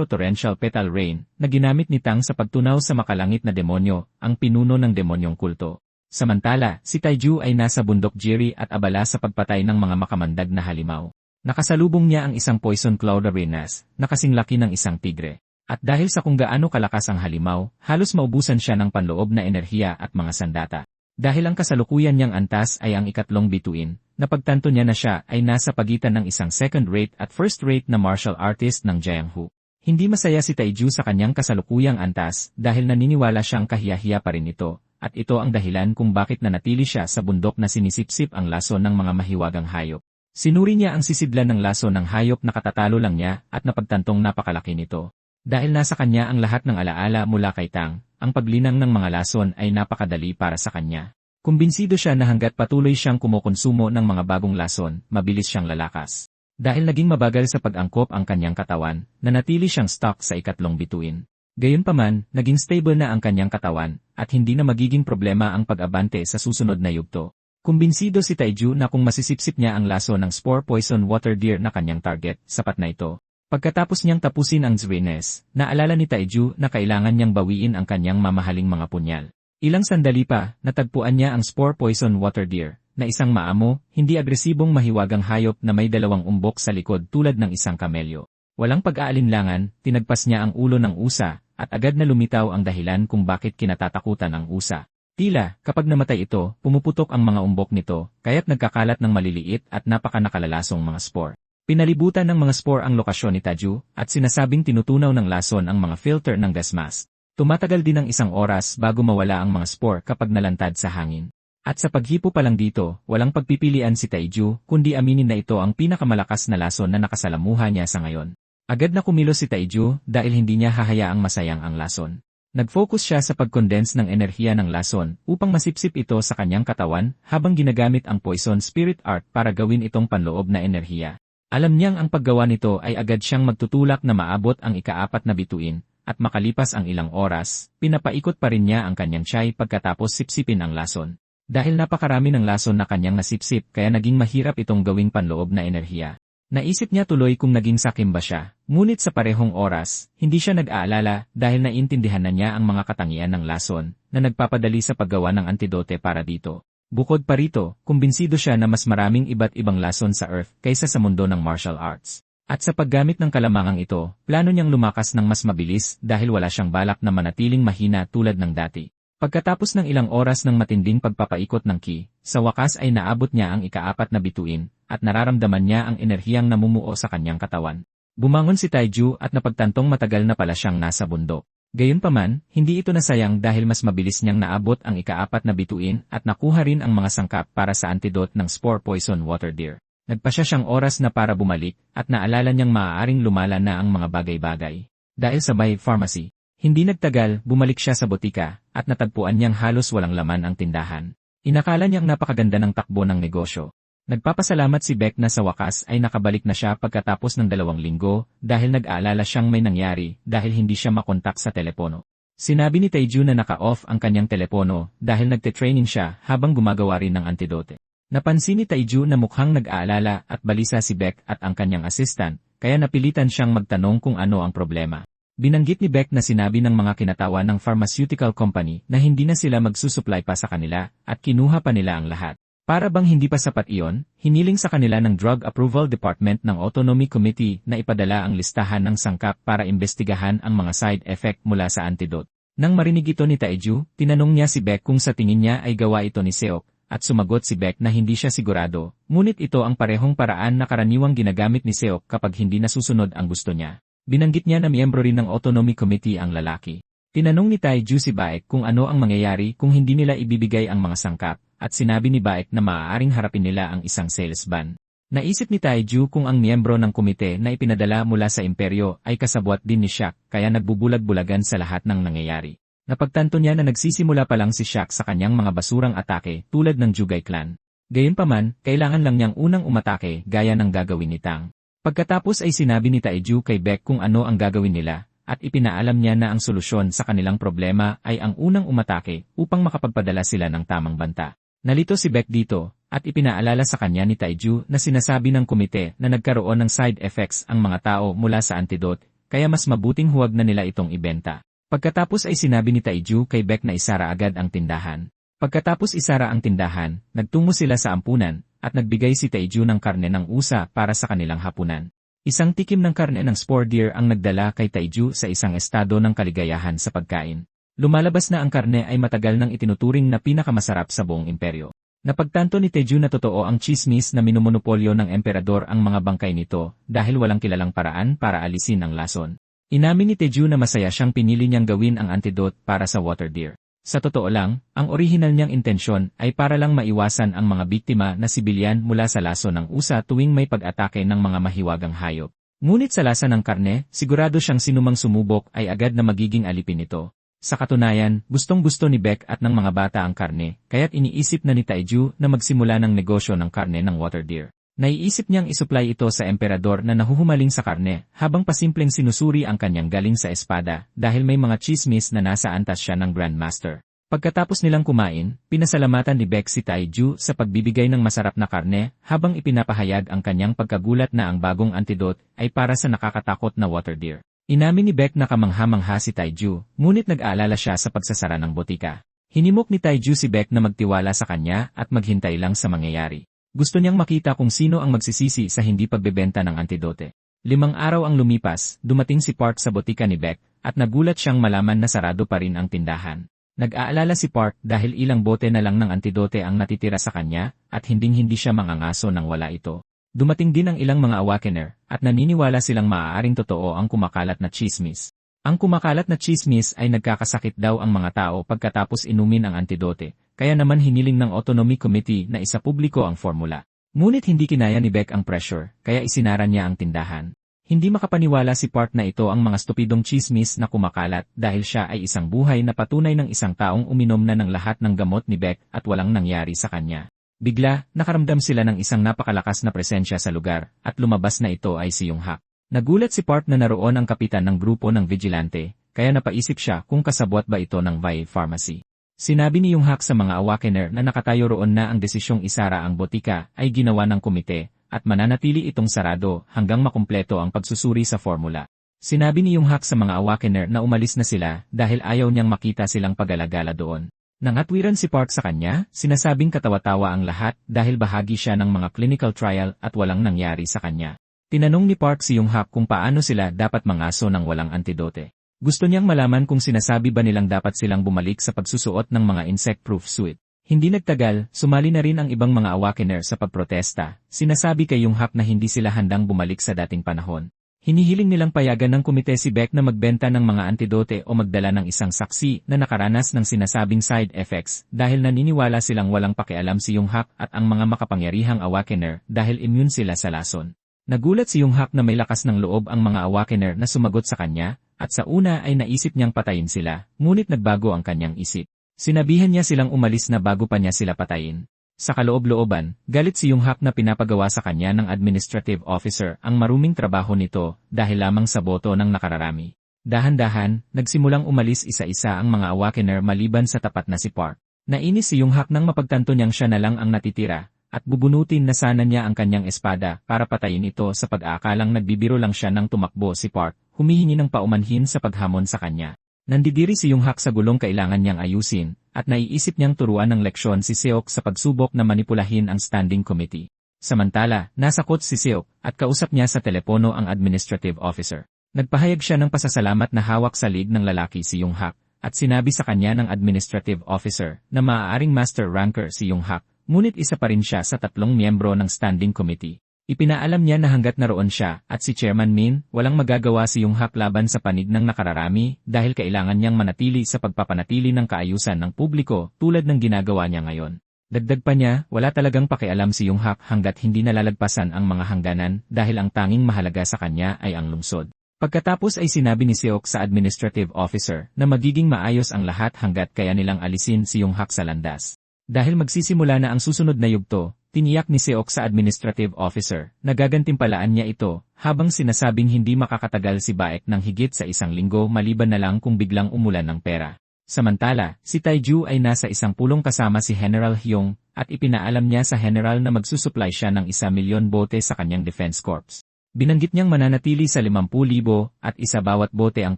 Torrential Petal Rain, na ginamit ni Tang sa pagtunaw sa makalangit na demonyo, ang pinuno ng demonyong kulto. Samantala, si Taiju ay nasa bundok Jiri at abala sa pagpatay ng mga makamandag na halimaw. Nakasalubong niya ang isang Poison Cloud Arenas, na kasing laki ng isang tigre. At dahil sa kung gaano kalakas ang halimaw, halos maubusan siya ng panloob na enerhiya at mga sandata. Dahil ang kasalukuyan niyang antas ay ang ikatlong bituin, napagtanto niya na siya ay nasa pagitan ng isang second-rate at first-rate na martial artist ng Jianghu. Hindi masaya si Taiju sa kanyang kasalukuyang antas dahil naniniwala siyang kahiyahiya pa rin ito. At ito ang dahilan kung bakit nanatili siya sa bundok na sinisipsip ang lason ng mga mahiwagang hayop. Sinuri niya ang sisidlan ng lason ng hayop na katatalo lang niya at napagtantong napakalaki nito. Dahil nasa kanya ang lahat ng alaala mula kay Tang, ang paglinang ng mga lason ay napakadali para sa kanya. Kumbinsido siya na hanggat patuloy siyang kumukonsumo ng mga bagong lason, mabilis siyang lalakas. Dahil naging mabagal sa pag-angkop ang kanyang katawan, nanatili siyang stuck sa ikatlong bituin. Gayunpaman, naging stable na ang kanyang katawan, at hindi na magiging problema ang pag-abante sa susunod na yugto. Kumbinsido si Taiju na kung masisipsip niya ang laso ng Spore Poison Water Deer na kanyang target, sapat na ito. Pagkatapos niyang tapusin ang Zwines, naalala ni Taiju na kailangan niyang bawiin ang kanyang mamahaling mga punyal. Ilang sandali pa, natagpuan niya ang Spore Poison Water Deer, na isang maamo, hindi agresibong mahiwagang hayop na may dalawang umbok sa likod tulad ng isang kamelyo. Walang pag-aalinlangan, tinagpas niya ang ulo ng usa, at agad na lumitaw ang dahilan kung bakit kinatatakutan ang usa. Tila, kapag namatay ito, pumuputok ang mga umbok nito, kaya't nagkakalat ng maliliit at napakanakalalasong mga spore. Pinalibutan ng mga spore ang lokasyon ni Taiju, at sinasabing tinutunaw ng lason ang mga filter ng gas mask. Tumatagal din ng 1 oras bago mawala ang mga spore kapag nalantad sa hangin. At sa paghipo pa lang dito, walang pagpipilian si Taiju, kundi aminin na ito ang pinakamalakas na lason na nakasalamuha niya sa ngayon. Agad na kumilos si Taiju dahil hindi niya hahayaang masayang ang lason. Nag-focus siya sa pag-condense ng enerhiya ng lason upang masipsip ito sa kanyang katawan habang ginagamit ang Poison Spirit Art para gawin itong panloob na enerhiya. Alam niyang ang paggawa nito ay agad siyang magtutulak na maabot ang ika-4 na bituin, at makalipas ang ilang oras, pinapaikot pa rin niya ang kanyang tiyay pagkatapos sipsipin ang lason. Dahil napakarami ng lason na kanyang nasipsip kaya naging mahirap itong gawing panloob na enerhiya. Naisip niya tuloy kung naging sakim ba siya, ngunit sa parehong oras, hindi siya nag-aalala dahil naintindihan na niya ang mga katangian ng lason na nagpapadali sa paggawa ng antidote para dito. Bukod pa rito, kumbinsido siya na mas maraming iba't ibang lason sa Earth kaysa sa mundo ng martial arts. At sa paggamit ng kalamangang ito, plano niyang lumakas ng mas mabilis dahil wala siyang balak na manatiling mahina tulad ng dati. Pagkatapos ng ilang oras ng matinding pagpapaikot ng ki, sa wakas ay naabot niya ang ika-4 na bituin, at nararamdaman niya ang enerhiyang namumuo sa kanyang katawan. Bumangon si Taiju at napagtantong matagal na pala siyang nasa bundok. Gayunpaman, hindi ito nasayang dahil mas mabilis niyang naabot ang ika-4 na bituin at nakuha rin ang mga sangkap para sa antidote ng Spore Poison Water Deer. Nagpasya siyang oras na para bumalik at naalala niyang maaaring lumala na ang mga bagay-bagay. Dahil sa Bay Pharmacy, hindi nagtagal, bumalik siya sa botika at natagpuan niyang halos walang laman ang tindahan. Inakala niyang napakaganda ng takbo ng negosyo. Nagpapasalamat si Beck na sa wakas ay nakabalik na siya pagkatapos ng 2 linggo dahil nag-aalala siyang may nangyari dahil hindi siya makontak sa telepono. Sinabi ni Taiju na naka-off ang kanyang telepono dahil nagte-training siya habang gumagawa rin ng antidote. Napansin ni Taiju na mukhang nag-aalala at balisa si Beck at ang kanyang assistant, kaya napilitan siyang magtanong kung ano ang problema. Binanggit ni Beck na sinabi ng mga kinatawa ng pharmaceutical company na hindi na sila magsusupply pa sa kanila at kinuha pa nila ang lahat. Para bang hindi pa sapat iyon, hiniling sa kanila ng Drug Approval Department ng Autonomy Committee na ipadala ang listahan ng sangkap para imbestigahan ang mga side effect mula sa antidote. Nang marinig ito ni Taiju, tinanong niya si Beck kung sa tingin niya ay gawa ito ni Seok, at sumagot si Beck na hindi siya sigurado, ngunit ito ang parehong paraan na karaniwang ginagamit ni Seok kapag hindi nasusunod ang gusto niya. Binanggit niya na miyembro rin ng Autonomy Committee ang lalaki. Tinanong ni Taiju si Baek kung ano ang mangyayari kung hindi nila ibibigay ang mga sangkap, at sinabi ni Baek na maaaring harapin nila ang isang sales ban. Naisip ni Taiju kung ang miyembro ng komite na ipinadala mula sa imperyo ay kasabwat din ni Shaq kaya nagbubulag-bulagan sa lahat ng nangyayari. Napagtanto niya na nagsisimula pa lang si Shaq sa kanyang mga basurang atake tulad ng Jugay Clan. Gayunpaman, kailangan lang niyang unang umatake gaya ng gagawin ni Tang. Pagkatapos ay sinabi ni Taiju kay Beck kung ano ang gagawin nila, at ipinaalam niya na ang solusyon sa kanilang problema ay ang unang umatake upang makapagpadala sila ng tamang banta. Nalito si Beck dito, at ipinaalala sa kanya ni Taiju na sinasabi ng komite na nagkaroon ng side effects ang mga tao mula sa antidote, kaya mas mabuting huwag na nila itong ibenta. Pagkatapos ay sinabi ni Taiju kay Beck na isara agad ang tindahan. Pagkatapos isara ang tindahan, nagtungo sila sa ampunan, at nagbigay si Taiju ng karne ng usa para sa kanilang hapunan. Isang tikim ng karne ng spore deer ang nagdala kay Taiju sa isang estado ng kaligayahan sa pagkain. Lumalabas na ang karne ay matagal nang itinuturing na pinakamasarap sa buong imperyo. Napagtanto ni Taiju na totoo ang chismis na minumonopolyo ng emperador ang mga bangkay nito dahil walang kilalang paraan para alisin ang lason. Inamin ni Taiju na masaya siyang pinili niyang gawin ang antidote para sa water deer. Sa totoo lang, ang orihinal niyang intensyon ay para lang maiwasan ang mga biktima na sibilyan mula sa laso ng usa tuwing may pag-atake ng mga mahiwagang hayop. Ngunit sa lasa ng karne, sigurado siyang sinumang sumubok ay agad na magiging alipin ito. Sa katunayan, gustong-gusto ni Beck at ng mga bata ang karne, kaya't iniisip na ni Taiju na magsimula ng negosyo ng karne ng water deer. Naiisip niyang isupply ito sa emperador na nahuhumaling sa karne habang pasimpleng sinusuri ang kanyang galing sa espada dahil may mga chismis na nasa antas siya ng Grandmaster. Pagkatapos nilang kumain, pinasalamatan ni Beck si Taiju sa pagbibigay ng masarap na karne habang ipinapahayag ang kanyang pagkagulat na ang bagong antidote ay para sa nakakatakot na water deer. Inamin ni Beck na kamangha-mangha si Taiju, ngunit nag-aalala siya sa pagsasara ng botika. Hinimok ni Taiju si Beck na magtiwala sa kanya at maghintay lang sa mangyayari. Gusto niyang makita kung sino ang magsisisi sa hindi pagbebenta ng antidote. 5 araw ang lumipas, dumating si Park sa botika ni Beck, at nagulat siyang malaman na sarado pa rin ang tindahan. Nag-aalala si Park dahil ilang bote na lang ng antidote ang natitira sa kanya, at hinding-hindi siya mangangaso nang wala ito. Dumating din ang ilang mga awakener, at naniniwala silang maaaring totoo ang kumakalat na chismis. Ang kumakalat na chismis ay nagkakasakit daw ang mga tao pagkatapos inumin ang antidote. Kaya naman hiniling ng Autonomy Committee na isapubliko ang formula. Ngunit hindi kinaya ni Beck ang pressure, kaya isinara niya ang tindahan. Hindi makapaniwala si Park na ito ang mga stupidong chismis na kumakalat dahil siya ay isang buhay na patunay ng isang taong uminom na ng lahat ng gamot ni Beck at walang nangyari sa kanya. Bigla, nakaramdam sila ng isang napakalakas na presensya sa lugar, at lumabas na ito ay si Yonghak. Nagulat si Park na naroon ang kapitan ng grupo ng vigilante, kaya napaisip siya kung kasabwat ba ito ng VI Pharmacy. Sinabi ni Yonghak sa mga awakener na nakatayo roon na ang desisyong isara ang botika ay ginawa ng komite at mananatili itong sarado hanggang makumpleto ang pagsusuri sa formula. Sinabi ni Yonghak sa mga awakener na umalis na sila dahil ayaw niyang makita silang pag-alagala doon. Nang atwiran si Park sa kanya, sinasabing katawa-tawa ang lahat dahil bahagi siya ng mga clinical trial at walang nangyari sa kanya. Tinanong ni Park si Yonghak kung paano sila dapat mangaso ng walang antidote. Gusto niyang malaman kung sinasabi ba nilang dapat silang bumalik sa pagsusuot ng mga insect-proof suit. Hindi nagtagal, sumali na rin ang ibang mga awakener sa pagprotesta. Sinasabi kay Yonghak na hindi sila handang bumalik sa dating panahon. Hinihiling nilang payagan ng komite si Beck na magbenta ng mga antidote o magdala ng isang saksi na nakaranas ng sinasabing side effects dahil naniniwala silang walang pakialam si Yonghak at ang mga makapangyarihang awakener dahil immune sila sa lason. Nagulat si Yonghak na may lakas ng loob ang mga awakener na sumagot sa kanya, at sa una ay naisip niyang patayin sila, ngunit nagbago ang kanyang isip. Sinabihan niya silang umalis na bago pa niya sila patayin. Sa kaloob-looban, galit si Yonghak na pinapagawa sa kanya ng administrative officer ang maruming trabaho nito dahil lamang sa boto ng nakararami. Dahan-dahan, nagsimulang umalis isa-isa ang mga awakener maliban sa tapat na si Park. Nainis si Yonghak nang mapagtanto niyang siya na lang ang natitira, at bubunutin na sana niya ang kanyang espada para patayin ito sa pag-aakalang nagbibiro lang siya nang tumakbo si Park, humihingi ng paumanhin sa paghamon sa kanya. Nandidiri si Yonghak sa gulong kailangan niyang ayusin, at naiisip niyang turuan ng leksyon si Seok sa pagsubok na manipulahin ang standing committee. Samantala, nasakot si Seok, at kausap niya sa telepono ang administrative officer. Nagpahayag siya ng pasasalamat na hawak sa leeg ng lalaki si Yonghak, at sinabi sa kanya ng administrative officer na maaaring master ranker si Yonghak. Ngunit isa pa rin siya sa 3 miyembro ng standing committee. Ipinaalam niya na hanggat naroon siya at si Chairman Min, walang magagawa si Yonghak laban sa panig ng nakararami dahil kailangan niyang manatili sa pagpapanatili ng kaayusan ng publiko tulad ng ginagawa niya ngayon. Dagdag pa niya, wala talagang pakialam si Yonghak hanggat hindi nalalagpasan ang mga hangganan dahil ang tanging mahalaga sa kanya ay ang lungsod. Pagkatapos ay sinabi ni Seok sa administrative officer na magiging maayos ang lahat hanggat kaya nilang alisin si Yung Hak sa landas. Dahil magsisimula na ang susunod na yugto, tiniyak ni Seok sa administrative officer na gagantimpalaan niya ito habang sinasabing hindi makakatagal si Baek ng higit sa 1 linggo maliban na lang kung biglang umulan ng pera. Samantala, si Taiju ay nasa isang pulong kasama si General Hyung at ipinaalam niya sa General na magsusupply siya ng 1,000,000 bote sa kanyang defense corps. Binanggit niyang mananatili sa 50,000 at isa bawat bote ang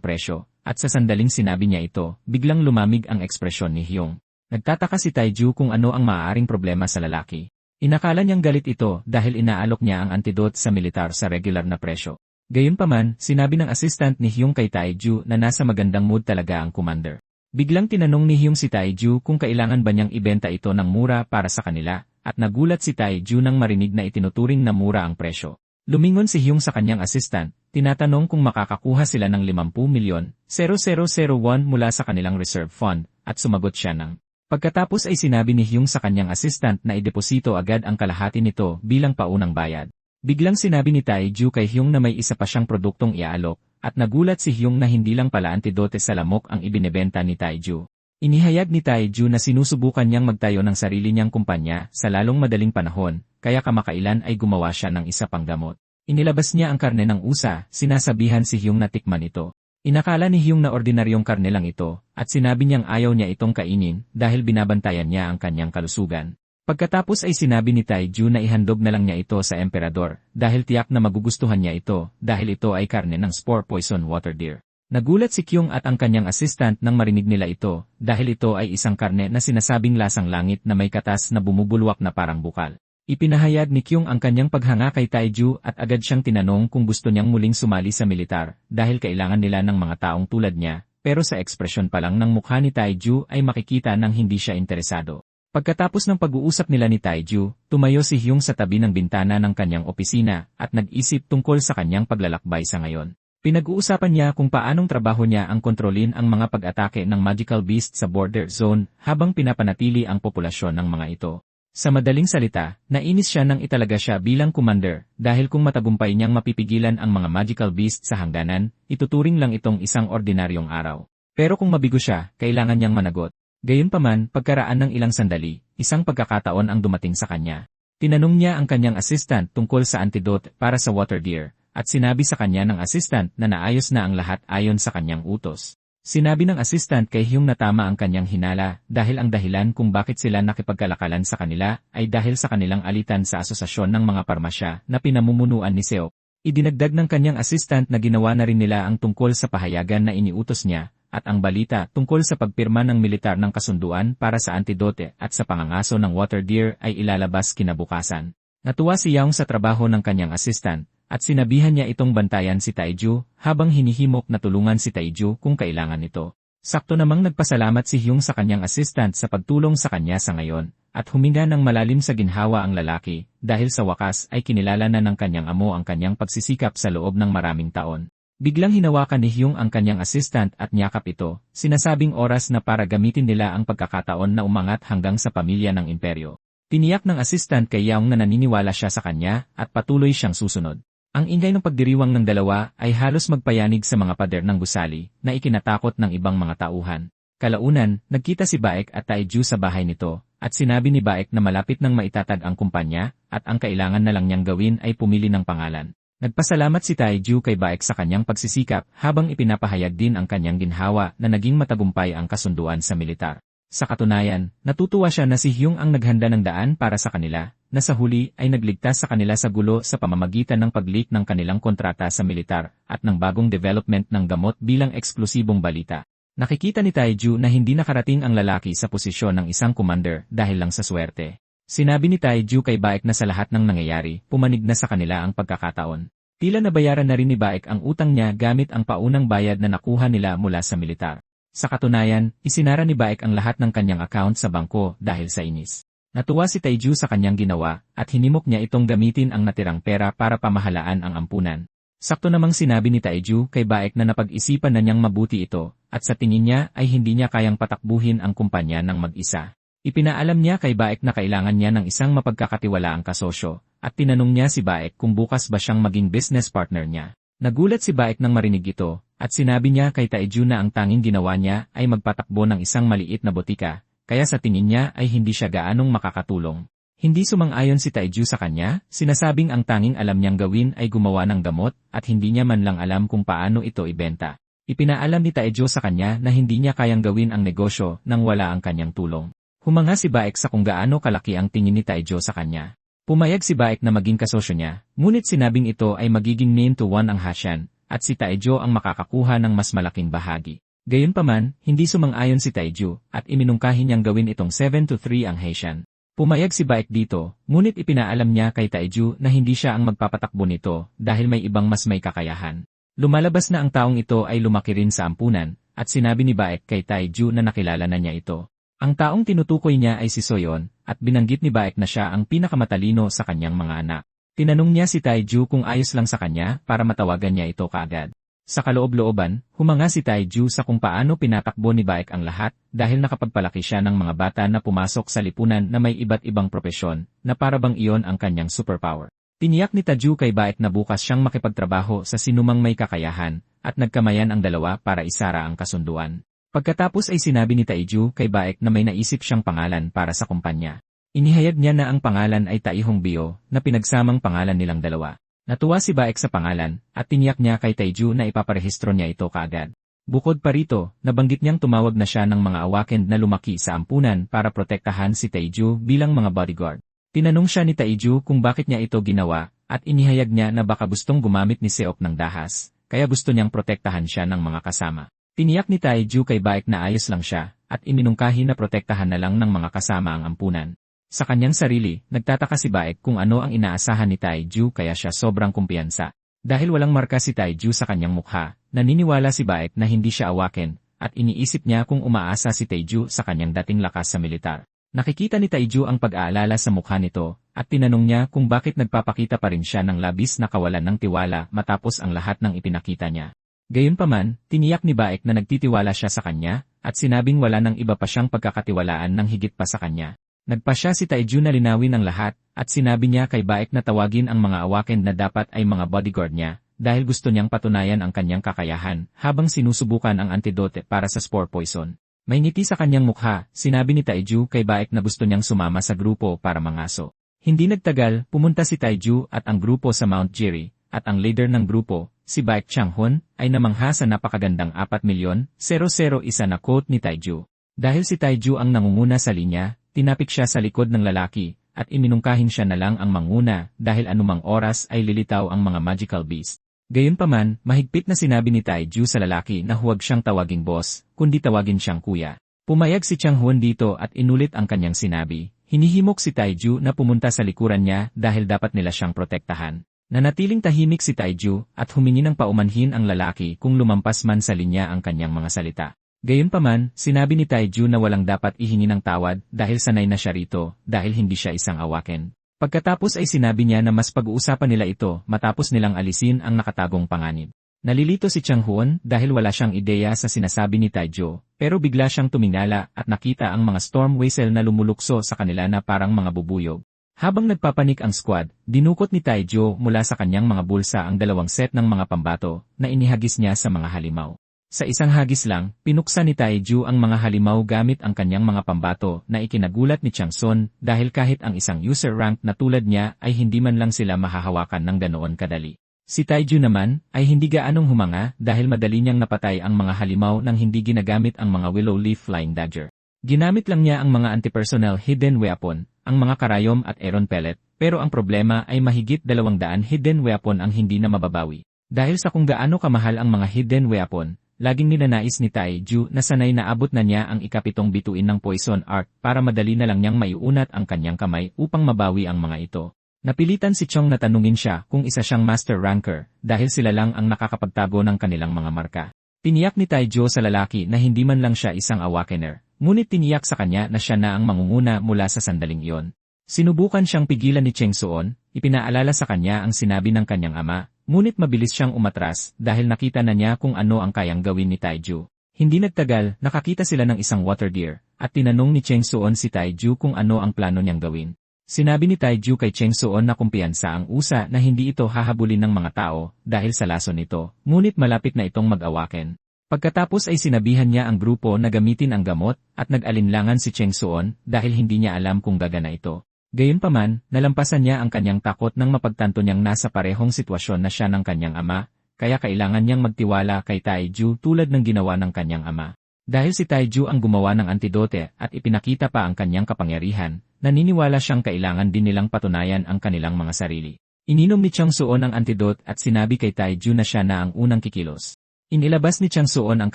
presyo, at sa sandaling sinabi niya ito, biglang lumamig ang ekspresyon ni Hyung. Nagtataka si Taiju kung ano ang maaaring problema sa lalaki. Inakala niyang galit ito dahil inaalok niya ang antidote sa militar sa regular na presyo. Gayunpaman, sinabi ng assistant ni Hyung kay Taiju na nasa magandang mood talaga ang commander. Biglang tinanong ni Hyung si Taiju kung kailangan ba niyang ibenta ito ng mura para sa kanila, at nagulat si Taiju nang marinig na itinuturing na mura ang presyo. Lumingon si Hyung sa kanyang assistant, tinatanong kung makakakuha sila ng 50,000,000 mula sa kanilang reserve fund, at sumagot siya ng. Pagkatapos ay sinabi ni Hyung sa kanyang assistant na ideposito agad ang kalahati nito bilang paunang bayad. Biglang sinabi ni Taiju kay Hyung na may isa pa siyang produktong iaalok, at nagulat si Hyung na hindi lang pala antidote sa lamok ang ibinebenta ni Taiju. Inihayag ni Taiju na sinusubukan niyang magtayo ng sarili niyang kumpanya sa lalong madaling panahon, kaya kamakailan ay gumawa siya ng isa pang gamot. Inilabas niya ang karne ng usa, sinasabihan si Hyung na tikman ito. Inakala ni Hyung na ordinaryong karne lang ito, at sinabi niyang ayaw niya itong kainin dahil binabantayan niya ang kanyang kalusugan. Pagkatapos ay sinabi ni Taiju na ihandog na lang niya ito sa emperador dahil tiyak na magugustuhan niya ito dahil ito ay karne ng spore poison water deer. Nagulat si Kyung at ang kanyang assistant nang marinig nila ito dahil ito ay isang karne na sinasabing lasang langit na may katas na bumubulwak na parang bukal. Ipinahayag ni Kyung ang kanyang paghanga kay Taiju at agad siyang tinanong kung gusto niyang muling sumali sa militar dahil kailangan nila ng mga taong tulad niya, pero sa ekspresyon pa lang ng mukha ni Taiju ay makikita nang hindi siya interesado. Pagkatapos ng pag-uusap nila ni Taiju, tumayo si Hyung sa tabi ng bintana ng kanyang opisina at nag-isip tungkol sa kanyang paglalakbay sa ngayon. Pinag-uusapan niya kung paanong trabaho niya ang kontrolin ang mga pag-atake ng magical beast sa border zone habang pinapanatili ang populasyon ng mga ito. Sa madaling salita, nainis siya nang italaga siya bilang commander dahil kung matagumpay niyang mapipigilan ang mga magical beast sa hangganan, ituturing lang itong isang ordinaryong araw. Pero kung mabigo siya, kailangan niyang managot. Gayunpaman, pagkaraan ng ilang sandali, isang pagkakataon ang dumating sa kanya. Tinanong niya ang kanyang assistant tungkol sa antidote para sa water deer, at sinabi sa kanya ng assistant na naayos na ang lahat ayon sa kanyang utos. Sinabi ng assistant kay Hyung na tama ang kanyang hinala dahil ang dahilan kung bakit sila nakipagkalakalan sa kanila ay dahil sa kanilang alitan sa asosasyon ng mga parmasya na pinamumunuan ni Seok. Idinagdag ng kanyang assistant na ginawa na rin nila ang tungkol sa pahayagan na iniutos niya, at ang balita tungkol sa pagpirma ng militar ng kasunduan para sa antidote at sa pangangaso ng water deer ay ilalabas kinabukasan. Natuwa si Young sa trabaho ng kanyang assistant, at sinabihan niya itong bantayan si Taiju habang hinihimok na tulungan si Taiju kung kailangan ito. Sakto namang nagpasalamat si Hyung sa kanyang assistant sa pagtulong sa kanya sa ngayon, at huminga ng malalim sa ginhawa ang lalaki dahil sa wakas ay kinilala na ng kanyang amo ang kanyang pagsisikap sa loob ng maraming taon. Biglang hinawakan ni Hyung ang kanyang assistant at niyakap ito, sinasabing oras na para gamitin nila ang pagkakataon na umangat hanggang sa pamilya ng imperyo. Tiniyak ng assistant kay Young na naniniwala siya sa kanya at patuloy siyang susunod. Ang ingay ng pagdiriwang ng dalawa ay halos magpayanig sa mga pader ng gusali na ikinatakot ng ibang mga tauhan. Kalaunan, nagkita si Baek at Taiju sa bahay nito, at sinabi ni Baek na malapit nang maitatag ang kumpanya at ang kailangan na lang niyang gawin ay pumili ng pangalan. Nagpasalamat si Taiju kay Baek sa kanyang pagsisikap habang ipinapahayag din ang kanyang ginhawa na naging matagumpay ang kasunduan sa militar. Sa katunayan, natutuwa siya na si Hyung ang naghanda ng daan para sa kanila, na sa huli ay nagligtas sa kanila sa gulo sa pamamagitan ng pag-leak ng kanilang kontrata sa militar at ng bagong development ng gamot bilang eksklusibong balita. Nakikita ni Taiju na hindi nakarating ang lalaki sa posisyon ng isang commander dahil lang sa swerte. Sinabi ni Taiju kay Baek na sa lahat ng nangyayari, pumanig na sa kanila ang pagkakataon. Tila nabayaran na rin ni Baek ang utang niya gamit ang paunang bayad na nakuha nila mula sa militar. Sa katunayan, isinara ni Baek ang lahat ng kanyang account sa bangko dahil sa inis. Natuwa si Taiju sa kanyang ginawa at hinimok niya itong gamitin ang natirang pera para pamahalaan ang ampunan. Sakto namang sinabi ni Taiju kay Baek na napag-isipan na niyang mabuti ito at sa tingin niya ay hindi niya kayang patakbuhin ang kumpanya ng mag-isa. Ipinaalam niya kay Baek na kailangan niya ng isang mapagkakatiwalaang kasosyo at tinanong niya si Baek kung bukas ba siyang maging business partner niya. Nagulat si Baek nang marinig ito, at sinabi niya kay Taeju na ang tanging ginawa niya ay magpatakbo ng isang maliit na botika, kaya sa tingin niya ay hindi siya gaanong makakatulong. Hindi sumang-ayon si Taeju sa kanya, sinasabing ang tanging alam niyang gawin ay gumawa ng gamot at hindi niya man lang alam kung paano ito ibenta. Ipinaalam ni Taeju sa kanya na hindi niya kayang gawin ang negosyo nang wala ang kanyang tulong. Humanga si Baek sa kung gaano kalaki ang tingin ni Taeju sa kanya. Pumayag si Baek na maging kasosyo niya, ngunit sinabing ito ay magiging 9-1 ang Hanshan, at si Taeju ang makakakuha ng mas malaking bahagi. Gayunpaman, hindi sumang-ayon si Taeju, at iminungkahi niyang gawin itong 7-3 ang Hanshan. Pumayag si Baek dito, ngunit ipinaalam niya kay Taeju na hindi siya ang magpapatakbo nito dahil may ibang mas may kakayahan. Lumalabas na ang taong ito ay lumaki rin sa ampunan, at sinabi ni Baek kay Taeju na nakilala na niya ito. Ang taong tinutukoy niya ay si Soyeon, at binanggit ni Baek na siya ang pinakamatalino sa kanyang mga anak. Tinanong niya si Taeju kung ayos lang sa kanya para matawagan niya ito kaagad. Sa kaloob-looban, humanga si Taeju sa kung paano pinatakbo ni Baek ang lahat dahil nakapagpalaki siya ng mga bata na pumasok sa lipunan na may iba't ibang propesyon na para bang iyon ang kanyang superpower. Tiniyak ni Taeju kay Baek na bukas siyang makipagtrabaho sa sinumang may kakayahan at nagkamayan ang dalawa para isara ang kasunduan. Pagkatapos ay sinabi ni Taeju kay Baek na may naisip siyang pangalan para sa kumpanya. Inihayag niya na ang pangalan ay Taihong Bio na pinagsamang pangalan nilang dalawa. Natuwa si Baek sa pangalan at tiniyak niya kay Taeju na ipaparehistro niya ito kaagad. Bukod pa rito, nabanggit niyang tumawag na siya ng mga awakend na lumaki sa ampunan para protektahan si Taeju bilang mga bodyguard. Tinanong siya ni Taeju kung bakit niya ito ginawa at inihayag niya na baka gustong gumamit ni Seok ng dahas, kaya gusto niyang protektahan siya ng mga kasama. Tiniyak ni Taeju kay Baek na ayos lang siya, at iminungkahi na protektahan na lang ng mga kasama ang ampunan. Sa kanyang sarili, nagtataka si Baek kung ano ang inaasahan ni Taeju kaya siya sobrang kumpiyansa. Dahil walang marka si Taeju sa kanyang mukha, naniniwala si Baek na hindi siya awaken, at iniisip niya kung umaasa si Taeju sa kanyang dating lakas sa militar. Nakikita ni Taeju ang pag-aalala sa mukha nito, at tinanong niya kung bakit nagpapakita pa rin siya ng labis na kawalan ng tiwala matapos ang lahat ng ipinakita niya. Gayunpaman, tiniyak ni Baek na nagtitiwala siya sa kanya, at sinabing wala nang iba pa siyang pagkakatiwalaan ng higit pa sa kanya. Nagpasya si Taeju na linawin ang lahat, at sinabi niya kay Baek na tawagin ang mga awakend na dapat ay mga bodyguard niya, dahil gusto niyang patunayan ang kanyang kakayahan habang sinusubukan ang antidote para sa spore poison. May ngiti sa kanyang mukha, sinabi ni Taeju kay Baek na gusto niyang sumama sa grupo para mangaso. Hindi nagtagal, pumunta si Taeju at ang grupo sa Mount Jiri, at ang leader ng grupo, si Baek Changhun, ay namangha sa napakagandang 4,000,001 na quote ni Taeju. Dahil si Taeju ang nangunguna sa linya, tinapik siya sa likod ng lalaki, at iminungkahin siya na lang ang manguna dahil anumang oras ay lilitaw ang mga magical beast. Gayunpaman, mahigpit na sinabi ni Taeju sa lalaki na huwag siyang tawaging boss, kundi tawagin siyang kuya. Pumayag si Changhun dito at inulit ang kanyang sinabi. Hinihimok si Taeju na pumunta sa likuran niya dahil dapat nila siyang protektahan. Nanatiling tahimik si Taeju at humingi ng paumanhin ang lalaki kung lumampas man sa linya ang kanyang mga salita. Gayunpaman, sinabi ni Taeju na walang dapat ihingi ng tawad dahil sanay na siya rito dahil hindi siya isang awaken. Pagkatapos ay sinabi niya na mas pag-uusapan nila ito matapos nilang alisin ang nakatagong panganib. Nalilito si Changhun dahil wala siyang ideya sa sinasabi ni Taeju, pero bigla siyang tumingala at nakita ang mga storm whistle na lumulukso sa kanila na parang mga bubuyog. Habang nagpapanik ang squad, dinukot ni Taeju mula sa kanyang mga bulsa ang 2 set ng mga pambato na inihagis niya sa mga halimaw. Sa isang hagis lang, pinuksan ni Taeju ang mga halimaw gamit ang kanyang mga pambato na ikinagulat ni Changsun dahil kahit ang isang user rank na tulad niya ay hindi man lang sila mahahawakan ng ganoon kadali. Si Taeju naman ay hindi gaanong humanga dahil madali niyang napatay ang mga halimaw nang hindi ginagamit ang mga willow leaf flying dagger. Ginamit lang niya ang mga anti-personnel hidden weapon, ang mga karayom at Aeron pellet, pero ang problema ay mahigit 200 hidden weapon ang hindi na mababawi. Dahil sa kung gaano kamahal ang mga hidden weapon, laging ninanais ni Taeju na sanay na abot na niya ang ikapitong bituin ng Poison Arc para madali na lang niyang maiunat ang kanyang kamay upang mabawi ang mga ito. Napilitan si Chong na tanungin siya kung isa siyang master ranker dahil sila lang ang nakakapagtago ng kanilang mga marka. Tiniyak ni Taeju sa lalaki na hindi man lang siya isang awakener, ngunit tiniyak sa kanya na siya na ang mangunguna mula sa sandaling iyon. Sinubukan siyang pigilan ni Cheng Suon, ipinaalala sa kanya ang sinabi ng kanyang ama, ngunit mabilis siyang umatras dahil nakita na niya kung ano ang kayang gawin ni Taeju. Hindi nagtagal, nakakita sila ng isang water deer, at tinanong ni Cheng Suon si Taeju kung ano ang plano niyang gawin. Sinabi ni Taiju kay Cheng Suon na kumpiyansa ang usa na hindi ito hahabulin ng mga tao dahil sa lason nito, ngunit malapit na itong mag-awaken. Pagkatapos ay sinabihan niya ang grupo na gamitin ang gamot at nag-alinlangan si Cheng Suon dahil hindi niya alam kung gagana ito. Gayunpaman, nalampasan niya ang kanyang takot nang mapagtanto niyang nasa parehong sitwasyon na siya ng kanyang ama, kaya kailangan niyang magtiwala kay Taiju tulad ng ginawa ng kanyang ama. Dahil si Taiju ang gumawa ng antidote at ipinakita pa ang kanyang kapangyarihan, naniniwala siyang kailangan din nilang patunayan ang kanilang mga sarili. Ininom ni Cheng Suon ang antidote at sinabi kay Taiju na siya na ang unang kikilos. Inilabas ni Cheng Suon ang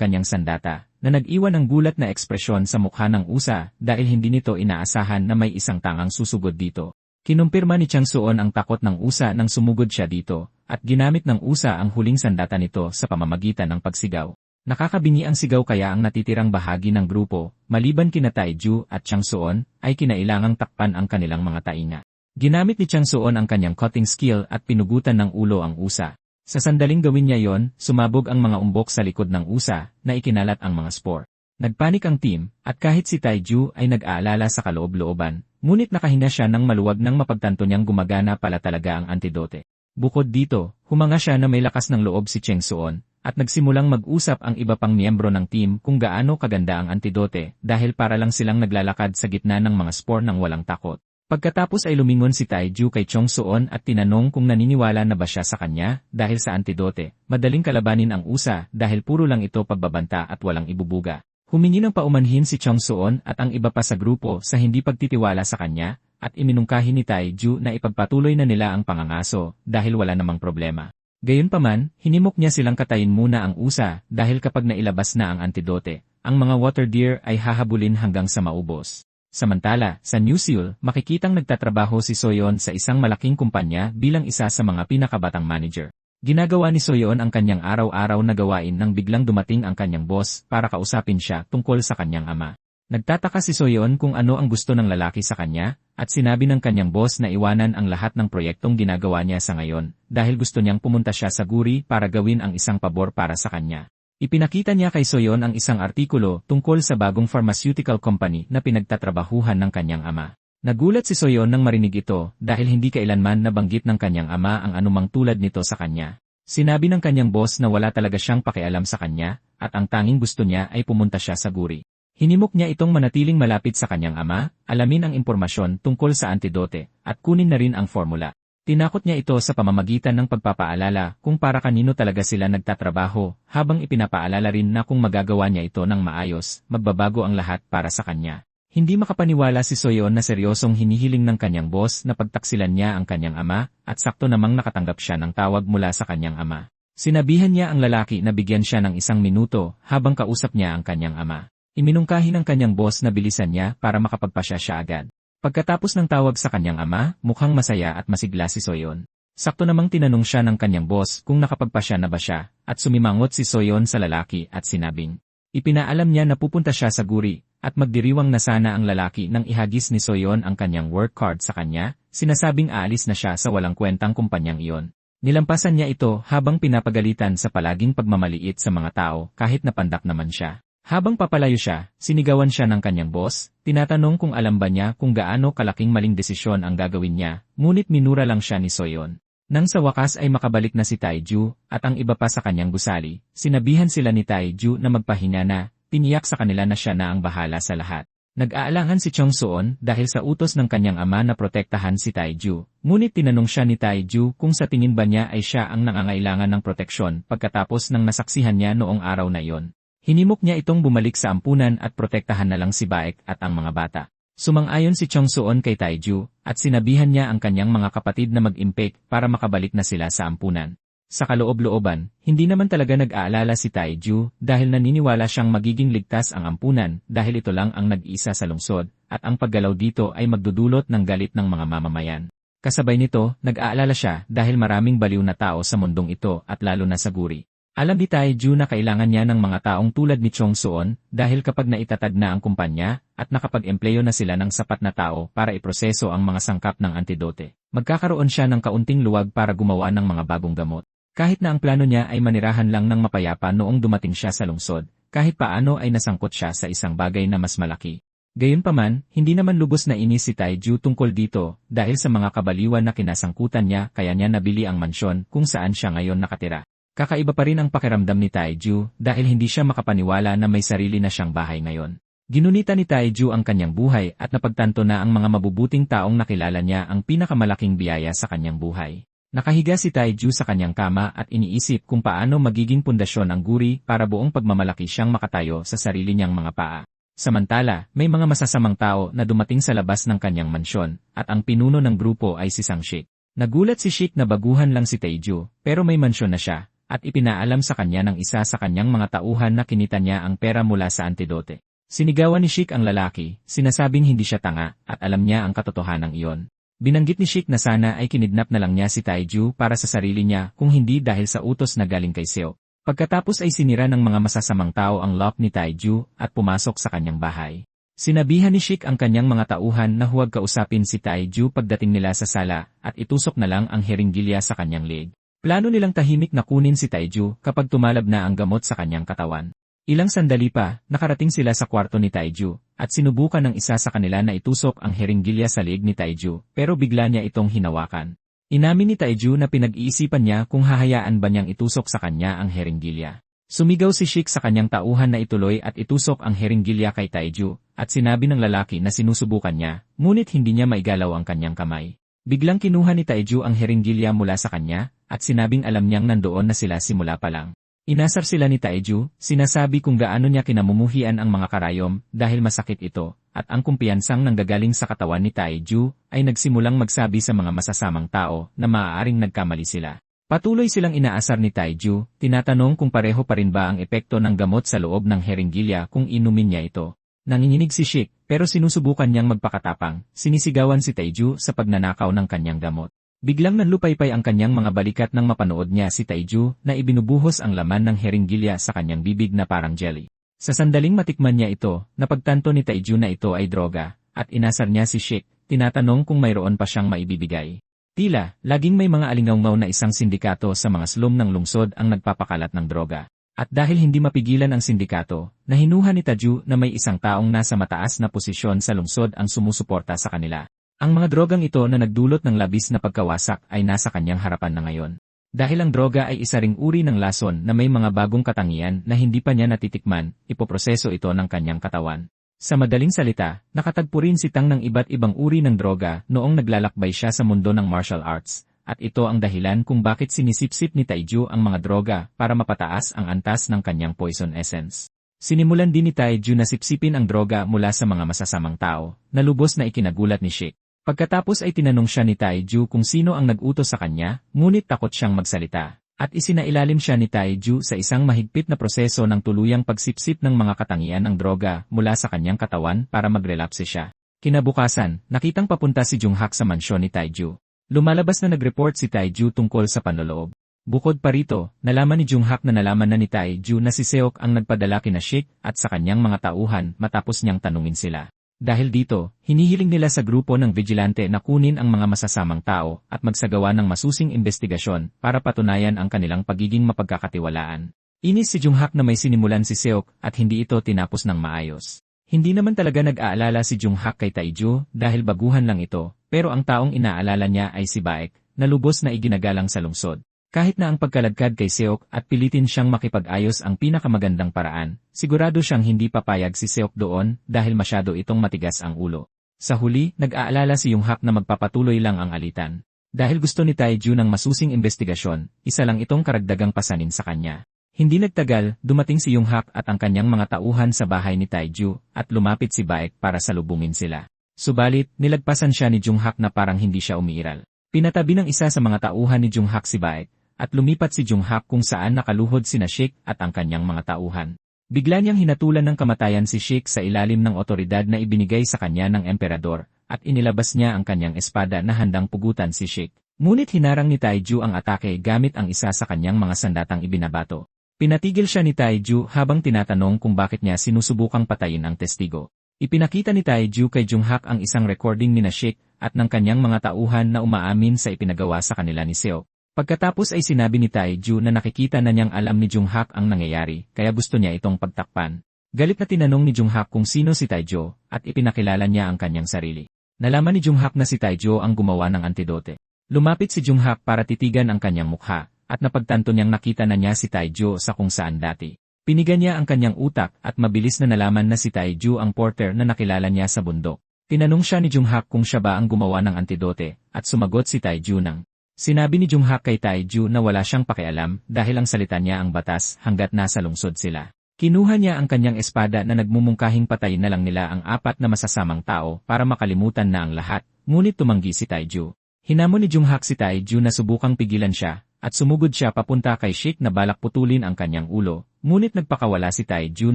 kanyang sandata, na nag-iwan ng gulat na ekspresyon sa mukha ng usa dahil hindi nito inaasahan na may isang tangang susugod dito. Kinumpirma ni Cheng Suon ang takot ng usa nang sumugod siya dito, at ginamit ng usa ang huling sandata nito sa pamamagitan ng pagsigaw. Nakakabingi ang sigaw kaya ang natitirang bahagi ng grupo, maliban kina Taiju at Cheng Suon, ay kinailangang takpan ang kanilang mga tainga. Ginamit ni Cheng Suon ang kanyang cutting skill at pinugutan ng ulo ang usa. Sa sandaling gawin niya yon, sumabog ang mga umbok sa likod ng usa na ikinalat ang mga spore. Nagpanik ang team, at kahit si Taiju ay nag-aalala sa kaloob-looban, ngunit nakahinga siya ng maluwag nang mapagtanto niyang gumagana pala talaga ang antidote. Bukod dito, humanga siya na may lakas ng loob si Cheng Suon, at nagsimulang mag-usap ang iba pang miyembro ng team kung gaano kaganda ang antidote dahil para lang silang naglalakad sa gitna ng mga spore ng walang takot. Pagkatapos ay lumingon si Taiju kay Cheng Suon at tinanong kung naniniwala na ba siya sa kanya dahil sa antidote. Madaling kalabanin ang usa dahil puro lang ito pagbabanta at walang ibubuga. Humingi ng paumanhin si Cheng Suon at ang iba pa sa grupo sa hindi pagtitiwala sa kanya at iminungkahi ni Taiju na ipagpatuloy na nila ang pangangaso dahil wala namang problema. Gayunpaman, hinimok niya silang katayin muna ang usa dahil kapag nailabas na ang antidote, ang mga water deer ay hahabulin hanggang sa maubos. Samantala, sa New Seoul, makikitang nagtatrabaho si Soyeon sa isang malaking kumpanya bilang isa sa mga pinakabatang manager. Ginagawa ni Soyeon ang kanyang araw-araw na gawain nang biglang dumating ang kanyang boss para kausapin siya tungkol sa kanyang ama. Nagtataka si Soyeon kung ano ang gusto ng lalaki sa kanya, at sinabi ng kanyang boss na iwanan ang lahat ng proyektong ginagawa niya sa ngayon, dahil gusto niyang pumunta siya sa guri para gawin ang isang pabor para sa kanya. Ipinakita niya kay Soyeon ang isang artikulo tungkol sa bagong pharmaceutical company na pinagtatrabahuhan ng kanyang ama. Nagulat si Soyeon nang marinig ito dahil hindi kailanman nabanggit ng kanyang ama ang anumang tulad nito sa kanya. Sinabi ng kanyang boss na wala talaga siyang pakialam sa kanya, at ang tanging gusto niya ay pumunta siya sa guri. Hinimok niya itong manatiling malapit sa kanyang ama, alamin ang impormasyon tungkol sa antidote, at kunin na rin ang formula. Tinakot niya ito sa pamamagitan ng pagpapaalala kung para kanino talaga sila nagtatrabaho, habang ipinapaalala rin na kung magagawa niya ito ng maayos, magbabago ang lahat para sa kanya. Hindi makapaniwala si Soyeon na seryosong hinihiling ng kanyang boss na pagtaksilan niya ang kanyang ama, at sakto namang nakatanggap siya ng tawag mula sa kanyang ama. Sinabihan niya ang lalaki na bigyan siya ng 1 minuto habang kausap niya ang kanyang ama. Iminungkahi ng kanyang boss na bilisan niya para makapagpasya siya agad. Pagkatapos ng tawag sa kanyang ama, mukhang masaya at masigla si Soyeon. Sakto namang tinanong siya ng kanyang boss kung nakapagpasya na ba siya, at sumimangot si Soyeon sa lalaki at sinabing, ipinaalam niya na pupunta siya sa guri, at magdiriwang na sana ang lalaki nang ihagis ni Soyeon ang kanyang work card sa kanya, sinasabing aalis na siya sa walang kwentang kumpanyang iyon. Nilampasan niya ito habang pinapagalitan sa palaging pagmamaliit sa mga tao kahit napandak naman siya. Habang papalayo siya, sinigawan siya ng kanyang boss, tinatanong kung alam ba niya kung gaano kalaking maling desisyon ang gagawin niya, ngunit minura lang siya ni Soyeon. Nang sa wakas ay makabalik na si Taiju, at ang iba pa sa kanyang gusali, sinabihan sila ni Taiju na magpahinga na, tiniyak sa kanila na siya na ang bahala sa lahat. Nag-aalangan si Cheng Suon dahil sa utos ng kanyang ama na protektahan si Taiju, ngunit tinanong siya ni Taiju kung sa tingin ba niya ay siya ang nangangailangan ng proteksyon pagkatapos ng nasaksihan niya noong araw na iyon. Hinimok niya itong bumalik sa ampunan at protektahan na lang si Baek at ang mga bata. Sumang-ayon si Cheng Suon kay Taiju, at sinabihan niya ang kanyang mga kapatid na mag-impake para makabalik na sila sa ampunan. Sa kaloob-looban, hindi naman talaga nag-aalala si Taiju dahil naniniwala siyang magiging ligtas ang ampunan dahil ito lang ang nag-iisa sa lungsod, at ang paggalaw dito ay magdudulot ng galit ng mga mamamayan. Kasabay nito, nag-aalala siya dahil maraming baliw na tao sa mundong ito at lalo na sa guri. Alam ni Taiju na kailangan niya ng mga taong tulad ni Cheng Suon dahil kapag naitatag na ang kumpanya at nakapag-empleyo na sila ng sapat na tao para iproseso ang mga sangkap ng antidote, magkakaroon siya ng kaunting luwag para gumawa ng mga bagong gamot. Kahit na ang plano niya ay manirahan lang ng mapayapa noong dumating siya sa lungsod, kahit paano ay nasangkot siya sa isang bagay na mas malaki. Gayunpaman, hindi naman lubos na inis si Taiju tungkol dito dahil sa mga kabaliwan na kinasangkutan niya kaya niya nabili ang mansyon kung saan siya ngayon nakatira. Kakaiba pa rin ang pakiramdam ni Taiju dahil hindi siya makapaniwala na may sarili na siyang bahay ngayon. Ginunita ni Taiju ang kanyang buhay at napagtanto na ang mga mabubuting taong nakilala niya ang pinakamalaking biyaya sa kanyang buhay. Nakahiga si Taiju sa kanyang kama at iniisip kung paano magiging pundasyon ang guri para buong pagmamalaki siyang makatayo sa sarili niyang mga paa. Samantala, may mga masasamang tao na dumating sa labas ng kanyang mansyon, at ang pinuno ng grupo ay si Sang Shik. Nagulat si Shik na baguhan lang si Taiju, pero may mansyon na siya, at ipinaalam sa kanya ng isa sa kanyang mga tauhan na kinita niya ang pera mula sa antidote. Sinigawan ni Shik ang lalaki, sinasabing hindi siya tanga, at alam niya ang katotohanan iyon. Binanggit ni Shik na sana ay kinidnap na lang niya si Taiju para sa sarili niya kung hindi dahil sa utos na galing kay Seo. Pagkatapos ay sinira ng mga masasamang tao ang lock ni Taiju at pumasok sa kanyang bahay. Sinabihan ni Shik ang kanyang mga tauhan na huwag kausapin si Taiju pagdating nila sa sala at itusok na lang ang heringgilya sa kanyang leeg. Plano nilang tahimik na kunin si Taiju kapag tumalab na ang gamot sa kanyang katawan. Ilang sandali pa, nakarating sila sa kwarto ni Taiju at sinubukan ng isa sa kanila na itusok ang heringgilya sa leeg ni Taiju pero bigla niya itong hinawakan. Inamin ni Taiju na pinag-iisipan niya kung hahayaan ba niyang itusok sa kanya ang heringgilya. Sumigaw si Shik sa kanyang tauhan na ituloy at itusok ang heringgilya kay Taiju, at sinabi ng lalaki na sinusubukan niya, ngunit hindi niya maigalaw ang kanyang kamay. Biglang kinuha ni Taiju ang heringgilya mula sa kanya, at sinabing alam niyang nandoon na sila simula pa lang. Inasar sila ni Taiju, sinasabi kung gaano niya kinamumuhian ang mga karayom dahil masakit ito, at ang kumpiyansang nanggagaling sa katawan ni Taiju ay nagsimulang magsabi sa mga masasamang tao na maaaring nagkamali sila. Patuloy silang inaasar ni Taiju, tinatanong kung pareho pa rin ba ang epekto ng gamot sa loob ng heringgilya kung inumin niya ito. Nanginginig si Shik, pero sinusubukan niyang magpakatapang, sinisigawan si Taiju sa pagnanakaw ng kanyang gamot. Biglang nanlupaypay ang kanyang mga balikat nang mapanood niya si Taiju na ibinubuhos ang laman ng heringgilya sa kanyang bibig na parang jelly. Sa sandaling matikman niya ito, napagtanto ni Taiju na ito ay droga, at inasar niya si Shik, tinatanong kung mayroon pa siyang maibibigay. Tila, laging may mga alingaw-ngaw na isang sindikato sa mga slum ng lungsod ang nagpapakalat ng droga. At dahil hindi mapigilan ang sindikato, nahinuha ni Taiju na may isang taong nasa mataas na posisyon sa lungsod ang sumusuporta sa kanila. Ang mga drogang ito na nagdulot ng labis na pagkawasak ay nasa kanyang harapan na ngayon. Dahil ang droga ay isa ring uri ng lason na may mga bagong katangian na hindi pa niya natitikman, ipoproseso ito ng kanyang katawan. Sa madaling salita, nakatagpo rin si Tang ng iba't ibang uri ng droga noong naglalakbay siya sa mundo ng martial arts, at ito ang dahilan kung bakit sinisipsip ni Taiju ang mga droga para mapataas ang antas ng kanyang poison essence. Sinimulan din ni Taiju na sipsipin ang droga mula sa mga masasamang tao, na lubos na ikinagulat ni Shik. Pagkatapos ay tinanong siya ni Taiju kung sino ang nag-utos sa kanya, ngunit takot siyang magsalita. At isinailalim siya ni Taiju sa isang mahigpit na proseso ng tuluyang pagsipsip ng mga katangian ng droga mula sa kanyang katawan para magrelapse siya. Kinabukasan, nakitang papunta si Junghak sa mansyon ni Taiju. Lumalabas na nag-report si Taiju tungkol sa panloloob. Bukod pa rito, nalaman ni Junghak na nalaman na ni Taiju na si Seok ang nagpadala kina Shik at sa kanyang mga tauhan matapos niyang tanungin sila. Dahil dito, hinihiling nila sa grupo ng vigilante na kunin ang mga masasamang tao at magsagawa ng masusing investigasyon para patunayan ang kanilang pagiging mapagkakatiwalaan. Inis si Junghak na may sinimulan si Seok at hindi ito tinapos ng maayos. Hindi naman talaga nag-aalala si Junghak kay Taiju dahil baguhan lang ito, pero ang taong inaalala niya ay si Baek, na lubos na iginagalang sa lungsod. Kahit na ang pagkaladkad kay Seok at pilitin siyang makipag-ayos ang pinakamagandang paraan, sigurado siyang hindi papayag si Seok doon dahil masyado itong matigas ang ulo. Sa huli, nag-aalala si Junghak na magpapatuloy lang ang alitan. Dahil gusto ni Taiju ng masusing investigasyon, isa lang itong karagdagang pasanin sa kanya. Hindi nagtagal, dumating si Junghak at ang kanyang mga tauhan sa bahay ni Taiju at lumapit si Baek para salubungin sila. Subalit, nilagpasan siya ni Junghak na parang hindi siya umiiral. Pinatabi ng isa sa mga tauhan ni Junghak si Baek, at lumipat si Junghak kung saan nakaluhod sina Shik at ang kanyang mga tauhan. Bigla niyang hinatulan ng kamatayan si Shik sa ilalim ng otoridad na ibinigay sa kanya ng emperador, at inilabas niya ang kanyang espada na handang pugutan si Shik. Ngunit hinarang ni Taiju ang atake gamit ang isa sa kanyang mga sandatang ibinabato. Pinatigil siya ni Taiju habang tinatanong kung bakit niya sinusubukang patayin ang testigo. Ipinakita ni Taiju kay Junghak ang isang recording ni Shik at ng kanyang mga tauhan na umaamin sa ipinagawa sa kanila ni Seo. Pagkatapos ay sinabi ni Taiju na nakikita na niyang alam ni Junghak ang nangyayari, kaya gusto niya itong pagtakpan. Galit na tinanong ni Junghak kung sino si Taejo, at ipinakilala niya ang kanyang sarili. Nalaman ni Junghak na si Taejo ang gumawa ng antidote. Lumapit si Junghak para titigan ang kanyang mukha, at napagtanto niyang nakita na niya si Taejo sa kung saan dati. Pinigan niya ang kanyang utak at mabilis na nalaman na si Taejo ang porter na nakilala niya sa bundok. Tinanong siya ni Junghak kung siya ba ang gumawa ng antidote, at sumagot si Taejo nang. Sinabi ni Junghak kay Taejo na wala siyang pakialam dahil ang salita niya ang batas hanggat nasa lungsod sila. Kinuha niya ang kanyang espada na nagmumungkahing patayin na lang nila ang apat na masasamang tao para makalimutan na ang lahat, ngunit tumanggi si Taejo. Hinamon ni Junghak si Taejo na subukang pigilan siya, at sumugod siya papunta kay Sheik na balak putulin ang kanyang ulo, ngunit nagpakawala si Taejo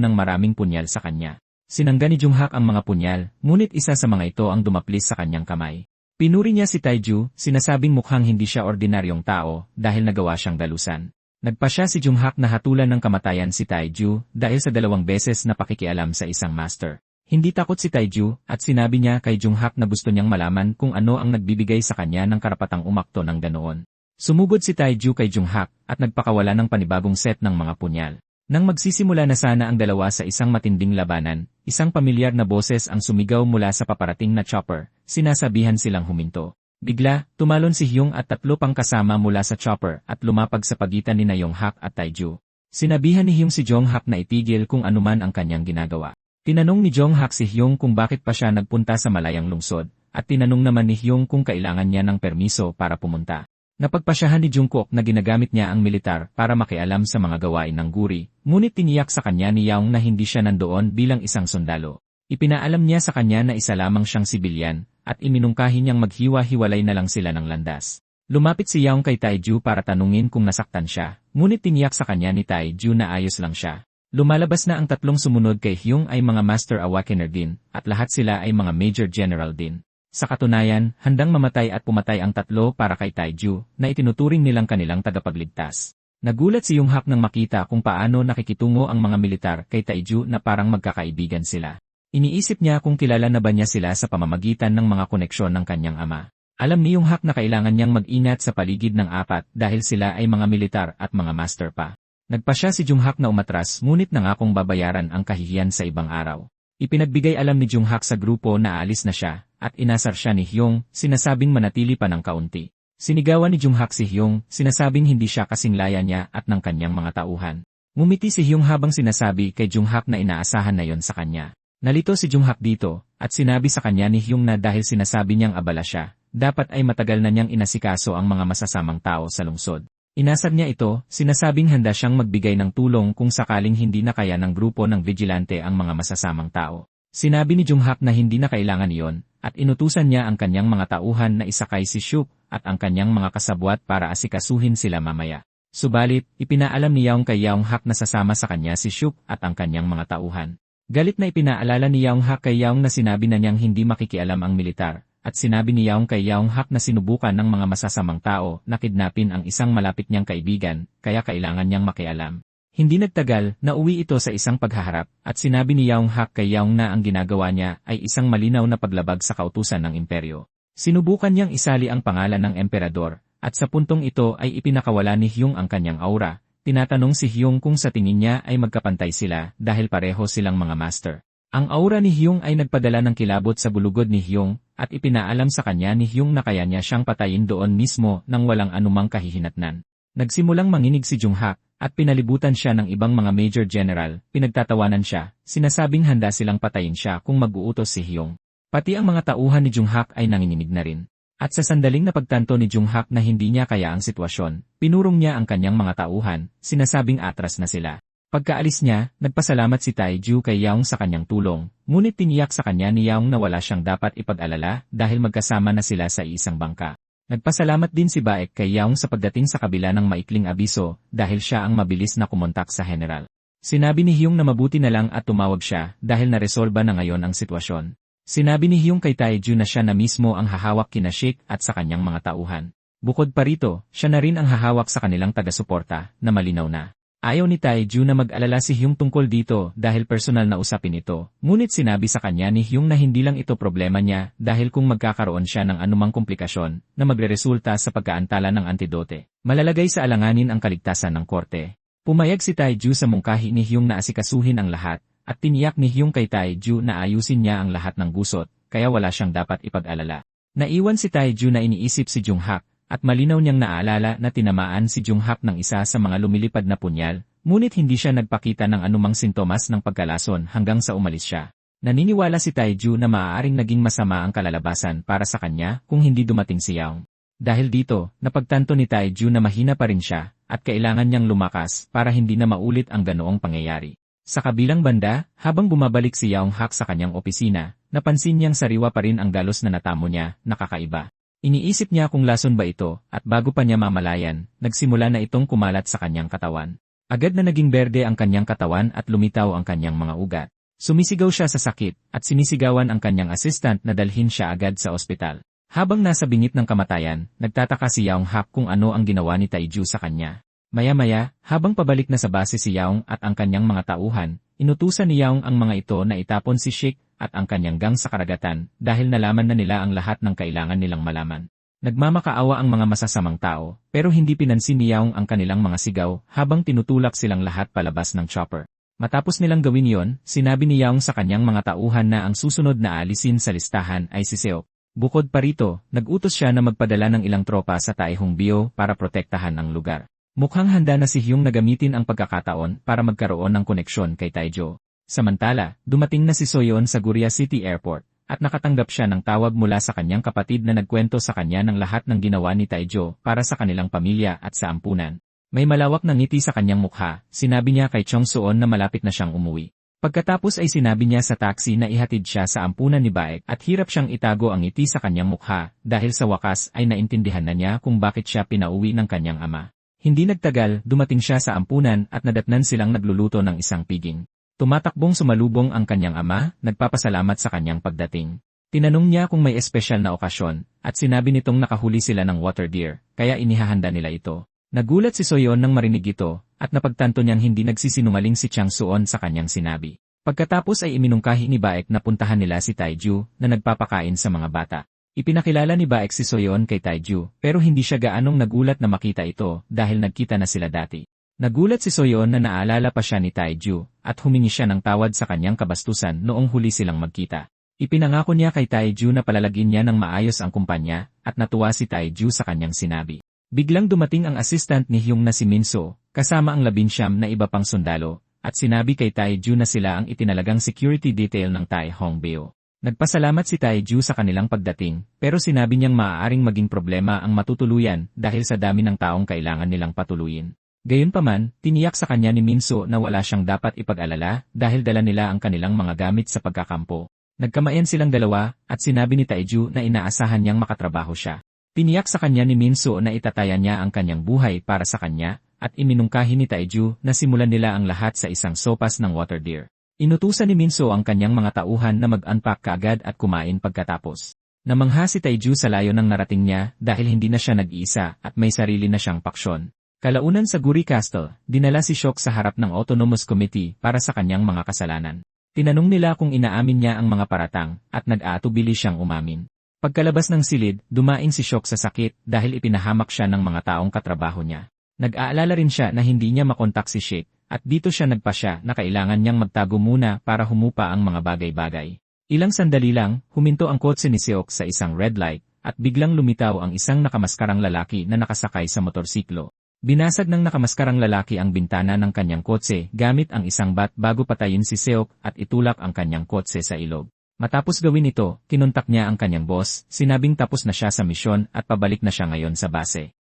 ng maraming punyal sa kanya. Sinangga ni Junghak ang mga punyal, ngunit isa sa mga ito ang dumaplis sa kanyang kamay. Pinuri niya si Taejo, sinasabing mukhang hindi siya ordinaryong tao dahil nagawa siyang dalusan. Nagpasya si Junghak na hatulan ng kamatayan si Taejo dahil sa 2 beses na pakikialam sa isang master. Hindi takot si Taejo at sinabi niya kay Junghak na gusto niyang malaman kung ano ang nagbibigay sa kanya ng karapatang umakto ng ganoon. Sumugod si Taejo kay Junghak at nagpakawala ng panibagong set ng mga punyal. Nang magsisimula na sana ang dalawa sa isang matinding labanan, isang pamilyar na boses ang sumigaw mula sa paparating na chopper, sinasabihan silang huminto. Bigla, tumalon si Hyung at 3 pang kasama mula sa chopper at lumapag sa pagitan ni Junghak at Taejo. Sinabihan ni Hyung si Junghak na itigil kung anuman ang kanyang ginagawa. Tinanong ni Junghak si Hyung kung bakit pa siya nagpunta sa malayang lungsod, at tinanong naman ni Hyung kung kailangan niya ng permiso para pumunta. Napagpasyahan ni Jungkook na ginagamit niya ang militar para makialam sa mga gawain ng guri, ngunit tiniyak sa kanya ni Young na hindi siya nandoon bilang isang sundalo. Ipinaalam niya sa kanya na isa lamang siyang sibilyan, at iminungkahi niyang maghiwa-hiwalay na lang sila ng landas. Lumapit si Young kay Taejo para tanungin kung nasaktan siya, ngunit tiniyak sa kanya ni Taejo na ayos lang siya. Lumalabas na ang 3 sumunod kay Hyung ay mga Master Awakener din, at lahat sila ay mga Major General din. Sa katunayan, handang mamatay at pumatay ang 3 para kay Taejo, na itinuturing nilang kanilang tagapagligtas. Nagulat si Junghak nang makita kung paano nakikitungo ang mga militar kay Taejo na parang magkakaibigan sila. Iniisip niya kung kilala na ba niya sila sa pamamagitan ng mga koneksyon ng kanyang ama. Alam ni Junghak na kailangan niyang mag-ingat sa paligid ng 4 dahil sila ay mga militar at mga master pa. Nagpasya si Junghak na umatras ngunit nangakong babayaran ang kahihiyan sa ibang araw. Ipinagbigay alam ni Junghak sa grupo na aalis na siya, at inasar siya ni Hyung, sinasabing manatili pa ng kaunti. Sinigawan ni Junghak si Hyung, sinasabing hindi siya kasing laya niya at ng kanyang mga tauhan. Ngumiti si Hyung habang sinasabi kay Junghak na inaasahan na yon sa kanya. Nalito si Junghak dito, at sinabi sa kanya ni Hyung na dahil sinasabi niyang abala siya, dapat ay matagal na niyang inasikaso ang mga masasamang tao sa lungsod. Inasar niya ito, sinasabing handa siyang magbigay ng tulong kung sakaling hindi na kaya ng grupo ng vigilante ang mga masasamang tao. Sinabi ni Junghak na hindi na kailangan iyon, at inutusan niya ang kanyang mga tauhan na isakay si Shuk at ang kanyang mga kasabwat para asikasuhin sila mamaya. Subalit, ipinaalam ni Young kay Junghak na sasama sa kanya si Shuk at ang kanyang mga tauhan. Galit na ipinaalala ni Junghak kay Young na sinabi na niyang hindi makikialam ang militar, at sinabi ni Young kay Junghak na sinubukan ng mga masasamang tao na kidnapin ang isang malapit niyang kaibigan, kaya kailangan niyang makialam. Hindi nagtagal, nauwi ito sa isang paghaharap, at sinabi ni Junghak kay Young na ang ginagawa niya ay isang malinaw na paglabag sa kautusan ng imperyo. Sinubukan niyang isali ang pangalan ng emperador, at sa puntong ito ay ipinakawala ni Hyung ang kanyang aura. Tinatanong si Hyung kung sa tingin niya ay magkapantay sila dahil pareho silang mga master. Ang aura ni Hyung ay nagpadala ng kilabot sa bulugod ni Hyung, at ipinaalam sa kanya ni Hyung na kaya niya siyang patayin doon mismo nang walang anumang kahihinatnan. Nagsimulang manginig si Junghak, at pinalibutan siya ng ibang mga major general, pinagtatawanan siya, sinasabing handa silang patayin siya kung mag-uutos si Hyung. Pati ang mga tauhan ni Junghak ay nanginginig na rin. At sa sandaling napagtanto ni Junghak na hindi niya kaya ang sitwasyon, pinurong niya ang kanyang mga tauhan, sinasabing atras na sila. Pagkaalis niya, nagpasalamat si Taejo kay Young sa kanyang tulong, ngunit tiniyak sa kanya ni Young na wala siyang dapat ipag-alala dahil magkasama na sila sa isang bangka. Nagpasalamat din si Baek kay Young sa pagdating sa kabila ng maikling abiso dahil siya ang mabilis na kumontak sa general. Sinabi ni Hyung na mabuti na lang at tumawag siya dahil naresolba na ngayon ang sitwasyon. Sinabi ni Hyung kay Taejo na siya na mismo ang hahawak kina Sheik at sa kanyang mga tauhan. Bukod pa rito, siya na rin ang hahawak sa kanilang taga-suporta, na malinaw na. Ayaw ni Taejo na mag-alala si Hyung tungkol dito dahil personal na usapin ito, ngunit sinabi sa kanya ni Hyung na hindi lang ito problema niya dahil kung magkakaroon siya ng anumang komplikasyon na magreresulta sa pagkaantala ng antidote, malalagay sa alanganin ang kaligtasan ng korte. Pumayag si Taejo sa mungkahi ni Hyung na asikasuhin ang lahat, at tiniyak ni Hyung kay Tae-ju na ayusin niya ang lahat ng gusot, kaya wala siyang dapat ipag-alala. Naiwan si Tae-ju na iniisip si Jung-hak, at malinaw niyang naalala na tinamaan si Jung-hak ng isa sa mga lumilipad na punyal, ngunit hindi siya nagpakita ng anumang sintomas ng pagkalason hanggang sa umalis siya. Naniniwala si Tae-ju na maaaring naging masama ang kalalabasan para sa kanya kung hindi dumating si Yaong. Dahil dito, napagtanto ni Tae-ju na mahina pa rin siya, at kailangan niyang lumakas para hindi na maulit ang ganoong pangyayari. Sa kabilang banda, habang bumabalik si Yaong-hak sa kanyang opisina, napansin niyang sariwa pa rin ang galos na natamo niya, nakakaiba. Iniisip niya kung lason ba ito, at bago pa niya mamalayan, nagsimula na itong kumalat sa kanyang katawan. Agad na naging berde ang kanyang katawan at lumitaw ang kanyang mga ugat. Sumisigaw siya sa sakit, at sinisigawan ang kanyang assistant na dalhin siya agad sa ospital. Habang nasa bingit ng kamatayan, nagtataka si Yaong-hak kung ano ang ginawa ni Tae-ju sa kanya. Maya-maya, habang pabalik na sa base si Yaong at ang kanyang mga tauhan, inutusan ni Yaong ang mga ito na itapon si Shik at ang kanyang gang sa karagatan dahil nalaman na nila ang lahat ng kailangan nilang malaman. Nagmamakaawa ang mga masasamang tao, pero hindi pinansin ni Yaong ang kanilang mga sigaw habang tinutulak silang lahat palabas ng chopper. Matapos nilang gawin yon, sinabi ni Yaong sa kanyang mga tauhan na ang susunod na alisin sa listahan ay si Seok. Bukod pa rito, nag-utos siya na magpadala ng ilang tropa sa Taehongbyo para protektahan ang lugar. Mukhang handa na si Hyung na gamitin ang pagkakataon para magkaroon ng koneksyon kay Tae-jo. Samantala, dumating na si Soyeon sa Guria City Airport, at nakatanggap siya ng tawag mula sa kanyang kapatid na nagkwento sa kanya ng lahat ng ginawa ni Tae-jo para sa kanilang pamilya at sa ampunan. May malawak na ngiti sa kanyang mukha, sinabi niya kay Chong Suon na malapit na siyang umuwi. Pagkatapos ay sinabi niya sa taxi na ihatid siya sa ampunan ni Baek at hirap siyang itago ang ngiti sa kanyang mukha dahil sa wakas ay naintindihan na niya kung bakit siya pinauwi ng kanyang ama. Hindi nagtagal, dumating siya sa ampunan at nadatnan silang nagluluto ng isang piging. Tumatakbong sumalubong ang kanyang ama, nagpapasalamat sa kanyang pagdating. Tinanong niya kung may espesyal na okasyon at sinabi nitong nakahuli sila ng water deer, kaya inihahanda nila ito. Nagulat si Soyeon nang marinig ito, at napagtanto niyang hindi nagsisinungaling si Chang Suon sa kanyang sinabi. Pagkatapos ay iminungkahi ni Baek na puntahan nila si Tae-ju na nagpapakain sa mga bata. Ipinakilala ni Baek si Soyeon kay Tae-ju, pero hindi siya gaanong nagulat na makita ito dahil nagkita na sila dati. Nagulat si Soyeon na naalala pa siya ni Tae-ju, at humingi siya ng tawad sa kanyang kabastusan noong huli silang magkita. Ipinangako niya kay Tae-ju na palalagin niya ng maayos ang kumpanya, at natuwa si Tae-ju sa kanyang sinabi. Biglang dumating ang assistant ni Hyung na si Min-so, kasama ang 19 na iba pang sundalo, at sinabi kay Tae-ju na sila ang itinalagang security detail ng Taehongbyo. Nagpasalamat si Tae-ju sa kanilang pagdating, pero sinabi niyang maaaring maging problema ang matutuluyan dahil sa dami ng taong kailangan nilang patuluyin. Gayunpaman, tiniyak sa kanya ni Min-so na wala siyang dapat ipag-alala dahil dala nila ang kanilang mga gamit sa pagkakampo. Nagkamayan silang dalawa, at sinabi ni Tae-ju na inaasahan niyang makatrabaho siya. Tiniyak sa kanya ni Min-so na itataya niya ang kanyang buhay para sa kanya, at iminungkahi ni Tae-ju na simulan nila ang lahat sa isang sopas ng water deer. Inutusan ni Min-so ang kanyang mga tauhan na mag-unpack kaagad at kumain pagkatapos. Namangha si Tae-ju sa layo ng narating niya dahil hindi na siya nag-iisa at may sarili na siyang paksyon. Kalaunan sa Guri Castle, dinala si Shok sa harap ng Autonomous Committee para sa kanyang mga kasalanan. Tinanong nila kung inaamin niya ang mga paratang at nag-aatubili siyang umamin. Pagkalabas ng silid, dumaing si Shok sa sakit dahil ipinahamak siya ng mga taong katrabaho niya. Nag-aalala rin siya na hindi niya makontak si Shik, at dito siya nagpasya na kailangan niyang magtago muna para humupa ang mga bagay-bagay. Ilang sandali lang, huminto ang kotse ni Seok sa isang red light, at biglang lumitaw ang isang nakamaskarang lalaki na nakasakay sa motorsiklo. Binasag ng nakamaskarang lalaki ang bintana ng kanyang kotse gamit ang isang bat bago patayin si Seok at itulak ang kanyang kotse sa ilog. Matapos gawin ito, kinontak niya ang kanyang boss, sinabing tapos na siya sa misyon at pabalik na siya ngayon sa base.